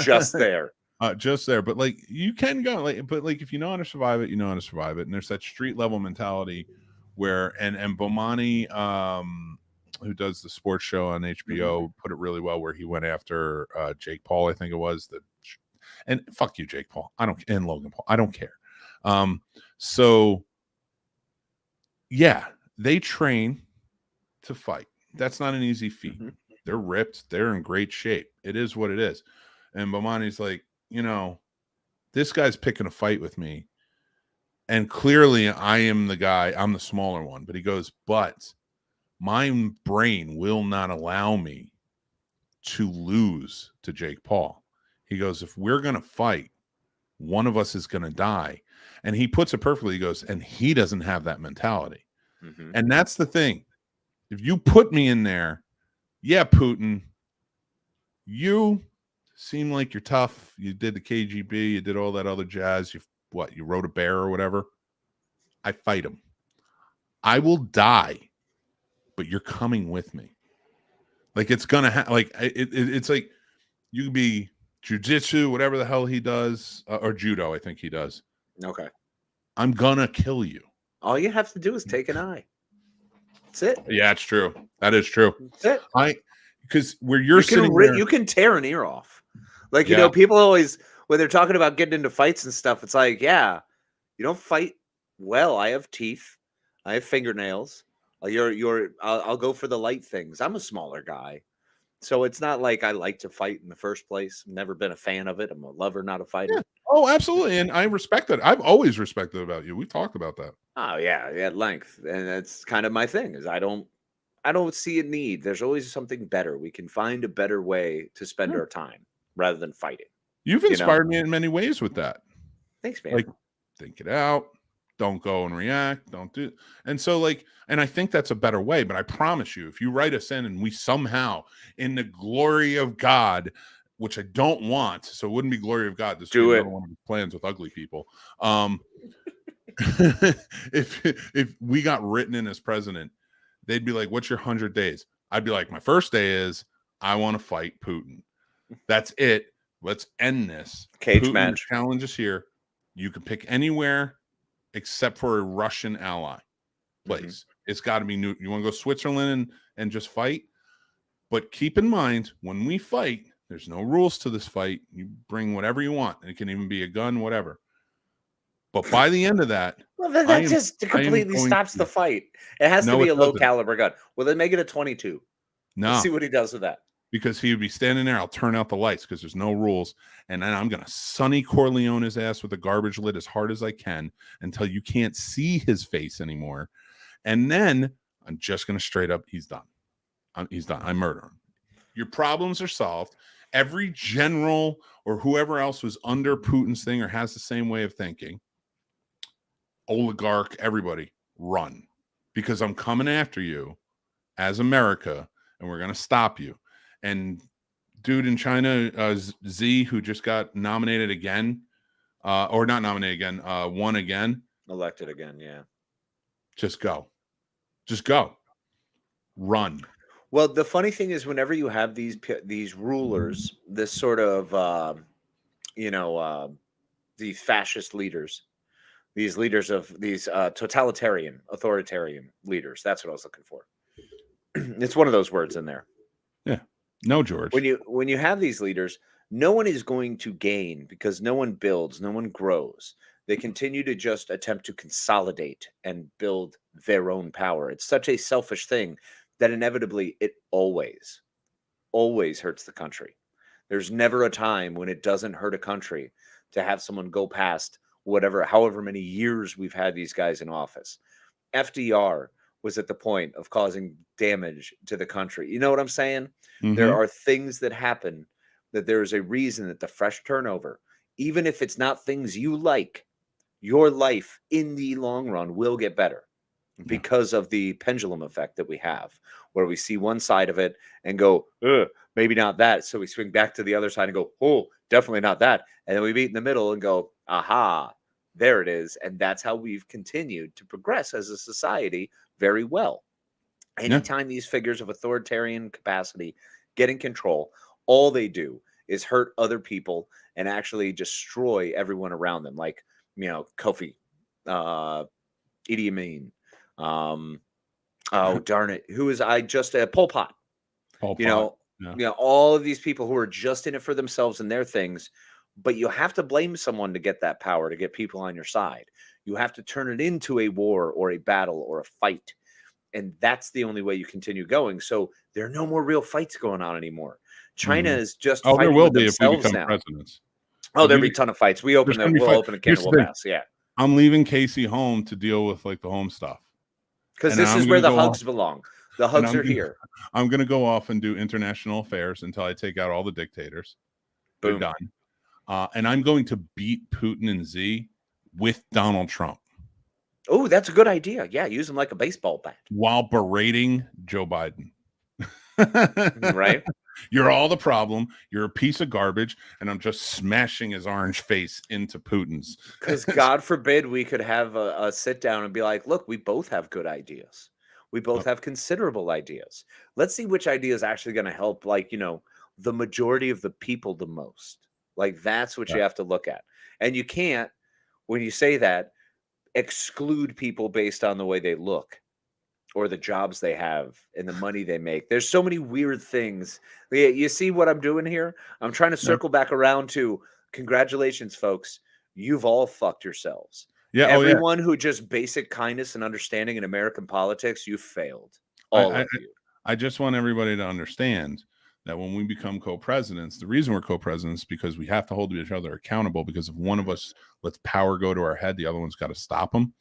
A: Just there.
B: Just there. But like you can go, but if you know how to survive it, you know how to survive it. And there's that street level mentality where and Bomani, who does the sports show on HBO, put it really well, where he went after Jake Paul, I think it was, and fuck you, Jake Paul. And Logan Paul. I don't care. So yeah, they train to fight. That's not an easy feat. They're ripped. They're in great shape. It is what it is. And Bomani's like, this guy's picking a fight with me. And clearly I am the guy. I'm the smaller one. But he goes, but my brain will not allow me to lose to Jake Paul. He goes, if we're going to fight, one of us is going to die. And he puts it perfectly. He goes, and he doesn't have that mentality. And that's the thing. If you put me in there, yeah, Putin, you seem like you're tough. You did the KGB. You did all that other jazz. You rode a bear or whatever. I fight him. I will die, but you're coming with me. Like it's going to it's like you could be jiu-jitsu, whatever the hell he does, or judo, I think he does.
A: Okay.
B: I'm going to kill you.
A: All you have to do is take an eye. That's it.
B: Yeah, it's true. That is true.
A: That's it.
B: Because where you're sitting there,
A: you can tear an ear off. Like, people always, when they're talking about getting into fights and stuff, it's like, yeah, you don't fight well. I have teeth. I have fingernails. I'll go for the light things. I'm a smaller guy. So it's not like I like to fight in the first place. I've never been a fan of it. I'm a lover, not a fighter.
B: Yeah. Oh, absolutely. And I respect that. I've always respected about you. We've talked about that.
A: Oh, yeah, at length. And that's kind of my thing is I don't see a need. There's always something better. We can find a better way to spend our time rather than fighting.
B: You've inspired me in many ways with that.
A: Thanks, man.
B: Like, think it out. Don't go and react. Don't do. And so and I think that's a better way, but I promise you, if you write us in and we somehow, in the glory of God, which I don't want, so it wouldn't be glory of God. This would be another one of his plans with ugly people. If we got written in as president, they'd be like, what's your 100 days? I'd be like, my first day is I want to fight Putin. That's it. Let's end this.
A: Cage match.
B: Challenge is here. You can pick anywhere except for a Russian ally place. It's got to be new. You want to go Switzerland and just fight? But keep in mind, when we fight, there's no rules to this fight. You bring whatever you want. It can even be a gun, whatever. But by the end of that,
A: well, that just completely stops the fight. It has to be a low caliber gun. Well, then make it a 22.
B: No.
A: Let's see what he does with that.
B: Because he would be standing there. I'll turn out the lights because there's no rules. And then I'm going to Sonny Corleone his ass with a garbage lid as hard as I can until you can't see his face anymore. And then I'm just going to straight up, he's done. He's done. I murder him. Your problems are solved. Every general or whoever else was under Putin's thing or has the same way of thinking, oligarch, everybody, run. Because I'm coming after you as America and we're going to stop you. And dude in China, Z, who just got nominated again, or not nominated again, won again.
A: Elected again, yeah.
B: Just go. Just go. Run.
A: Well, the funny thing is whenever you have these rulers, this sort of, these fascist leaders, these leaders of these totalitarian, authoritarian leaders, that's what I was looking for. It's one of those words in there.
B: Yeah. No, George.
A: When you have these leaders, no one is going to gain because no one builds, no one grows. They continue to just attempt to consolidate and build their own power. It's such a selfish thing that inevitably it always hurts the country. There's never a time when it doesn't hurt a country to have someone go past however many years we've had these guys in office. FDR was at the point of causing damage to the country. You know what I'm saying? Mm-hmm. There are things that happen that there is a reason that the fresh turnover, even if it's not things you like, your life in the long run will get better. because of the pendulum effect that we have, where we see one side of it and go, maybe not that. So we swing back to the other side and go, oh, definitely not that. And then we meet in the middle and go, aha, there it is. And that's how we've continued to progress as a society very well. Anytime these figures of authoritarian capacity get in control, all they do is hurt other people and actually destroy everyone around them. Like, Kofi, Idi Amin, oh darn it, who is Pol Pot. All of these people who are just in it for themselves and their things. But you have to blame someone to get that power, to get people on your side. You have to turn it into a war or a battle or a fight. And that's the only way you continue going. So there are no more real fights going on anymore. China is just fighting
B: there will
A: with
B: be if we
A: themselves
B: become
A: now.
B: Presidents.
A: There'll be a ton of fights. We'll open a can of whoop-ass. Yeah.
B: I'm leaving Casey home to deal with like the home stuff.
A: Because this is where the hugs belong. The hugs are here.
B: I'm going to go off and do international affairs until I take out all the dictators.
A: Boom.
B: They're done. And I'm going to beat Putin and Xi with Donald Trump.
A: Oh, that's a good idea. Yeah, use him like a baseball bat.
B: While berating Joe Biden.
A: Right?
B: You're all the problem. You're a piece of garbage. And I'm just smashing his orange face into Putin's.
A: Because God forbid we could have a sit down and be like, look, we both have good ideas. We both have considerable ideas. Let's see which idea is actually going to help, the majority of the people the most. Like, that's what you have to look at. And you can't, when you say that, exclude people based on the way they look or the jobs they have and the money they make. There's so many weird things. You see what I'm doing here? I'm trying to circle back around to congratulations, folks. You've all fucked yourselves.
B: Yeah,
A: everyone who just basic kindness and understanding in American politics, you failed. All of you.
B: I just want everybody to understand that when we become co-presidents, the reason we're co-presidents is because we have to hold each other accountable, because if one of us lets power go to our head, the other one's got to stop them.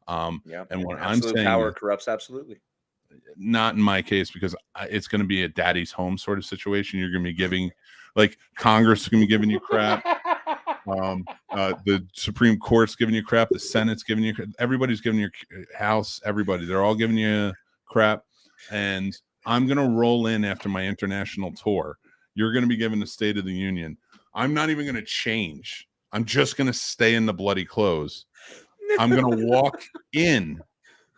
B: And what I'm saying,
A: power corrupts absolutely.
B: Not in my case, because it's going to be a daddy's home sort of situation. You're going to be giving, like, Congress is going to be giving you crap. The Supreme Court's giving you crap. The Senate's giving you crap. Everybody's giving your house. Everybody, they're all giving you crap. And I'm going to roll in after my international tour. You're going to be given the State of the Union. I'm not even going to change. I'm just going to stay in the bloody clothes. I'm going to walk in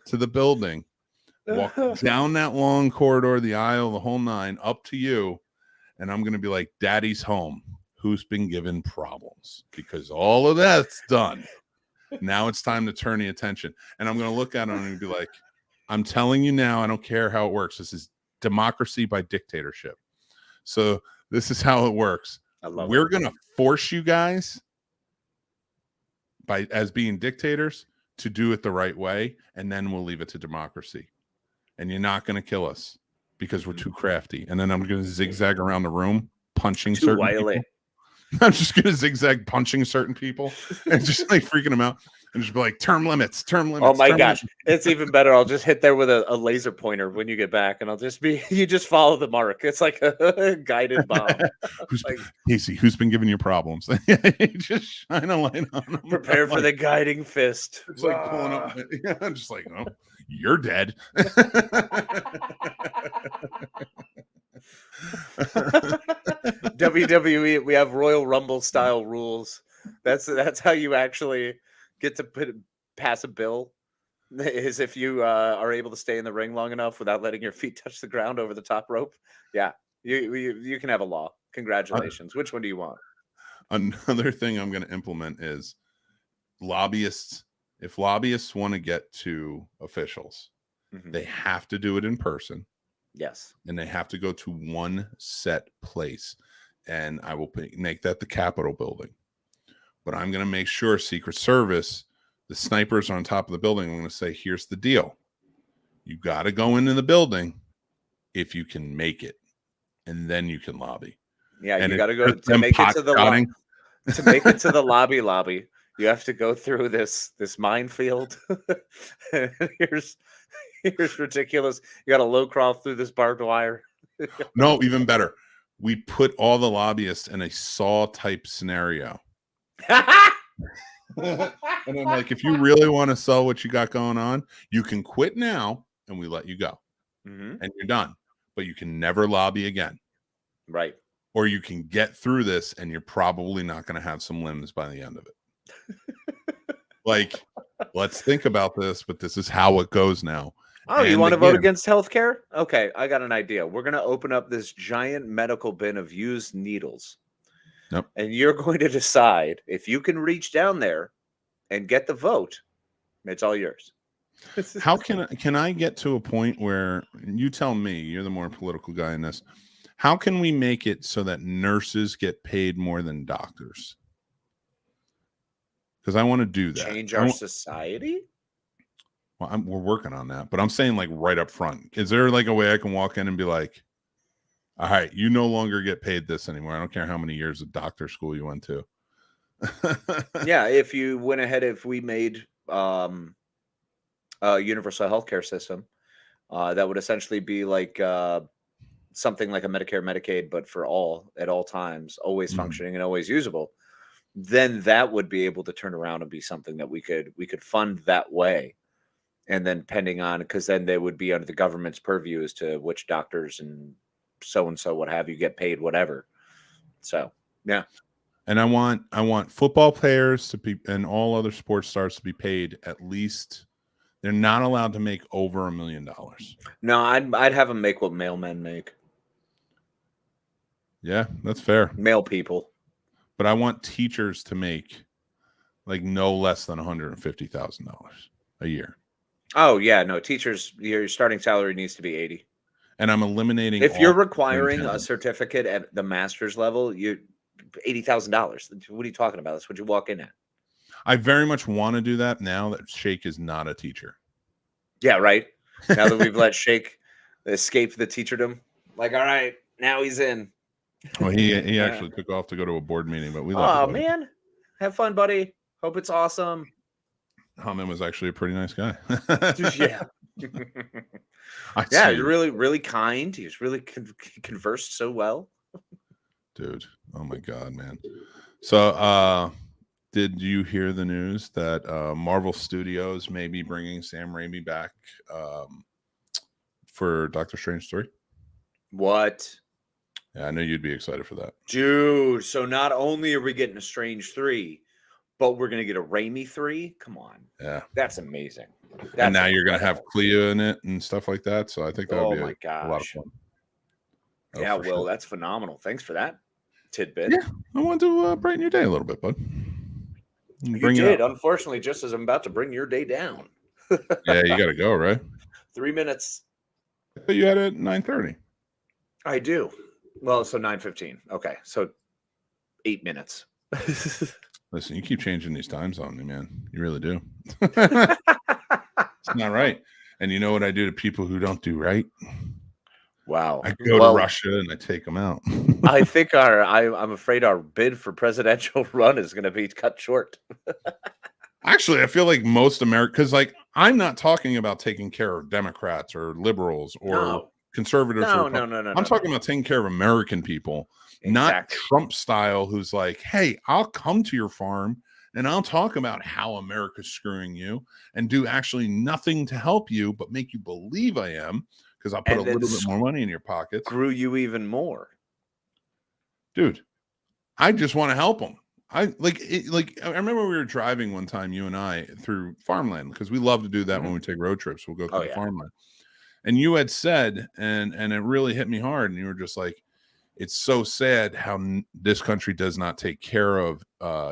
B: to the building, walk down that long corridor, the aisle, the whole nine, up to you. And I'm going to be like, Daddy's home. Who's been given problems? Because all of that's done. Now it's time to turn the attention. And I'm going to look at him and be like, I'm telling you now, I don't care how it works. This is democracy by dictatorship. So this is how it works. We're going to force you guys as being dictators to do it the right way. And then we'll leave it to democracy. And you're not going to kill us because we're too crafty. And then I'm going to zigzag around the room, punching certain people. I'm just going to zigzag punching certain people and just like freaking them out and just be like, term limits.
A: Oh my gosh. It's even better. I'll just hit there with a laser pointer when you get back, and I'll just you just follow the mark. It's like a guided bomb.
B: Casey, who's been giving you problems? Just shine a light on them.
A: Prepare for the guiding fist.
B: It's like pulling up. I'm just like, oh, you're dead.
A: WWE, we have Royal Rumble style rules. That's how you actually get to pass a bill, is if you are able to stay in the ring long enough without letting your feet touch the ground over the top rope. Yeah, you can have a law. Congratulations. Which one do you want?
B: Another thing I'm going to implement is lobbyists. If lobbyists want to get to officials, they have to do it in person.
A: Yes.
B: And they have to go to one set place. And I will make that the Capitol building. But I'm going to make sure Secret Service, the snipers on top of the building, I'm going to say, here's the deal. You got to go into the building if you can make it. And then you can lobby.
A: Yeah, and you got to go to make it to the lobby. To make it to the lobby. You have to go through this minefield. Here's ridiculous. You got to low crawl through this barbed wire.
B: No, even better. We put all the lobbyists in a Saw type scenario. And I'm like, if you really want to sell what you got going on, you can quit now and we let you go. And you're done. But you can never lobby again.
A: Right.
B: Or you can get through this and you're probably not going to have some limbs by the end of it. Like, let's think about this, but this is how it goes now.
A: Oh, you want to vote against healthcare? Okay, I got an idea. We're going to open up this giant medical bin of used needles.
B: Yep.
A: And you're going to decide if you can reach down there and get the vote. It's all yours.
B: How can I get to a point where, you tell me, you're the more political guy in this, how can we make it so that nurses get paid more than doctors? Because I want to do that.
A: Change our society?
B: Well, we're working on that, but I'm saying like right up front. Is there like a way I can walk in and be like, all right, you no longer get paid this anymore. I don't care how many years of doctor school you went to.
A: Yeah, if you went ahead, if we made a universal healthcare system, that would essentially be like something like a Medicare, Medicaid, but for all at all times, always functioning and always usable. Then that would be able to turn around and be something that we could fund that way. And then pending on, because then they would be under the government's purview as to which doctors and so what have you get paid whatever. So yeah.
B: And I want football players to be, and all other sports stars to be paid at least. They're not allowed to make over $1 million.
A: No, I'd have them make what male men make.
B: Yeah, that's fair.
A: Male people.
B: But I want teachers to make like no less than $150,000 a year.
A: Oh yeah, no, teachers, your starting salary needs to be 80.
B: And I'm eliminating.
A: If you're requiring a certificate at the master's level, you $80,000. What are you talking about? That's what you walk in at.
B: I very much want to do that now that Shake is not a teacher.
A: Yeah, right. Now that we've let Shake escape the teacherdom, like, all right, now he's in.
B: Well, he actually took off to go to a board meeting, but we
A: love him. Man, have fun, buddy. Hope it's awesome.
B: Haman was actually a pretty nice guy.
A: Yeah. Yeah, you're really, really kind. He's really conversed so well.
B: Dude, oh my God, man. So, did you hear the news that Marvel Studios may be bringing Sam Raimi back for Doctor Strange 3?
A: What?
B: Yeah, I know you'd be excited for that.
A: Dude, so not only are we getting a Strange 3, but we're going to get a Raimi 3? Come on.
B: Yeah.
A: That's amazing.
B: And now you're going to have Clea in it and stuff like that. So I think that would be a lot of fun.
A: Oh, yeah, Will, sure. That's phenomenal. Thanks for that tidbit.
B: Yeah, I wanted to brighten your day a little bit, bud.
A: You did, unfortunately, just as I'm about to bring your day down.
B: Yeah, you got to go, right?
A: 3 minutes.
B: But you had it at 9:30.
A: I do. Well, so 9:15. Okay, so 8 minutes.
B: Listen, you keep changing these times on me, man. You really do. It's not right. And you know what I do to people who don't do right?
A: Wow.
B: I go to Russia and I take them out.
A: I think I'm afraid our bid for presidential run is going to be cut short.
B: Actually, I feel like most Americans, like, I'm not talking about taking care of Democrats or liberals or conservatives.
A: No.
B: I'm talking about taking care of American people, not Trump style, who's like, hey, I'll come to your farm and I'll talk about how America's screwing you and do actually nothing to help you, but make you believe I am. Because I'll put a little bit more money in your pockets.
A: Screw you even more.
B: Dude, I just want to help them. I remember we were driving one time, you and I, through farmland, because we love to do that when we take road trips. We'll go through the farmland. And you had said, and it really hit me hard, and you were just like, it's so sad how this country does not take care of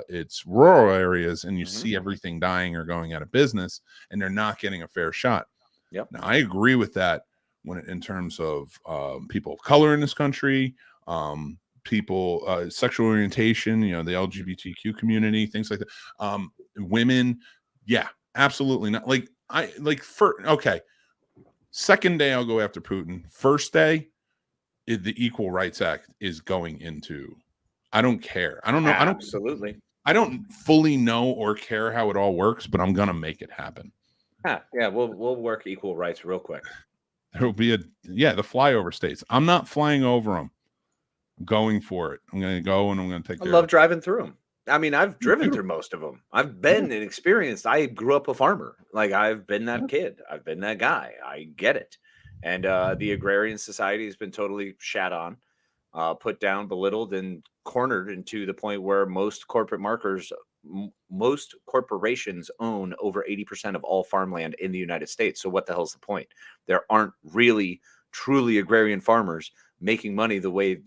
B: its rural areas, and you see everything dying or going out of business, and they're not getting a fair shot.
A: Yep.
B: Now, I agree with that. In terms of people of color in this country, people, sexual orientation, the LGBTQ community, things like that. Women, yeah, absolutely not. Second day I'll go after Putin. First day, the Equal Rights Act is going into. I don't care. I don't know.
A: Absolutely.
B: I don't fully know or care how it all works, but I'm gonna make it happen.
A: Yeah, we'll work equal rights real quick.
B: There will be the flyover states. I'm not flying over them. I'm going for it. I'm going to go and I'm going to take.
A: I love driving through them. I mean, I've driven through most of them. I've been and experienced. I grew up a farmer. Like, I've been that kid. I've been that guy. I get it. And the agrarian society has been totally shat on, put down, belittled, and cornered into the point where most most corporations own over 80% of all farmland in the United States. So what the hell's the point? There aren't really truly agrarian farmers making money the way,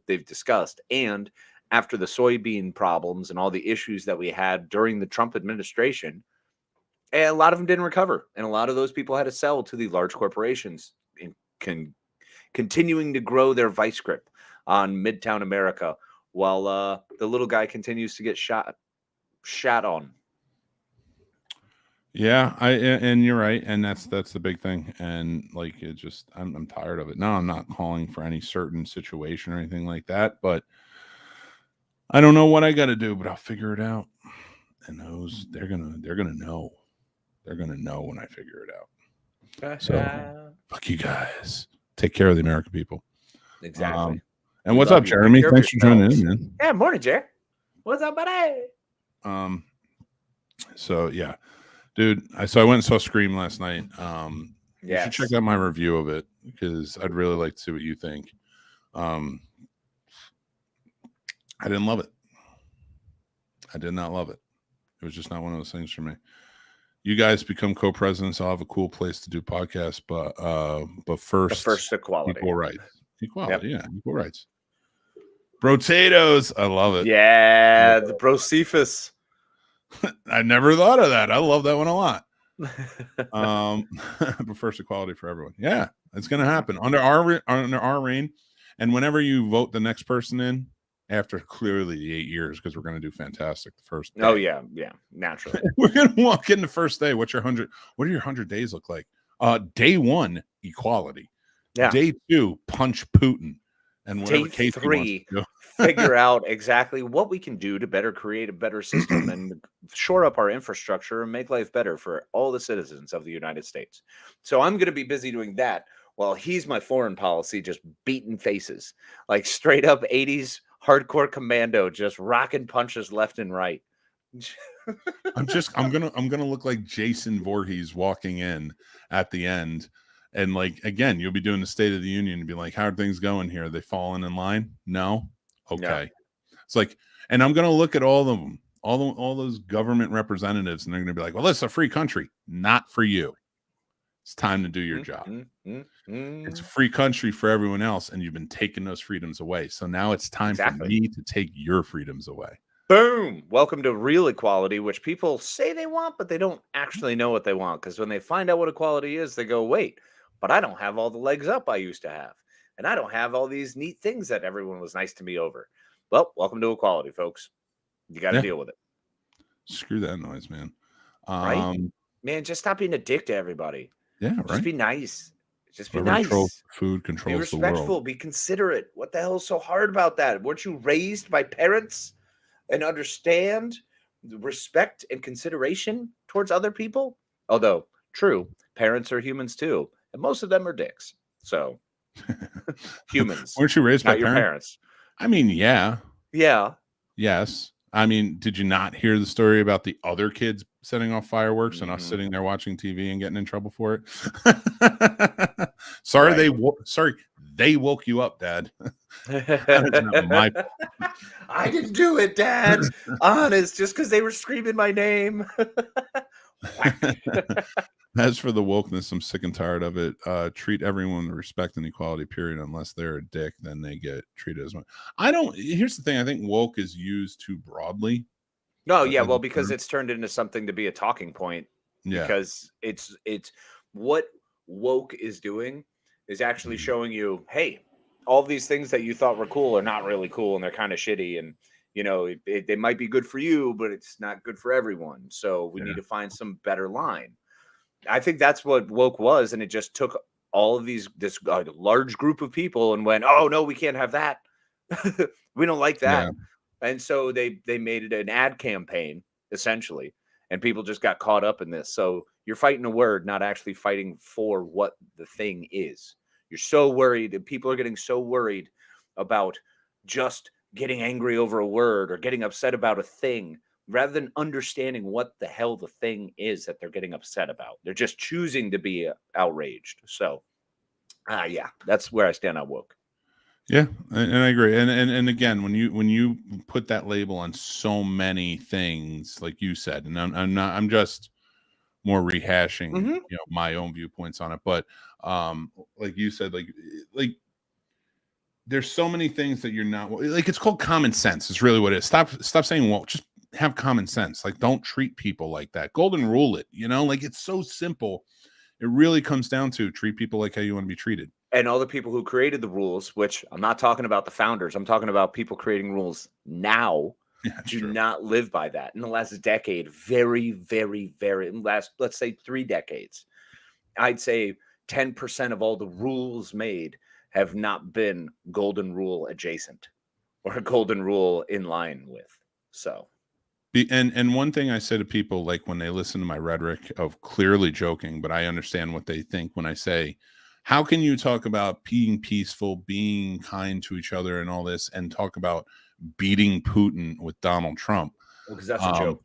A: they've discussed. And after the soybean problems and all the issues that we had during the Trump administration, and a lot of them didn't recover. And a lot of those people had to sell to the large corporations and continuing to grow their vice grip on Midtown America while the little guy continues to get shot on.
B: Yeah, and you're right, and that's the big thing. And like, it just, I'm tired of it. Now, I'm not calling for any certain situation or anything like that, but I don't know what I got to do, but I'll figure it out. And they're gonna know. They're gonna know when I figure it out. So fuck you guys. Take care of the American people.
A: Exactly.
B: And what's up, Jeremy? Thanks for joining in, man.
A: Yeah, morning, Jerry. What's up, buddy?
B: So yeah, dude. I went and saw Scream last night. You should check out my review of it because I'd really like to see what you think. I didn't love it. I did not love it. It was just not one of those things for me. You guys become co-presidents. I'll have a cool place to do podcasts, but first
A: equality.
B: Equal rights. Equality, yeah, equal rights. Brotatoes. I love it.
A: Yeah, the Brocephus.
B: I never thought of that. I love that one a lot. But first equality for everyone. Yeah, it's gonna happen under our reign. And whenever you vote the next person in, after clearly the 8 years, because we're gonna do fantastic the first day.
A: Oh yeah, naturally.
B: We're gonna walk in the first day. What do your 100 days look like? Day 1, equality.
A: Yeah.
B: Day 2, punch Putin. And
A: Day 3, figure out exactly what we can do to better create a better system and shore up our infrastructure and make life better for all the citizens of the United States. So I'm going to be busy doing that while he's my foreign policy just beating faces, like straight up 80s hardcore commando, just rocking punches left and right.
B: I'm gonna look like Jason Voorhees walking in at the end. And like, again, you'll be doing the State of the Union and be like, how are things going here? Are they falling in line? No. Okay. Yeah. It's like, and I'm going to look at all of them, all those government representatives, and they're going to be like, well, this is a free country. Not for you. It's time to do your job. It's a free country for everyone else. And you've been taking those freedoms away. So now it's time for me to take your freedoms away.
A: Boom. Welcome to real equality, which people say they want, but they don't actually know what they want. Because when they find out what equality is, they go, wait, but I don't have all the legs up I used to have. And I don't have all these neat things that everyone was nice to me over. Well, welcome to equality, folks. You got to deal with it.
B: Screw that noise, man.
A: Right? Man, just stop being a dick to everybody.
B: Yeah, right.
A: Just be nice. Just be nice.
B: Food controls the world. Be
A: respectful. Be considerate. What the hell is so hard about that? Weren't you raised by parents and understand respect and consideration towards other people? Although, true, parents are humans too. And most of them are dicks. So, humans.
B: Weren't you raised by
A: your parents?
B: I mean, yeah.
A: Yeah.
B: Yes. I mean, did you not hear the story about the other kids setting off fireworks and us sitting there watching TV and getting in trouble for it? Sorry, they woke you up, Dad. That is not my fault.
A: I didn't do it, Dad. Honest, just because they were screaming my name.
B: As for the wokeness, I'm sick and tired of it. Treat everyone with respect and equality, period. Unless they're a dick, then they get treated as one. Here's the thing. I think woke is used too broadly.
A: No, yeah, well, because it's turned into something to be a talking point. Yeah. Because it's what woke is doing is actually showing you, hey, all these things that you thought were cool are not really cool and they're kind of shitty. And, they might be good for you, but it's not good for everyone. So we need to find some better line. I think that's what woke was, and it just took all of this large group of people and went, oh no, we can't have that. We don't like that. Yeah. And so they made it an ad campaign essentially, and people just got caught up in this. So you're fighting a word, not actually fighting for what the thing is. You're so worried, and people are getting so worried about just getting angry over a word or getting upset about a thing rather than understanding what the hell the thing is that they're getting upset about. They're just choosing to be outraged. So, yeah, that's where I stand on woke.
B: Yeah, and I agree. And again, when you put that label on so many things, like you said, and I'm just more rehashing, my own viewpoints on it. But like you said, like there's so many things that you're not like. It's called common sense. It's really what it is. Stop saying well. Just have common sense. Like, don't treat people like that. Golden rule it. Like it's so simple. It really comes down to treat people like how you want to be treated.
A: And all the people who created the rules, which I'm not talking about the founders, I'm talking about people creating rules now, do not live by that. In the last decade, very, very, very last, let's say 3 decades, I'd say 10% of all the rules made have not been golden rule adjacent or golden rule in line with. So.
B: And one thing I say to people, like when they listen to my rhetoric of clearly joking, but I understand what they think when I say, how can you talk about being peaceful, being kind to each other and all this, and talk about beating Putin with Donald Trump?
A: Because that's a joke.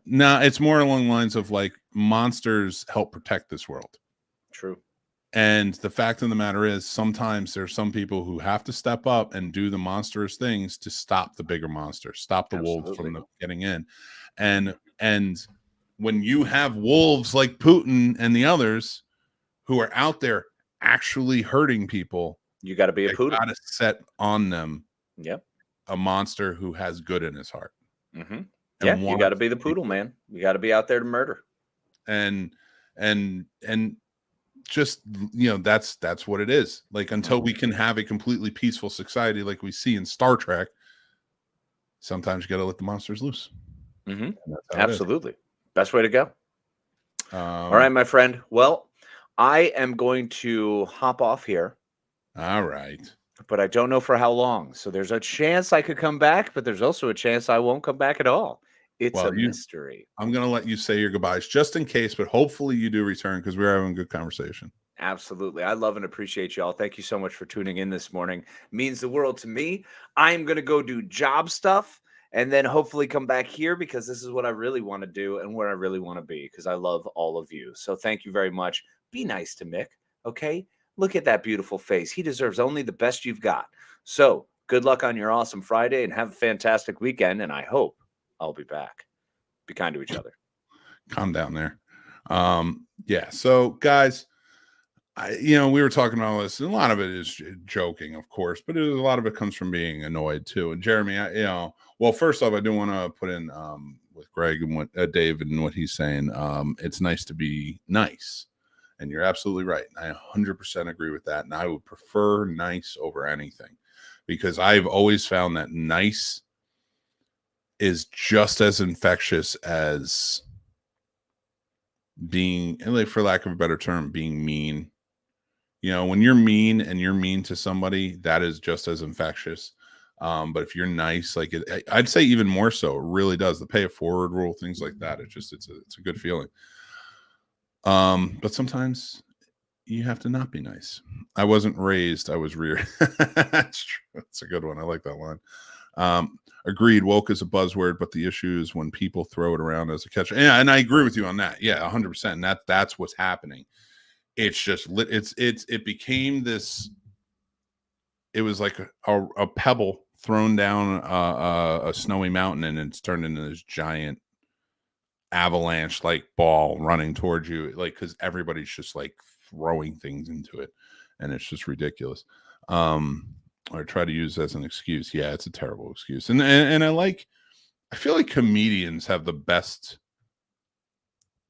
B: No, it's more along the lines of like monsters help protect this world.
A: True.
B: And the fact of the matter is, sometimes there's some people who have to step up and do the monstrous things to stop the bigger monster, stop the wolves from getting in. And when you have wolves like Putin and the others who are out there actually hurting people,
A: you got to be a Putin.
B: Got to set on them.
A: Yep.
B: A monster who has good in his heart.
A: Mm-hmm. Yeah, you got to be the poodle, man. You got to be out there to murder.
B: And just, that's what it is. Like, until we can have a completely peaceful society like we see in Star Trek, sometimes you got to let the monsters loose.
A: Mm-hmm. Absolutely. Best way to go. All right, my friend. Well, I am going to hop off here.
B: All right.
A: But I don't know for how long. So there's a chance I could come back, but there's also a chance I won't come back at all. It's a mystery.
B: I'm going to let you say your goodbyes just in case, but hopefully you do return because we're having a good conversation.
A: Absolutely. I love and appreciate y'all. Thank you so much for tuning in this morning. It means the world to me. I'm going to go do job stuff and then hopefully come back here because this is what I really want to do and where I really want to be because I love all of you. So thank you very much. Be nice to Mick, okay? Look at that beautiful face. He deserves only the best you've got. So good luck on your awesome Friday and have a fantastic weekend. And I hope I'll be back. Be kind to each other.
B: Calm down there. Yeah. So guys, we were talking about all this, and a lot of it is joking, of course, but a lot of it comes from being annoyed too. And Jeremy, well, first off, I do want to put in with Greg and what Dave and what he's saying. It's nice to be nice. And you're absolutely right. I 100% agree with that. And I would prefer nice over anything because I've always found that nice is just as infectious as being, like, for lack of a better term, being mean. When you're mean and you're mean to somebody, that is just as infectious. But if you're nice, like I'd say even more so, it really does. The pay it forward rule, things like that. It's a good feeling. But sometimes you have to not be nice. I wasn't raised, I was reared. That's true. That's a good one. I like that line. Agreed. Woke is a buzzword, but the issue is when people throw it around as a catch. Yeah, and I agree with you on that. Yeah, 100%. And that's what's happening. It's just it became this. It was like a pebble thrown down a snowy mountain, and it's turned into this giant avalanche like ball running towards you, like, because everybody's just like throwing things into it, and it's just ridiculous. Or try to use as an excuse. Yeah, it's a terrible excuse. And I feel like comedians have the best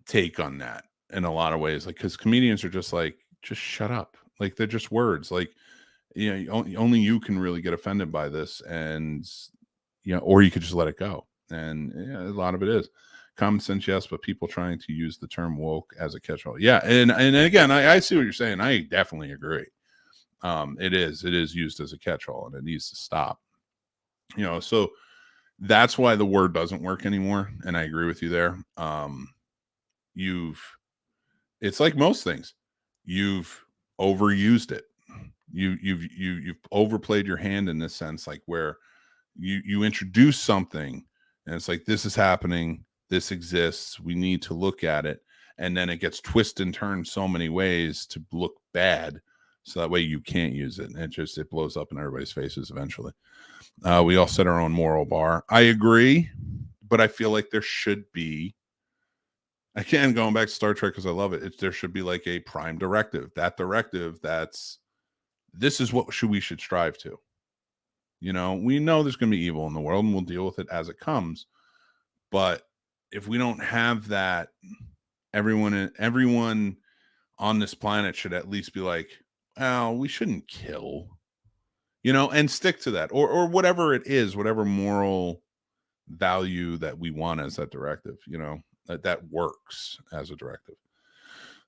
B: take on that in a lot of ways, like, because comedians are just like, just shut up, like, they're just words, like, only you can really get offended by this, and or you could just let it go. And a lot of it is common sense, yes, but people trying to use the term woke as a catch-all. Yeah, and again, I see what you're saying. I definitely agree. It is used as a catch-all, and it needs to stop. So that's why the word doesn't work anymore. And I agree with you there. It's like most things, you've overused it. You've overplayed your hand in this sense, like where you introduce something and it's like, this is happening, this exists, we need to look at it, and then it gets twisted and turned so many ways to look bad, so that way you can't use it, and it blows up in everybody's faces eventually. We all set our own moral bar. I agree, but I feel like there should be, again, going back to Star Trek because I love it, there should be like a prime directive. That directive, this is what we should strive to. You know, we know there's going to be evil in the world and we'll deal with it as it comes. But if we don't have that, everyone on this planet should at least be like, oh, we shouldn't kill, you know, and stick to that, or whatever it is, whatever moral value that we want as that directive, you know, that works as a directive.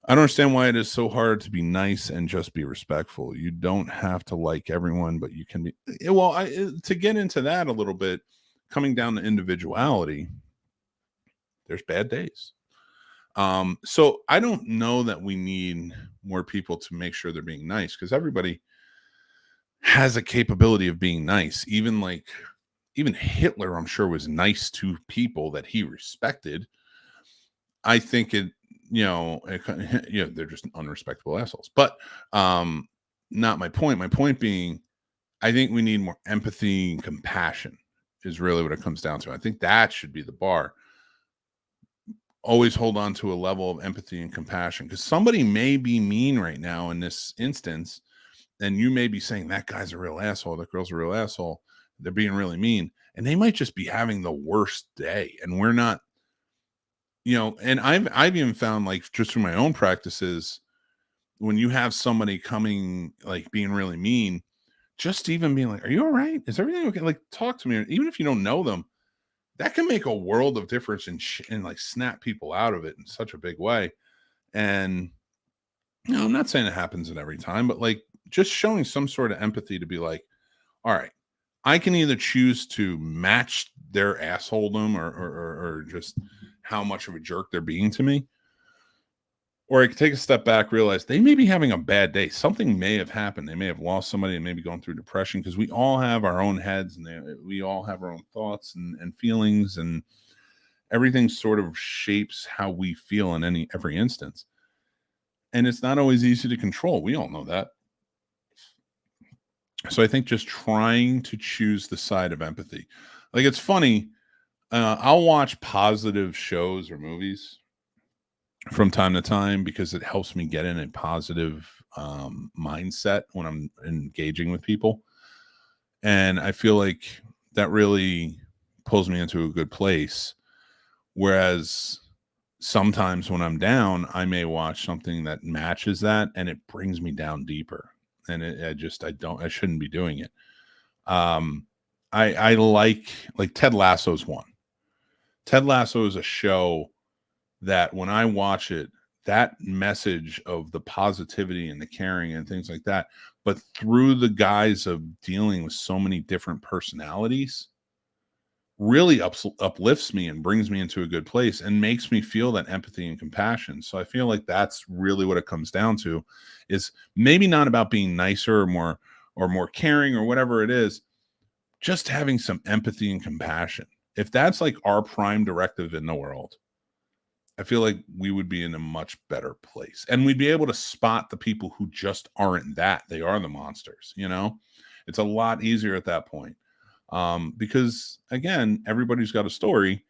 B: I don't understand why it is so hard to be nice and just be respectful. You don't have to like everyone, but you can be. Well, to get into that a little bit, coming down to individuality, there's bad days. So I don't know that we need more people to make sure they're being nice, because everybody has a capability of being nice. Even Hitler, I'm sure, was nice to people that he respected. I think they're just unrespectable assholes. But not my point. My point being, I think we need more empathy and compassion is really what it comes down to. I think that should be the bar. Always hold on to a level of empathy and compassion, because somebody may be mean right now in this instance, and you may be saying that guy's a real asshole, that girl's a real asshole, they're being really mean, and they might just be having the worst day, and we're not. You know, and I've even found, like, just through my own practices, when you have somebody coming, like, being really mean, just even being like, are you all right? Is everything okay? Like, talk to me. Even if you don't know them, that can make a world of difference and like snap people out of it in such a big way. And, you know, I'm not saying it happens at every time, but like just showing some sort of empathy to be like, all right, I can either choose to match their assholedom or just how much of a jerk they're being to me, or I can take a step back, realize they may be having a bad day. Something may have happened. They may have lost somebody and maybe going through depression, because we all have our own heads and we all have our own thoughts and feelings, and everything sort of shapes how we feel in every instance. And it's not always easy to control. We all know that. So I think just trying to choose the side of empathy. Like, it's funny. I'll watch positive shows or movies from time to time because it helps me get in a positive mindset when I'm engaging with people. And I feel like that really pulls me into a good place. Whereas sometimes when I'm down, I may watch something that matches that and it brings me down deeper. And I shouldn't be doing it. I like Ted Lasso's one. Ted Lasso is a show that when I watch it, that message of the positivity and the caring and things like that, but through the guise of dealing with so many different personalities, really uplifts me and brings me into a good place and makes me feel that empathy and compassion. So I feel like that's really what it comes down to, is maybe not about being nicer or more caring or whatever it is, just having some empathy and compassion. If that's like our prime directive in the world, I feel like we would be in a much better place, and we'd be able to spot the people who just aren't that. They are the monsters, you know. It's a lot easier at that point, because again, everybody's got a story,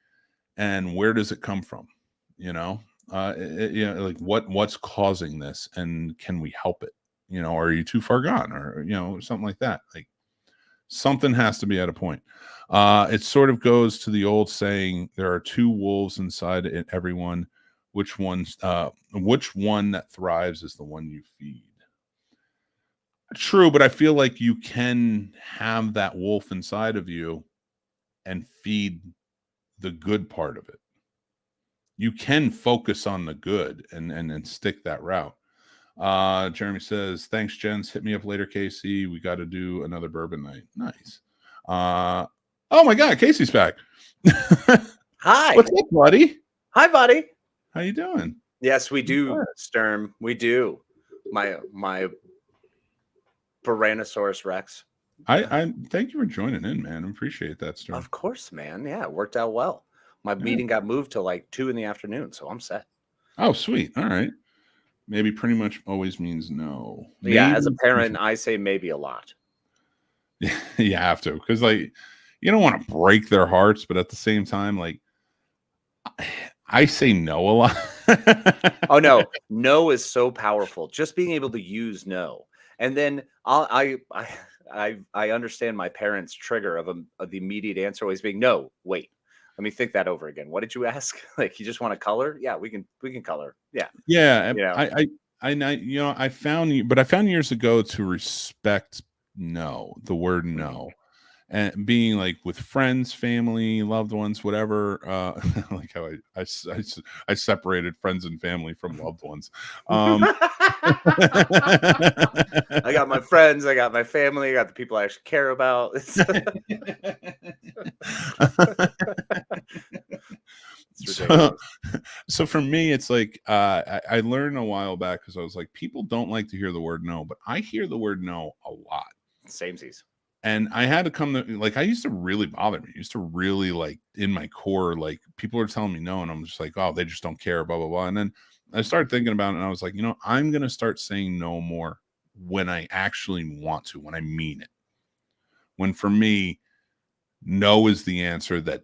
B: and where does it come from? You know, like what's causing this, and can we help it? You know, are you too far gone, or something like that? Like, something has to be at a point. It sort of goes to the old saying, there are two wolves inside everyone. Which one that thrives is the one you feed. True, but I feel like you can have that wolf inside of you and feed the good part of it. You can focus on the good and stick that route. Jeremy says, thanks, gents. Hit me up later, Casey. We got to do another bourbon night. Nice. Oh my God, Casey's back.
A: Hi.
B: What's up, buddy?
A: Hi, buddy.
B: How you doing?
A: Yes, we do, Sturm. We do. My Tyrannosaurus Rex.
B: I thank you for joining in, man. I appreciate that story.
A: Of course, man. Yeah, it worked out well. My meeting got moved to like 2 p.m, so I'm set.
B: Oh, sweet. All right. Maybe pretty much always means no.
A: Yeah, as a parent, I say maybe a lot.
B: Yeah, you have to, because like you don't want to break their hearts, but at the same time, like I say no a lot.
A: Oh no is so powerful. Just being able to use no, and then I understand my parents' trigger of the immediate answer always being no. Wait, let me think that over again. What did you ask? Like, you just want to color? Yeah, we can color. Yeah.
B: Yeah.
A: You know?
B: I found years ago to respect no, the word no. And being like with friends, family, loved ones, whatever. Like how I separated friends and family from loved ones.
A: I got my friends, I got my family, I got the people I actually care about.
B: So for me, it's like I learned a while back, because I was like, people don't like to hear the word no, but I hear the word no a lot.
A: Samesies.
B: And I had to come to, like, I used to really bother me. I used to really, like, in my core, like, people are telling me no, and I'm just like, oh, they just don't care, blah, blah, blah. And then I started thinking about it, and I was like, I'm going to start saying no more when I actually want to, when I mean it. When for me, no is the answer that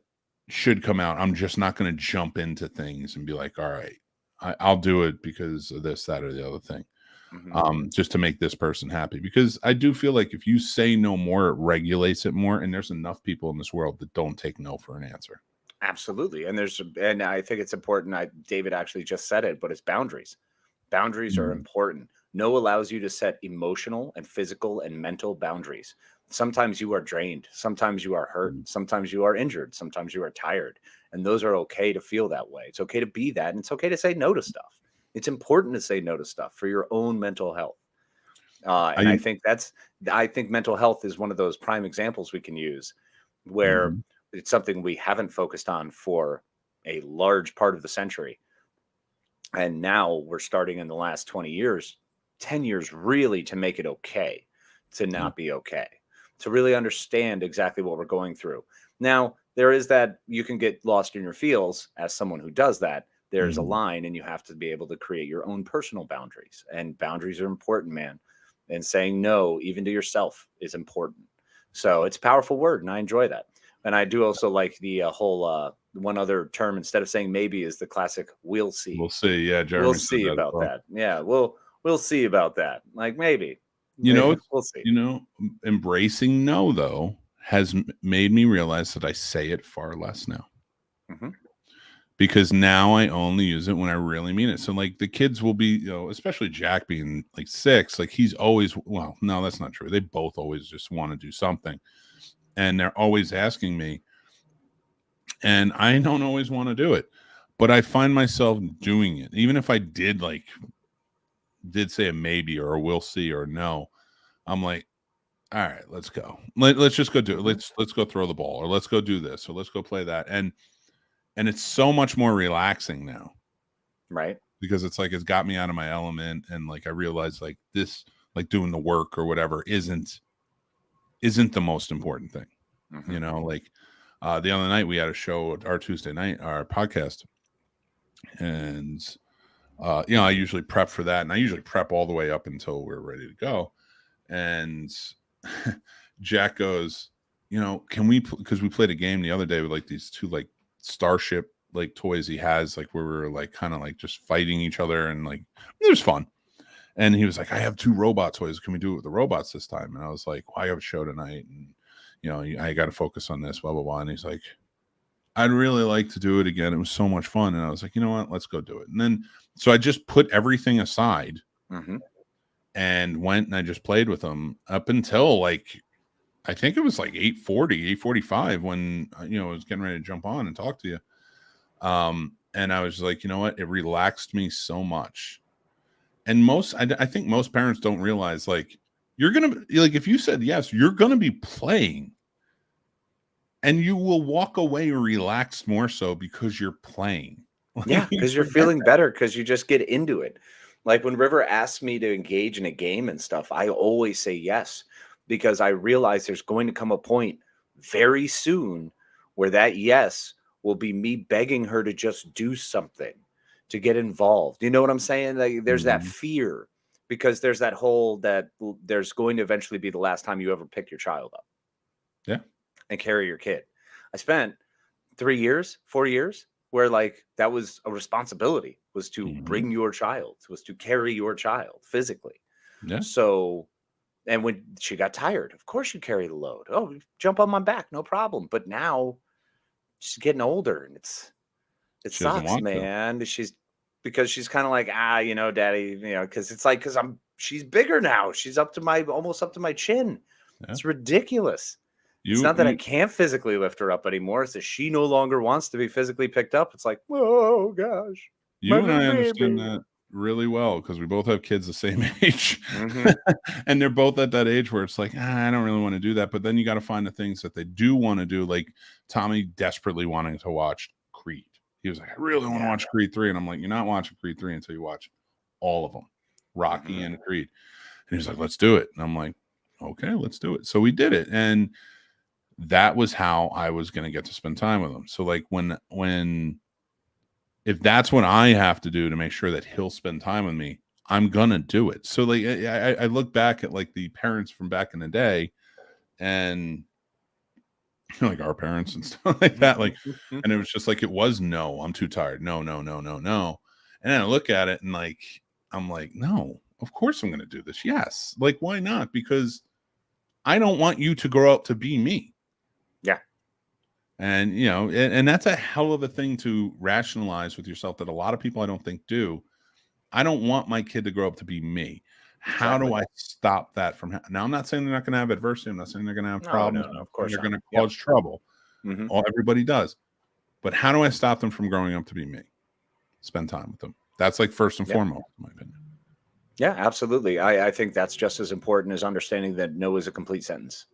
B: should come out. I'm just not going to jump into things and be like, all right, I'll do it because of this, that, or the other thing. Just to make this person happy, because I do feel like if you say no more, it regulates it more, and there's enough people in this world that don't take no for an answer.
A: Absolutely. And I think it's important. David actually just said it, but it's boundaries. Boundaries are important. No allows you to set emotional and physical and mental boundaries. Sometimes you are drained, sometimes you are hurt, sometimes you are injured, sometimes you are tired, and those are okay to feel that way. It's okay to be that, and it's okay to say no to stuff. It's important to say no to stuff for your own mental health. And I think mental health is one of those prime examples we can use, where it's something we haven't focused on for a large part of the century. And now we're starting in the last 20 years, 10 years, really, to make it okay to not be okay, to really understand exactly what we're going through. Now, there is that you can get lost in your feels as someone who does that. There's a line, and you have to be able to create your own personal boundaries, and boundaries are important, man. And saying no, even to yourself, is important. So it's a powerful word, and I enjoy that. And I do also like the whole one other term instead of saying maybe is the classic "we'll see."
B: We'll see. Yeah, Jeremy.
A: We'll see about that. Yeah, we'll see about that. Like maybe.
B: We'll
A: see.
B: Embracing no though has made me realize that I say it far less now. Because now I only use it when I really mean it. So like the kids will be, especially Jack being like 6, like he's always, well, no, that's not true. They both always just want to do something. And they're always asking me. And I don't always want to do it. But I find myself doing it. Even if I did say a maybe or a we'll see or no, I'm like, all right, let's go. Let's just go do it. Let's go throw the ball, or let's go do this, or let's go play that. And it's so much more relaxing now.
A: Right.
B: Because it's like, it's got me out of my element. And like, I realized like this, like doing the work or whatever isn't the most important thing. Like the other night we had a show, our Tuesday night, our podcast. And, I usually prep for that. And I usually prep all the way up until we're ready to go. And Jack goes, can we, because we played a game the other day with like these two, like, Starship like toys he has, like where we were like kind of like just fighting each other, and like it was fun. And he was like, I have 2 robot toys, can we do it with the robots this time? And I was like, well, I have a show tonight, and I got to focus on this, blah blah blah. And he's like, I'd really like to do it again, it was so much fun. And I was like, you know what, let's go do it. And then so I just put everything aside and went and I just played with him up until like I think it was like 8:45 when I was getting ready to jump on and talk to you. And I was like, you know what? It relaxed me so much. And I think most parents don't realize, like, you're gonna, like, if you said yes, you're gonna be playing, and you will walk away relaxed more so because you're playing.
A: Yeah, because you're feeling better, because you just get into it. Like when River asks me to engage in a game and stuff, I always say yes, because I realize there's going to come a point very soon where that yes will be me begging her to just do something, to get involved. You know what I'm saying? Like there's that fear, because there's that whole that there's going to eventually be the last time you ever pick your child up.
B: Yeah.
A: And carry your kid. I spent 3 years, 4 years where like that was a responsibility, was to bring your child, was to carry your child physically.
B: Yeah.
A: So, and when she got tired, of course you carry the load. Oh, jump on my back, no problem. But now she's getting older and it sucks, man. Because she's kind of like, daddy, because it's like, she's bigger now. She's almost up to my chin. Yeah. It's ridiculous. It's not that I can't physically lift her up anymore. It's that she no longer wants to be physically picked up. It's like, oh gosh.
B: You and I understand that really well, because we both have kids the same age. And they're both at that age where it's like, I don't really want to do that. But then you got to find the things that they do want to do. Like Tommy desperately wanting to watch Creed. He was like, I really want to watch Creed 3. And I'm like, you're not watching Creed 3 until you watch all of them, Rocky and Creed. And he's like, let's do it. And I'm like, okay, let's do it. So we did it. And that was how I was going to get to spend time with him. So like if that's what I have to do to make sure that he'll spend time with me, I'm going to do it. So like, I look back at like the parents from back in the day, and like our parents and stuff like that. Like, and it was just like, it was, no, I'm too tired. No. And then I look at it and like, I'm like, no, of course I'm going to do this. Yes. Like, why not? Because I don't want you to grow up to be me.
A: Yeah.
B: And, and that's a hell of a thing to rationalize with yourself that a lot of people I don't think do. I don't want my kid to grow up to be me. How do I stop that from now? I'm not saying they're not going to have adversity. I'm not saying they're going to have problems.
A: No, of course
B: they're going to cause trouble. Everybody does. But how do I stop them from growing up to be me? Spend time with them. That's like first and foremost, in my opinion.
A: Yeah, absolutely. I think that's just as important as understanding that no is a complete sentence.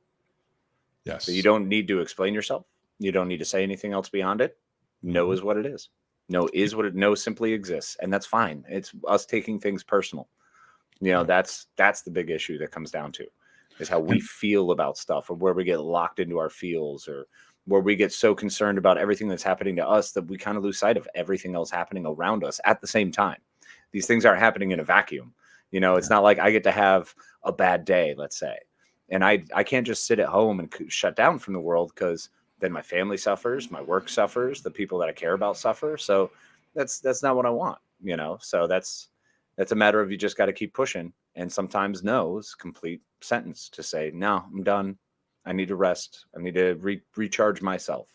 B: Yes.
A: So you don't need to explain yourself. You don't need to say anything else beyond it. No is what it is. No simply exists. And that's fine. It's us taking things personal. That's the big issue that comes down to, is how we feel about stuff, or where we get locked into our feels, or where we get so concerned about everything that's happening to us that we kind of lose sight of everything else happening around us at the same time. These things aren't happening in a vacuum. It's not like I get to have a bad day, let's say, and I can't just sit at home and shut down from the world, because then my family suffers, my work suffers, the people that I care about suffer. So that's not what I want, So that's a matter of, you just got to keep pushing. And sometimes no is complete sentence to say, no, I'm done. I need to rest. I need to recharge myself.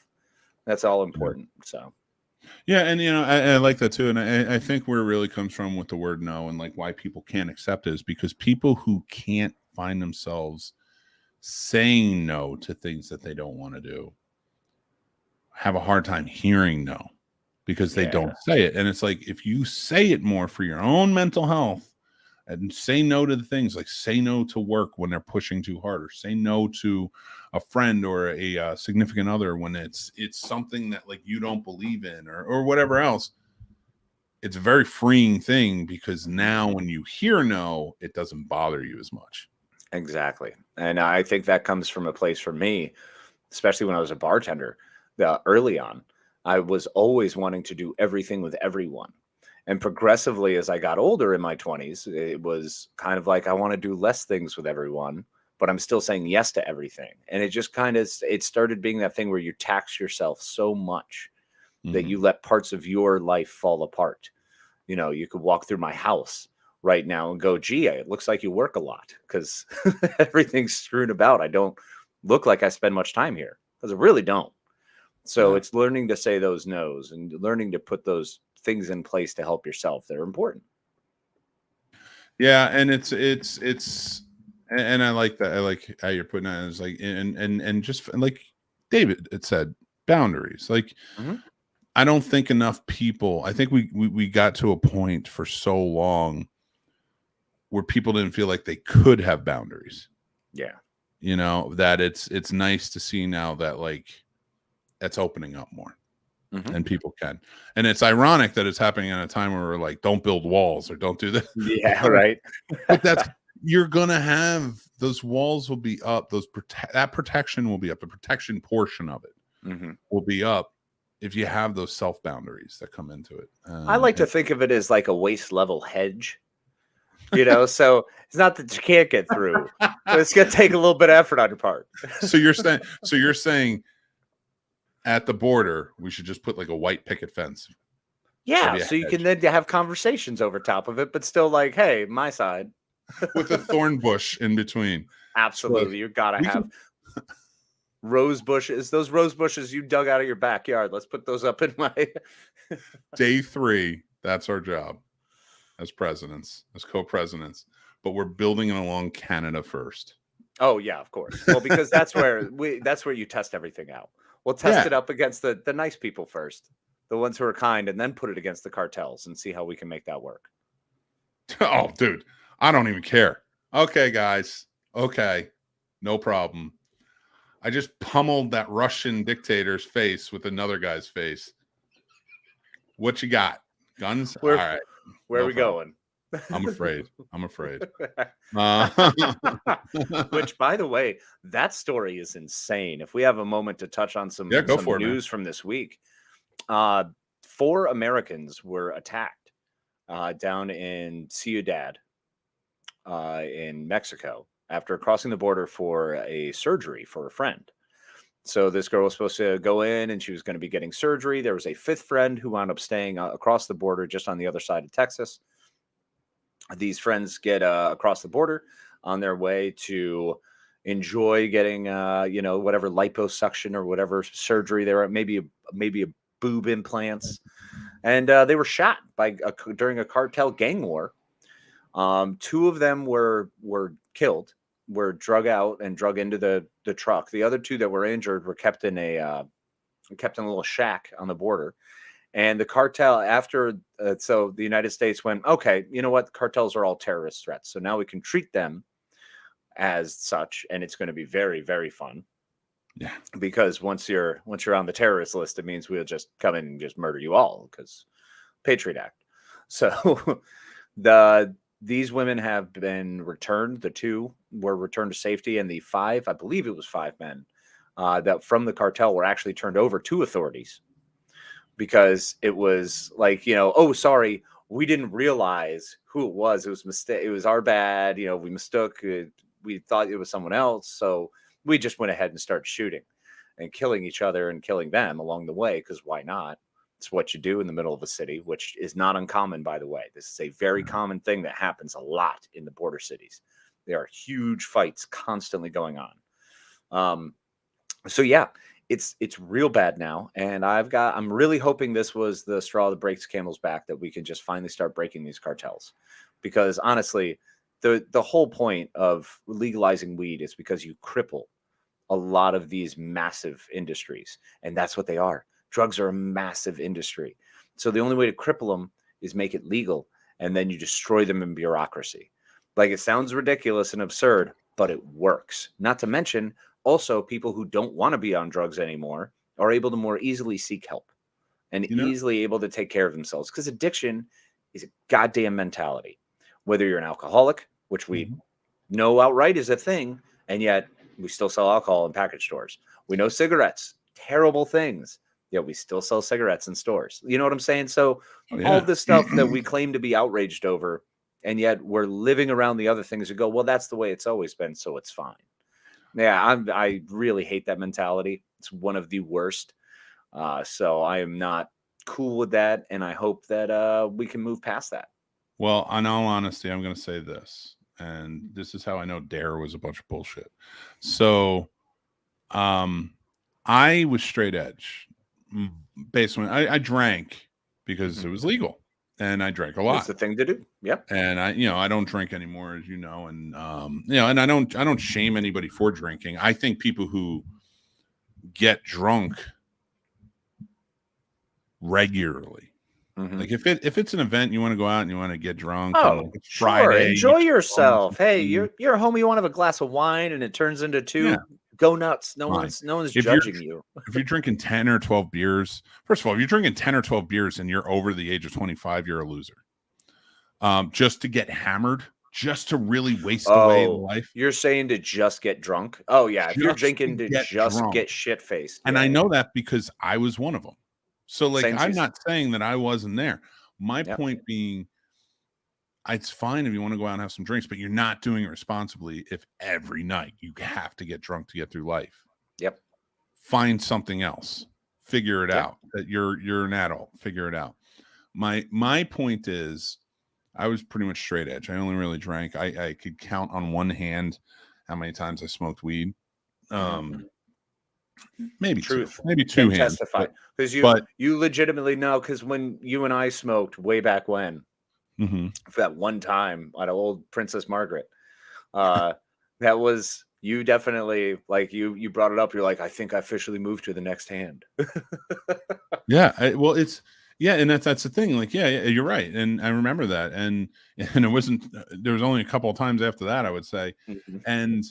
A: That's all important. So.
B: Yeah. And, I like that too. And I think where it really comes from with the word no, and like why people can't accept it, is because people who can't find themselves saying no to things that they don't want to do have a hard time hearing no, because they don't say it. And it's like, if you say it more for your own mental health, and say no to the things, like say no to work when they're pushing too hard, or say no to a friend or a significant other when it's something that like you don't believe in, or whatever else. It's a very freeing thing, because now when you hear no, it doesn't bother you as much.
A: Exactly. And I think that comes from a place for me, especially when I was a bartender, early on, I was always wanting to do everything with everyone. And progressively, as I got older in my 20s, it was kind of like, I want to do less things with everyone, but I'm still saying yes to everything. And it just it started being that thing where you tax yourself so much that you let parts of your life fall apart. You could walk through my house right now and go, gee, it looks like you work a lot, because everything's strewn about. I don't look like I spend much time here, because I really don't. So it's learning to say those no's and learning to put those things in place to help yourself. They're important.
B: Yeah. And it's, and I like that. I like how you're putting it. It's like, and just like David, it said boundaries. Like, I don't think enough people, I think we got to a point for so long where people didn't feel like they could have boundaries.
A: Yeah.
B: That it's nice to see now that like that's opening up more. and people can. And it's ironic that it's happening at a time where we're like, don't build walls or don't do this.
A: Yeah, right.
B: But you're gonna have those walls will be up. That protection will be up. The protection portion of it will be up if you have those self boundaries that come into it.
A: I like to think of it as like a waist level hedge. So it's not that you can't get through, but it's gonna take a little bit of effort on your part.
B: So you're saying at the border we should just put like a white picket fence.
A: Yeah, so you can then have conversations over top of it, but still like, hey, my side.
B: With a thorn bush in between.
A: Absolutely. You gotta have rose bushes. Those rose bushes you dug out of your backyard. Let's put those up in my
B: Day 3. That's our job as presidents, as co-presidents. But we're building it along Canada first.
A: Oh yeah, of course. Well, because that's where you test everything out. We'll test it up against the nice people first, the ones who are kind, and then put it against the cartels and see how we can make that work.
B: Oh, dude, I don't even care. Okay, guys. Okay, no problem. I just pummeled that Russian dictator's face with another guy's face. What you got? Guns? All right.
A: Where are we going?
B: I'm afraid.
A: Which, by the way, that story is insane. If we have a moment to touch on some news from this week, 4 Americans were attacked down in Ciudad in Mexico after crossing the border for a surgery for a friend. So this girl was supposed to go in and she was going to be getting surgery. There was a 5th friend who wound up staying across the border just on the other side of Texas. These friends get across the border on their way to enjoy getting, whatever liposuction or whatever surgery they were at, maybe a boob implants. And they were shot during a cartel gang war. 2 of them were killed, were drug out and drug into the truck. The other 2 that were injured were kept in a little shack on the border. And the cartel, so the United States went, okay, you know what? Cartels are all terrorist threats. So now we can treat them as such. And it's going to be very, very fun.
B: Yeah.
A: Because once you're on the terrorist list, it means we'll just come in and just murder you all because Patriot Act. So these women have been returned. The 2 were returned to safety. And the 5, I believe it was 5 men that from the cartel were actually turned over to authorities. Because it was like, oh, sorry, we didn't realize who it was. It was mistake. It was our bad. We mistook. We thought it was someone else. So we just went ahead and started shooting and killing each other and killing them along the way. Because why not? It's what you do in the middle of a city, which is not uncommon, by the way. This is a very common thing that happens a lot in the border cities. There are huge fights constantly going on. So yeah. It's real bad now, and I'm really hoping this was the straw that breaks camel's back, that we can just finally start breaking these cartels, because honestly, the whole point of legalizing weed is because you cripple a lot of these massive industries, and that's what they are. Drugs are a massive industry, so the only way to cripple them is make it legal, and then you destroy them in bureaucracy. Like, it sounds ridiculous and absurd, but it works. Not to mention, also, people who don't want to be on drugs anymore are able to more easily seek help and easily able to take care of themselves, because addiction is a goddamn mentality. Whether you're an alcoholic, which we know outright is a thing, and yet we still sell alcohol in package stores. We know cigarettes, terrible things, yet we still sell cigarettes in stores. You know what I'm saying? So all this stuff that we claim to be outraged over, and yet we're living around the other things and go, well, that's the way it's always been, so it's fine. Yeah, I really hate that mentality. It's one of the worst. So I am not cool with that, and I hope that we can move past that.
B: Well, in all honesty, I'm going to say this, and this is how I know DARE was a bunch of bullshit. So I was straight edge. Basically, I drank because it was legal. And I drank a lot.
A: It's the thing to do. Yep.
B: And I don't drink anymore, as you know, and and I don't shame anybody for drinking. I think people who get drunk regularly, like if it's an event, you want to go out and you want to get drunk.
A: It's Friday, enjoy yourself. Hey, you're home. You want to have a glass of wine, and it turns into 2. Go nuts. No
B: Fine.
A: one's
B: If
A: judging you.
B: If you're drinking 10 or 12 beers, first of all, if you're drinking 10 or 12 beers and you're over the age of 25, you're a loser. Just to get hammered, just to really waste away life.
A: You're saying to just get drunk? Oh yeah, if you're drinking to just
B: drunk.
A: get shit faced.
B: And I know that because I was one of them. So like, I'm
A: Samesies.
B: not saying that I wasn't there. My point being, it's fine if you want to go out and have some drinks, but you're not doing it responsibly if every night you have to get drunk to get through life.
A: Yep.
B: Find something else. Figure it out. That you're an adult. Figure it out. My point is, I was pretty much straight edge. I only really drank. I could count on one hand how many times I smoked weed. Maybe
A: Truth.
B: Maybe two hands.
A: Testify, because you legitimately know. Because when you and I smoked way back when, for that one time at old Princess Margaret, that was you definitely like you brought it up. You're like, I think I officially moved to the next hand.
B: And that's the thing. Like, yeah, you're right. And I remember that. And it wasn't, there was only a couple of times after that, I would say. And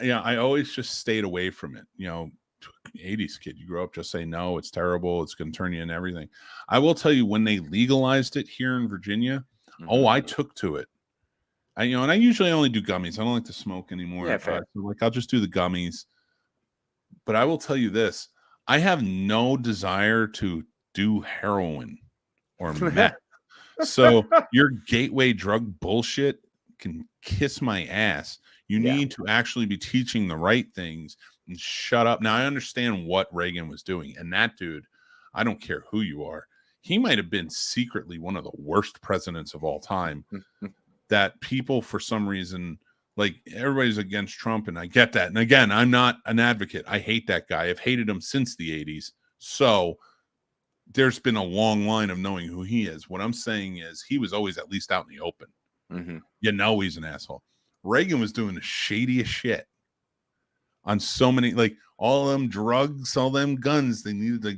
B: yeah, I always just stayed away from it. 80s kid, you grow up just say, no, it's terrible. It's going to turn you into everything. I will tell you, when they legalized it here in Virginia, I took to it. And I usually only do gummies. I don't like to smoke anymore.
A: Yeah, fair.
B: So I'll just do the gummies. But I will tell you this, I have no desire to do heroin or meth. So your gateway drug bullshit can kiss my ass. You need to actually be teaching the right things and shut up. Now I understand what Reagan was doing, and that dude, I don't care who you are, he might have been secretly one of the worst presidents of all time. That people, for some reason, like, everybody's against Trump, and I get that. And again, I'm not an advocate. I hate that guy. I've hated him since the 80s. So there's been a long line of knowing who he is. What I'm saying is he was always at least out in the open. He's an asshole. Reagan was doing the shadiest shit on so many, like, all them drugs, all them guns they needed to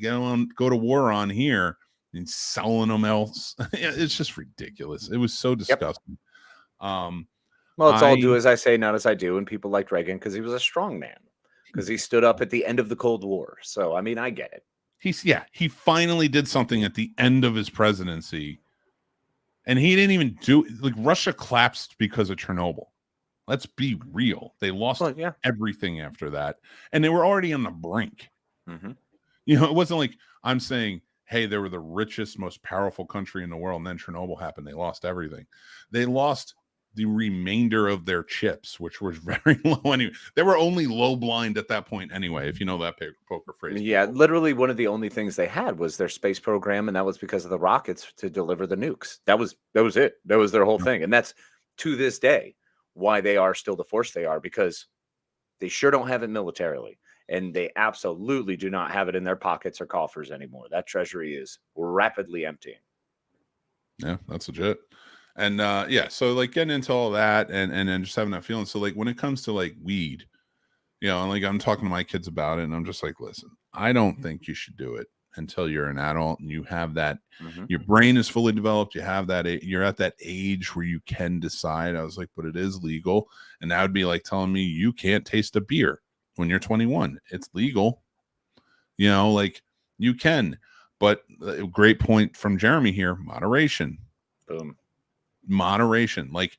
B: go to war on here, and selling them else. It's just ridiculous. It was so disgusting.
A: Well, it's all do as I say, not as I do. And people liked Reagan because he was a strong man, because he stood up at the end of the Cold War. So, I mean, I get it.
B: He finally did something at the end of his presidency, and he didn't even do, like, Russia collapsed because of Chernobyl. Let's be real. They lost everything after that, and they were already on the brink. It wasn't like I'm saying, hey, they were the richest, most powerful country in the world, and then Chernobyl happened. They lost everything. They lost the remainder of their chips, which was very low anyway. They were only low blind at that point anyway, if you know that poker phrase.
A: Yeah, literally one of the only things they had was their space program, and that was because of the rockets to deliver the nukes. That was it. That was their whole thing. And that's, to this day, why they are still the force they are, because they sure don't have it militarily, and they absolutely do not have it in their pockets or coffers anymore. That treasury is rapidly emptying.
B: Yeah, that's legit. And so like getting into all that and then just having that feeling. So like when it comes to like weed, and like I'm talking to my kids about it, and I'm just like, listen, I don't think you should do it until you're an adult and you have that, your brain is fully developed. You have that, you're at that age where you can decide. I was like, but it is legal. And that would be like telling me you can't taste a beer when you're 21. It's legal. Like you can, but a great point from Jeremy here, moderation.
A: Boom.
B: Moderation. Like,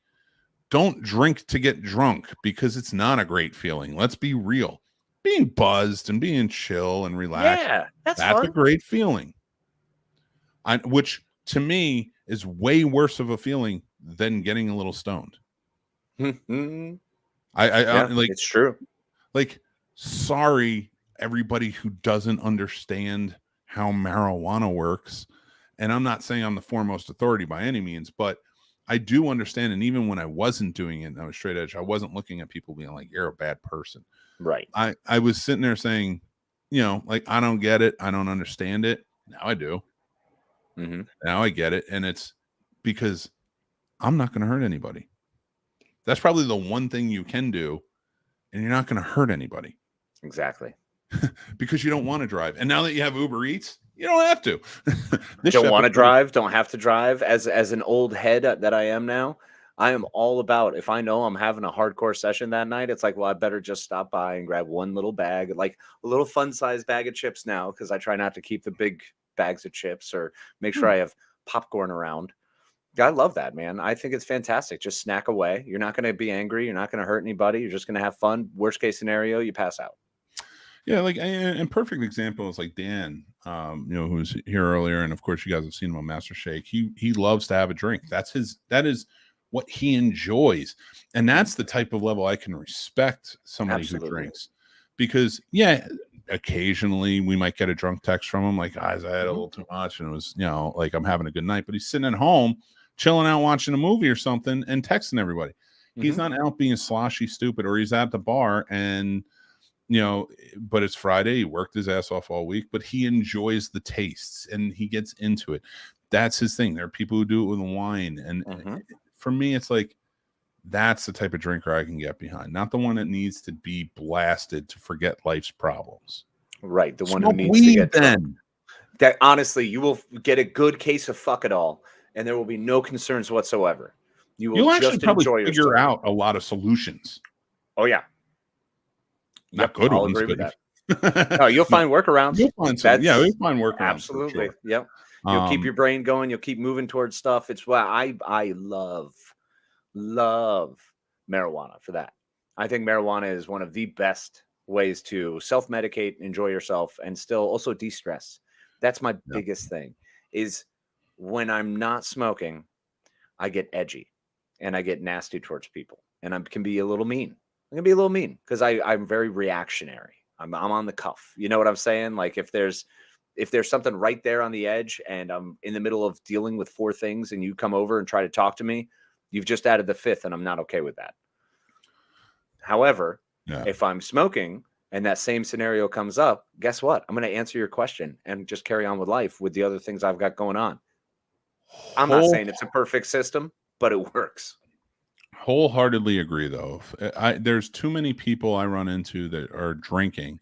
B: don't drink to get drunk, because it's not a great feeling. Let's be real. Being buzzed and being chill and relaxed, that's fun. A great feeling. Which to me is way worse of a feeling than getting a little stoned. Like,
A: it's true.
B: Like, sorry, everybody who doesn't understand how marijuana works. And I'm not saying I'm the foremost authority by any means, but I do understand. And even when I wasn't doing it and I was straight edge, I wasn't looking at people being like, you're a bad person.
A: Right.
B: I was sitting there saying, like, I don't get it. I don't understand it. Now I do. Now I get it. And it's because I'm not going to hurt anybody. That's probably the one thing you can do. And you're not going to hurt anybody.
A: Exactly.
B: Because you don't want to drive. And now that you have Uber Eats, you don't have to.
A: Don't want to drive, don't have to drive. As an old head that I am now, I am all about, if I know I'm having a hardcore session that night, it's like, well, I better just stop by and grab one little bag, like a little fun sized bag of chips now, because I try not to keep the big bags of chips, or make sure I have popcorn around. I love that, man. I think it's fantastic. Just snack away. You're not going to be angry. You're not going to hurt anybody. You're just going to have fun. Worst case scenario, you pass out.
B: Yeah, like, and perfect example is like Dan, who was here earlier, and of course you guys have seen him on Master Shake. He loves to have a drink. That is what he enjoys, and that's the type of level I can respect somebody who drinks, because occasionally we might get a drunk text from him like, guys, I had a little too much, and it was, like, I'm having a good night, but he's sitting at home chilling out watching a movie or something and texting everybody. He's not out being sloshy stupid, or he's at the bar and but it's Friday, he worked his ass off all week, but he enjoys the tastes and he gets into it. That's his thing. There are people who do it with wine, and for me it's like, that's the type of drinker I can get behind, not the one that needs to be blasted to forget life's problems.
A: Right, the one who needs to get drunk. That honestly, you will get a good case of fuck it all, and there will be no concerns whatsoever. You'll
B: actually
A: just
B: probably
A: enjoy
B: figure out a lot of solutions.
A: Oh yeah,
B: not good ones,
A: agree
B: but
A: with that. No, you'll find workarounds.
B: You'll find some. Yeah, you'll find workarounds.
A: Absolutely.
B: Sure.
A: Yep. You'll keep your brain going. You'll keep moving towards stuff. It's why I love marijuana for that. I think marijuana is one of the best ways to self-medicate, enjoy yourself, and still also de-stress. That's my biggest thing, is when I'm not smoking, I get edgy and I get nasty towards people, and I can be a little mean. I'm gonna be a little mean because I'm very reactionary. I'm on the cuff. You know what I'm saying? Like, if there's something right there on the edge and I'm in the middle of dealing with 4 things and you come over and try to talk to me, you've just added the 5th, and I'm not okay with that. However, if I'm smoking and that same scenario comes up, guess what? I'm going to answer your question and just carry on with life with the other things I've got going on. I'm not saying it's a perfect system, but it works.
B: Wholeheartedly agree, though. There's too many people I run into that are drinking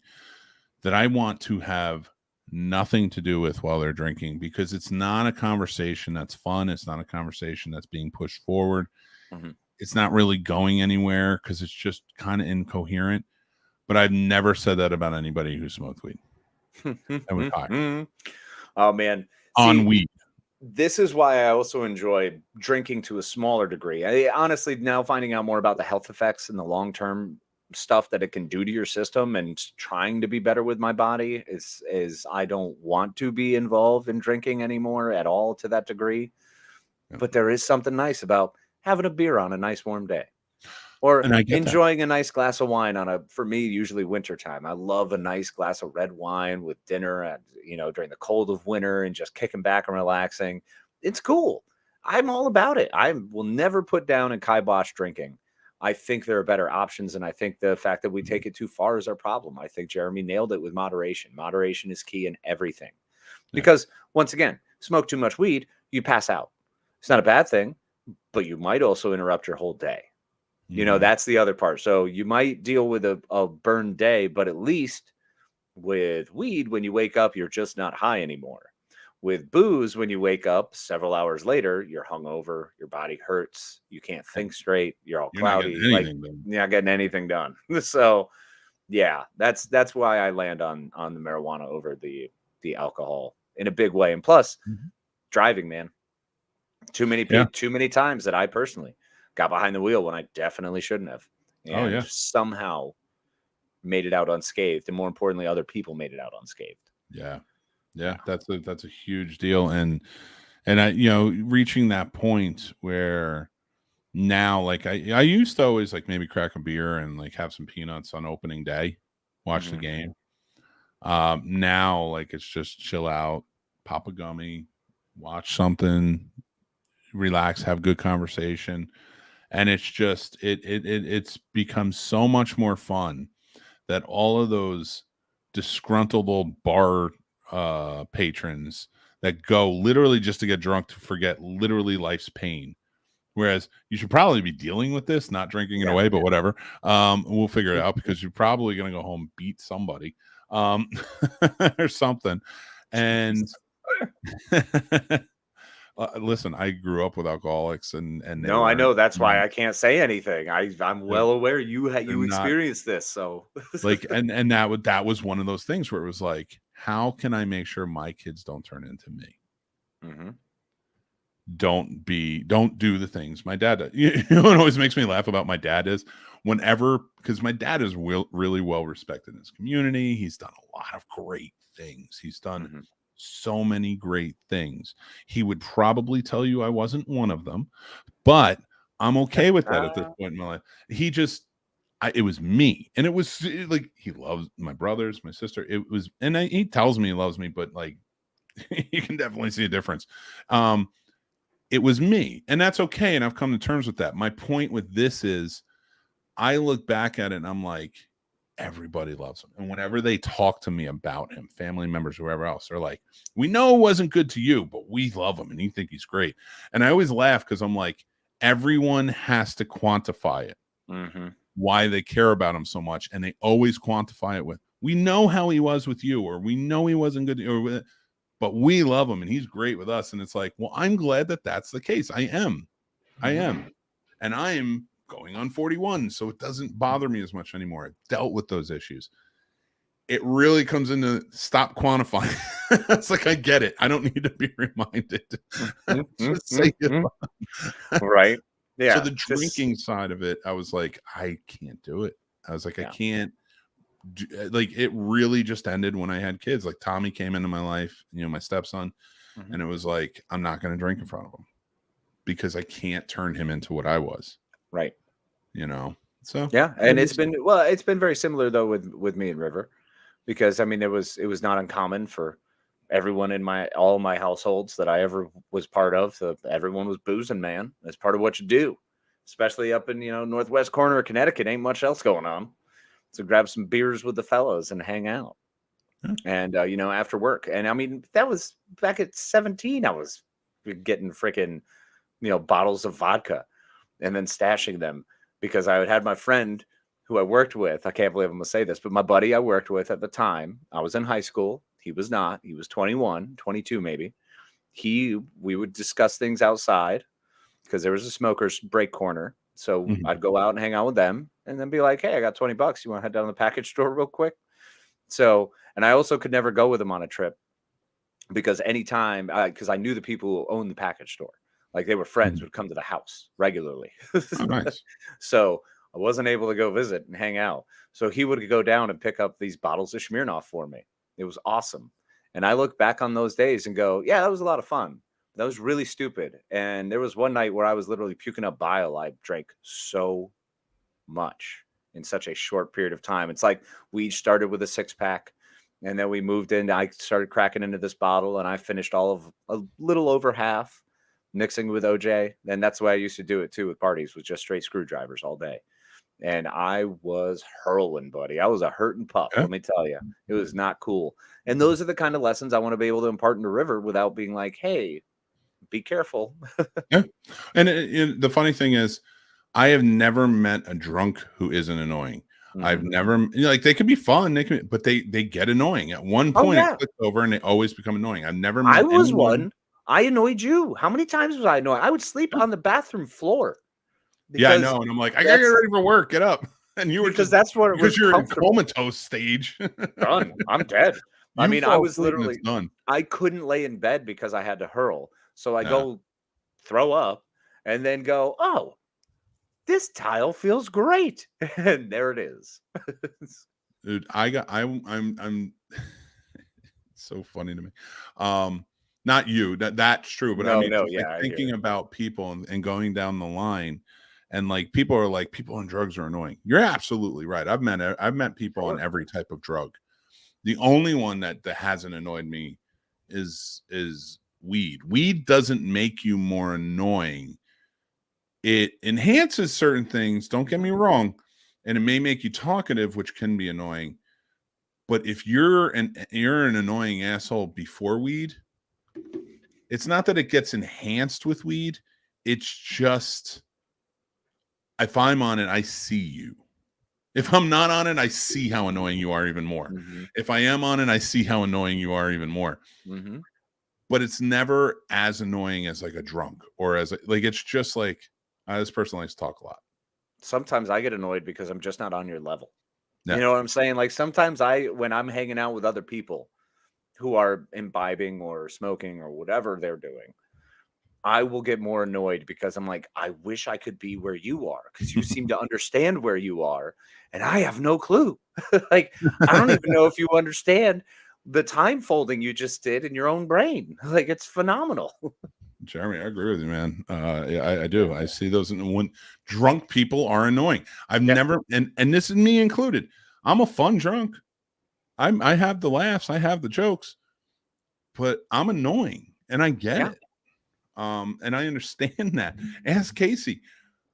B: that I want to have nothing to do with while they're drinking, because it's not a conversation that's fun. It's not a conversation that's being pushed forward. It's not really going anywhere because it's just kind of incoherent. But I've never said that about anybody who smoked weed. And was high.
A: Oh man,
B: on weed.
A: This is why I also enjoy drinking to a smaller degree. I honestly, now finding out more about the health effects and the long-term stuff that it can do to your system, and trying to be better with my body, is I don't want to be involved in drinking anymore at all to that degree. But there is something nice about having a beer on a nice warm day, or enjoying a nice glass of wine for me, usually wintertime. I love a nice glass of red wine with dinner at, during the cold of winter, and just kicking back and relaxing. It's cool. I'm all about it. I will never put down and kibosh drinking. I think there are better options, and I think the fact that we take it too far is our problem. I think Jeremy nailed it with moderation. Moderation is key in everything. Because, once again, smoke too much weed, you pass out. It's not a bad thing, but you might also interrupt your whole day. That's the other part. So you might deal with a burned day, but at least with weed, when you wake up, you're just not high anymore. With booze, when you wake up several hours later, you're hungover, your body hurts, you can't think straight, you're all cloudy, you're not getting anything done. So yeah, that's why I land on the marijuana over the alcohol in a big way. And plus, driving, man, too many times that I personally got behind the wheel when I definitely shouldn't have, and somehow made it out unscathed, and more importantly, other people made it out unscathed.
B: Yeah, that's a huge deal, and I, reaching that point where now, like, I used to always, like, maybe crack a beer and, like, have some peanuts on opening day, watch the game. Now, like, it's just chill out, pop a gummy, watch something, relax, have good conversation, and it's just it's become so much more fun that all of those disgruntled old bar patrons that go literally just to get drunk to forget literally life's pain, whereas you should probably be dealing with this, not drinking it away, but whatever, we'll figure it out, because you're probably going to go home, beat somebody or something, and Listen, I grew up with alcoholics, and
A: no, I know that's why I can't say anything. I'm well aware you experienced this, so
B: like, and that was one of those things where it was like, how can I make sure my kids don't turn into me?
A: Mm-hmm.
B: Don't do the things my dad does. You know what always makes me laugh about my dad is because my dad is really well respected in his community. He's done a lot of great things. He's done so many great things. He would probably tell you I wasn't one of them, but I'm okay with that at this point in my life. It was me, and it was like, he loves my brothers, my sister. It was, and he tells me he loves me, but like, you can definitely see a difference. It was me, and that's okay. And I've come to terms with that. My point with this is, I look back at it and I'm like, everybody loves him. And whenever they talk to me about him, family members, whoever else, they're like, we know it wasn't good to you, but we love him and you think he's great. And I always laugh because I'm like, everyone has to quantify it, why they care about him so much. And they always quantify it with, we know how he was with you, or we know he wasn't good, but we love him and he's great with us. And it's like, well, I'm glad that that's the case. I am. And I am going on 41, so it doesn't bother me as much anymore. I've dealt with those issues. It really comes into stop quantifying. It's like, I get it. I don't need to be reminded. Just say it.
A: Right. Yeah.
B: So the drinking side of it, I was like, I can't do it. I was like, I can't. Like, it really just ended when I had kids. Like, Tommy came into my life, my stepson, and it was like, I'm not going to drink in front of him because I can't turn him into what I was.
A: Right.
B: So
A: yeah. And it's been very similar though with me and River, because I mean, it was not uncommon for everyone in all my households that I ever was part of. So everyone was boozing, man. That's part of what you do, especially up in, northwest corner of Connecticut. Ain't much else going on. So grab some beers with the fellas and hang out. And, after work. And I mean, that was back at 17. I was getting freaking, bottles of vodka and then stashing them, because I had my friend who I worked with. I can't believe I'm going to say this, but my buddy I worked with at the time, I was in high school. He was not. He was 21, 22 maybe. We would discuss things outside because there was a smoker's break corner. So I'd go out and hang out with them and then be like, hey, I got $20. You want to head down to the package store real quick? So, and I also could never go with him on a trip because anytime, because I knew the people who owned the package store. Like, they were friends, would come to the house regularly.
B: Oh, nice.
A: So I wasn't able to go visit and hang out. So he would go down and pick up these bottles of Smirnoff for me. It was awesome. And I look back on those days and go, yeah, that was a lot of fun. That was really stupid. And there was one night where I was literally puking up bile. I drank so much in such a short period of time. It's like we each started with a 6-pack. And then we moved in. I started cracking into this bottle and I finished all of a little over half, mixing with OJ. And that's the way I used to do it too with parties, with just straight screwdrivers all day. And I was hurling, buddy. I was a hurting pup. Let me tell you, it was not cool. And those are the kind of lessons I want to be able to impart into River without being like, hey, be careful.
B: Yeah. And the funny thing is, I have never met a drunk who isn't annoying. I've never, like, they can be fun, but they get annoying. At one point, it clicks over and they always become annoying. I've never met
A: one. I annoyed you. How many times was I annoyed? I would sleep on the bathroom floor.
B: Yeah, I know. And I'm like, I gotta get ready for work. Get up. And you were
A: that's what it was.
B: You're in comatose stage.
A: Done. I'm dead. I mean, I was literally done. I couldn't lay in bed because I had to hurl. So I go throw up and then go, oh, this tile feels great. And there it is.
B: Dude, I'm it's so funny to me. Not you, that's true, but thinking about people and going down the line, and like, people are like, people on drugs are annoying. You're absolutely right. I've met people on every type of drug. The only one that hasn't annoyed me is weed. Weed doesn't make you more annoying. It enhances certain things, don't get me wrong, and it may make you talkative, which can be annoying. But if you're an annoying asshole before weed, it's not that it gets enhanced with weed. It's just, if I'm on it, I see you. If I'm not on it, I see how annoying you are even more. If I am on it, I see how annoying you are even more. but it's never as annoying as like a drunk or as like, it's just like, this person likes to talk a lot.
A: Sometimes I get annoyed because I'm just not on your level.
B: Yeah.
A: You know what I'm saying? Like sometimes when I'm hanging out with other people who are imbibing or smoking or whatever they're doing, I will get more annoyed because I'm like, I wish I could be where you are because you seem to understand where you are and I have no clue. Like, I don't even know if you understand the time folding you just did in your own brain. Like, it's phenomenal.
B: Jeremy, I agree with you, man. I do. I see those, and when drunk people are annoying, I've never, and this is me included. I'm a fun drunk. I have the laughs, I have the jokes, but I'm annoying, and I get it. And I understand that. Ask Casey.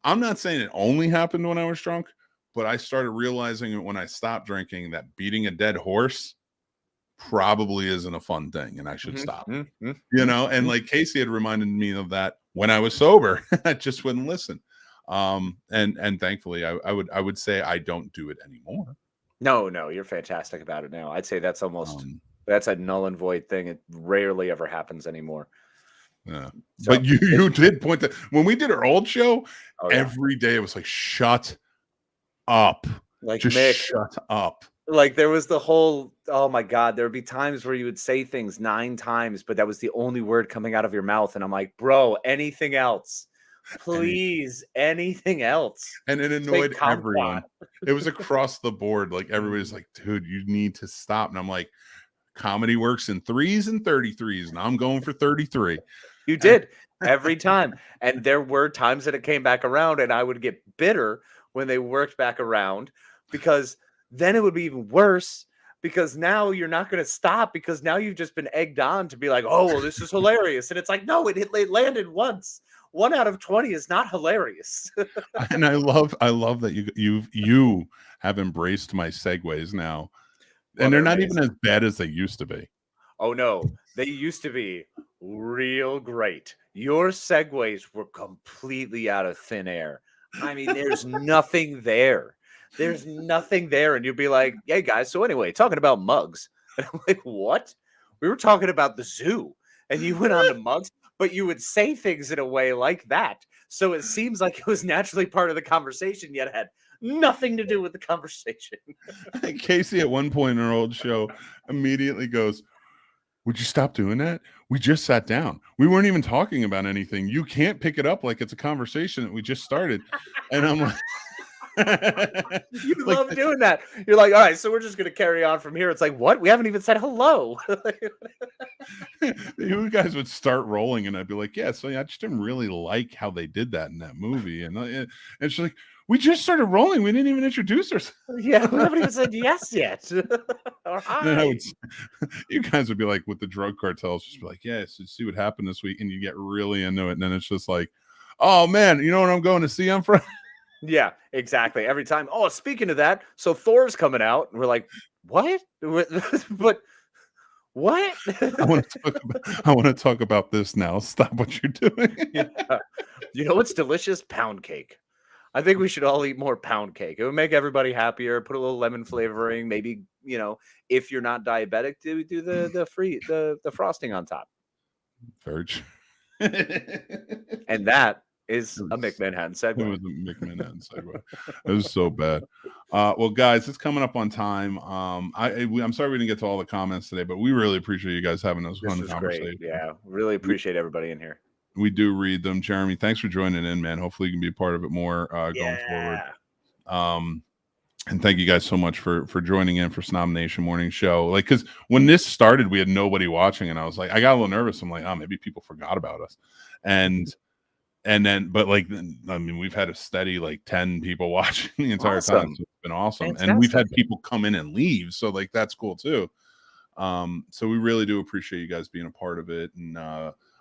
B: I'm not saying it only happened when I was drunk, but I started realizing it when I stopped drinking that beating a dead horse probably isn't a fun thing and I should stop. You know, and like Casey had reminded me of that when I was sober. I just wouldn't listen. And thankfully I would say I don't do it anymore.
A: No, you're fantastic about it now. I'd say that's almost that's a null and void thing. It rarely ever happens anymore.
B: Yeah. So, but you did point that when we did our old show, every day it was like, shut up.
A: Like,
B: just
A: Mick,
B: shut up.
A: Like there was the whole, oh my God, there would be times where you would say things 9 times, but that was the only word coming out of your mouth. And I'm like, bro, anything else? Please, anything else.
B: And it annoyed everyone. It was across the board. Like everybody's like, dude, you need to stop. And I'm like, comedy works in 3s and 33s. And I'm going for 33.
A: You did every time. And there were times that it came back around and I would get bitter when they worked back around because then it would be even worse because now you're not going to stop because now you've just been egged on to be like, oh, well, this is hilarious. And it's like, no, it landed once. 1 out of 20 is not hilarious.
B: And I love that you have embraced my segues now. And they're not even as bad as they used to be.
A: Oh, no. They used to be real great. Your segues were completely out of thin air. I mean, there's nothing there. There's nothing there. And you'd be like, hey, guys, so anyway, talking about mugs. And I'm like, what? We were talking about the zoo. And you went on to mugs, but you would say things in a way like that. So it seems like it was naturally part of the conversation, yet had nothing to do with the conversation.
B: Casey, at one point in our old show, immediately goes, would you stop doing that? We just sat down. We weren't even talking about anything. You can't pick it up like it's a conversation that we just started. And I'm like,
A: you love doing that. You're like, all right, so we're just going to carry on from here. It's like, what? We haven't even said hello.
B: You guys would start rolling, and I'd be like, yeah, so I just didn't really like how they did that in that movie. And she's like, we just started rolling. We didn't even introduce ourselves.
A: Yeah, we haven't even said yes yet. Or hi.
B: You guys would be like, with the drug cartels, just be like, yeah, so see what happened this week. And you get really into it. And then it's just like, oh, man, you know what I'm going to see on Friday?
A: Yeah, exactly. Every time. Oh, speaking of that, so Thor's coming out. And we're like, what? But what?
B: I want to talk about this now. Stop what you're doing.
A: Yeah. You know what's delicious? Pound cake. I think we should all eat more pound cake. It would make everybody happier. Put a little lemon flavoring. Maybe, you know, if you're not diabetic, do the frosting on top.
B: Very true.
A: And that is a Mick Manhattan segue.
B: It was a Mick Manhattan segue. It was so bad. Well, guys, it's coming up on time. I'm sorry we didn't get to all the comments today, but we really appreciate you guys having those fun conversations.
A: Yeah, really appreciate everybody in here.
B: We do read them. Jeremy, thanks for joining in, man. Hopefully you can be a part of it more going forward. And thank you guys so much for joining in for SnobNation morning show. Like, because when this started, we had nobody watching, and I was like, I got a little nervous. I'm like, oh, maybe people forgot about us. And then, but like, I mean, we've had a steady like 10 people watching the entire time. So it's been awesome. Fantastic. And we've had people come in and leave. So like, that's cool too. So we really do appreciate you guys being a part of it. And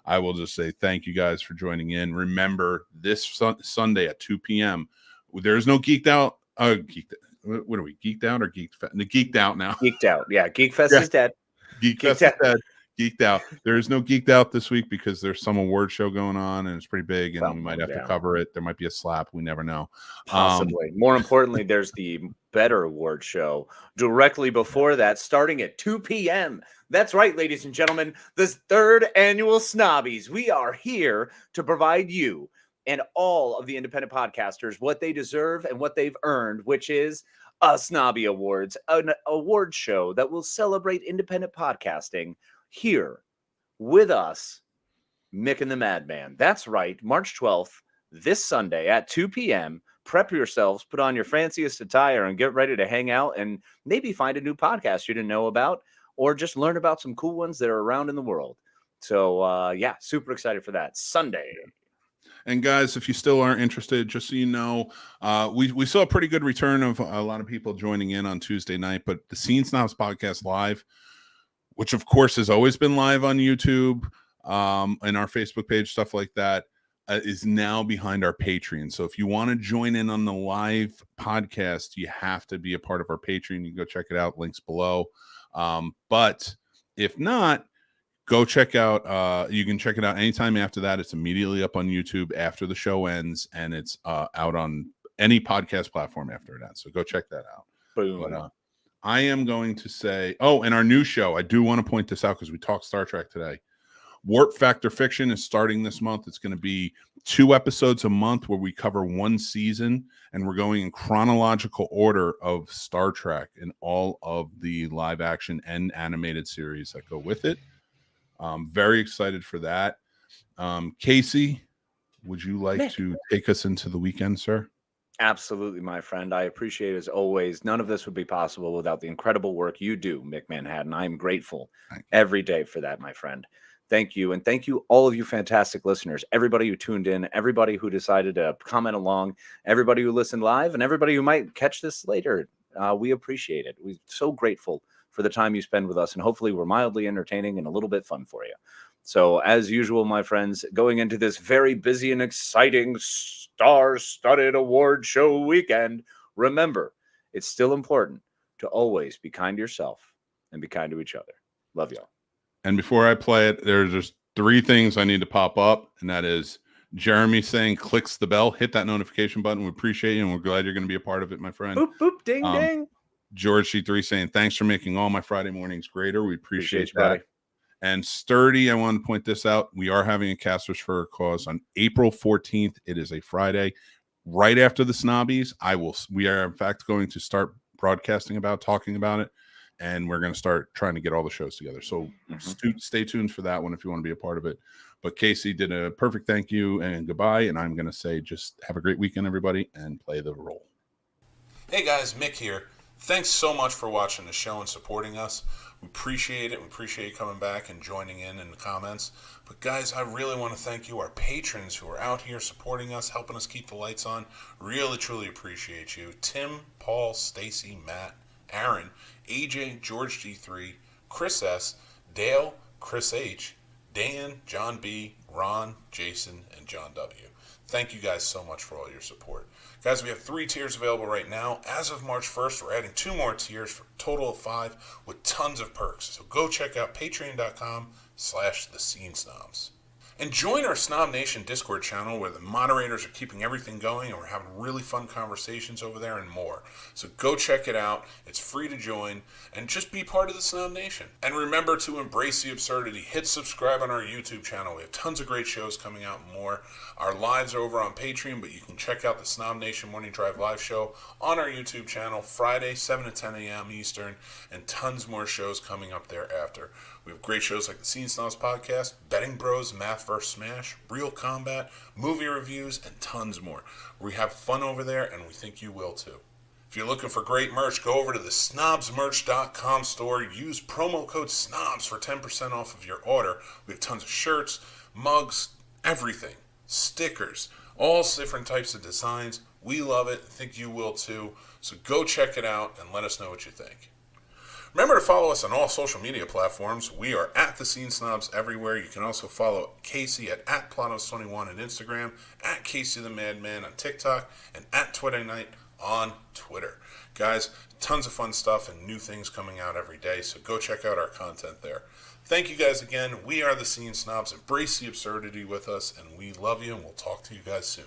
B: I will just say thank you guys for joining in. Remember, this Sunday at 2 p.m., there's no Geeked Out. What are we, Geeked Out or Geeked Fest? Geeked Out now.
A: Geeked Out. Yeah, Geek Fest is dead.
B: Geek Fest is dead. Geeked Out. There is no Geeked Out this week because there's some award show going on and it's pretty big and we might have to cover it. There might be a slap. We never know.
A: Possibly. More importantly, there's the better award show directly before that, starting at 2 p.m. That's right, ladies and gentlemen, the third annual Snobbies. We are here to provide you and all of the independent podcasters what they deserve and what they've earned, which is a Snobby Awards, an award show that will celebrate independent podcasting here with us, Mick and the Madman. That's right, March 12th, this Sunday at 2 p.m. Prep yourselves, put on your fanciest attire, and get ready to hang out and maybe find a new podcast you didn't know about, or just learn about some cool ones that are around in the world. So, yeah, super excited for that. Sunday.
B: And guys, if you still aren't interested, just so you know, we saw a pretty good return of a lot of people joining in on Tuesday night, but the Scene Snobs Podcast Live, which of course has always been live on YouTube, and our Facebook page, stuff like that, is now behind our Patreon. So if you want to join in on the live podcast, you have to be a part of our Patreon. You can go check it out. Links below. But if not, go check out, you can check it out anytime after that. It's immediately up on YouTube after the show ends, and it's out on any podcast platform after that. So go check that out.
A: Boom.
B: But I am going to say, and our new show, I do want to point this out because we talked Star Trek today. Warp Factor Fiction is starting this month. It's going to be 2 episodes a month where we cover 1 season, and we're going in chronological order of Star Trek and all of the live action and animated series that go with it. Very excited for that. Casey, would you like to take us into the weekend, sir?
A: Absolutely, my friend. I appreciate it as always. None of this would be possible without the incredible work you do, Mick Manhattan. I'm grateful every day for that, my friend. Thank you. And thank you, all of you fantastic listeners, everybody who tuned in, everybody who decided to comment along, everybody who listened live, and everybody who might catch this later. We appreciate it. We're so grateful for the time you spend with us, and hopefully we're mildly entertaining and a little bit fun for you. So as usual, my friends, going into this very busy and exciting star-studded award show weekend, remember, it's still important to always be kind to yourself and be kind to each other. Love y'all.
B: And before I play it, there's just 3 things I need to pop up, and that is Jeremy saying, clicks the bell, hit that notification button. We appreciate you, and we're glad you're going to be a part of it, my friend.
A: Boop, boop, ding, ding.
B: George C3 saying, thanks for making all my Friday mornings greater. We appreciate
A: you,
B: that.
A: buddy.
B: And Sturdy, I want to point this out. We are having a Casters for a Cause on April 14th. It is a Friday. Right after the Snobbies, we are in fact going to start broadcasting talking about it. And we're going to start trying to get all the shows together. So stay tuned for that one if you want to be a part of it. But Casey did a perfect thank you and goodbye. And I'm going to say just have a great weekend, everybody, and play the role.
C: Hey guys, Mick here. Thanks so much for watching the show and supporting us. We appreciate it. We appreciate you coming back and joining in the comments. But guys, I really want to thank you, our patrons who are out here supporting us, helping us keep the lights on. Really, truly appreciate you. Tim, Paul, Stacy, Matt, Aaron, AJ, George G3, Chris S, Dale, Chris H, Dan, John B, Ron, Jason, and John W. Thank you guys so much for all your support. Guys, we have 3 tiers available right now. As of March 1st, we're adding 2 more tiers for a total of 5 with tons of perks. So go check out patreon.com/thescenesnobs. And join our SnobNation Discord channel where the moderators are keeping everything going and we're having really fun conversations over there and more. So go check it out. It's free to join and just be part of the SnobNation. And remember to embrace the absurdity. Hit subscribe on our YouTube channel. We have tons of great shows coming out and more. Our lives are over on Patreon, but you can check out the SnobNation Morning Drive live show on our YouTube channel Friday, 7 to 10 a.m. Eastern, and tons more shows coming up thereafter. We have great shows like the Scene Snobs Podcast, Betting Bros, Math vs. Smash, Real Combat, movie reviews, and tons more. We have fun over there, and we think you will too. If you're looking for great merch, go over to the snobsmerch.com store. Use promo code SNOBS for 10% off of your order. We have tons of shirts, mugs, everything, stickers, all different types of designs. We love it. I think you will too. So go check it out and let us know what you think. Remember to follow us on all social media platforms. We are at The Scene Snobs everywhere. You can also follow Casey at Planos21 on Instagram, at Casey the Madman on TikTok, and at Twitter Night on Twitter. Guys, tons of fun stuff and new things coming out every day, so go check out our content there. Thank you guys again. We are The Scene Snobs. Embrace the absurdity with us, and we love you, and we'll talk to you guys soon.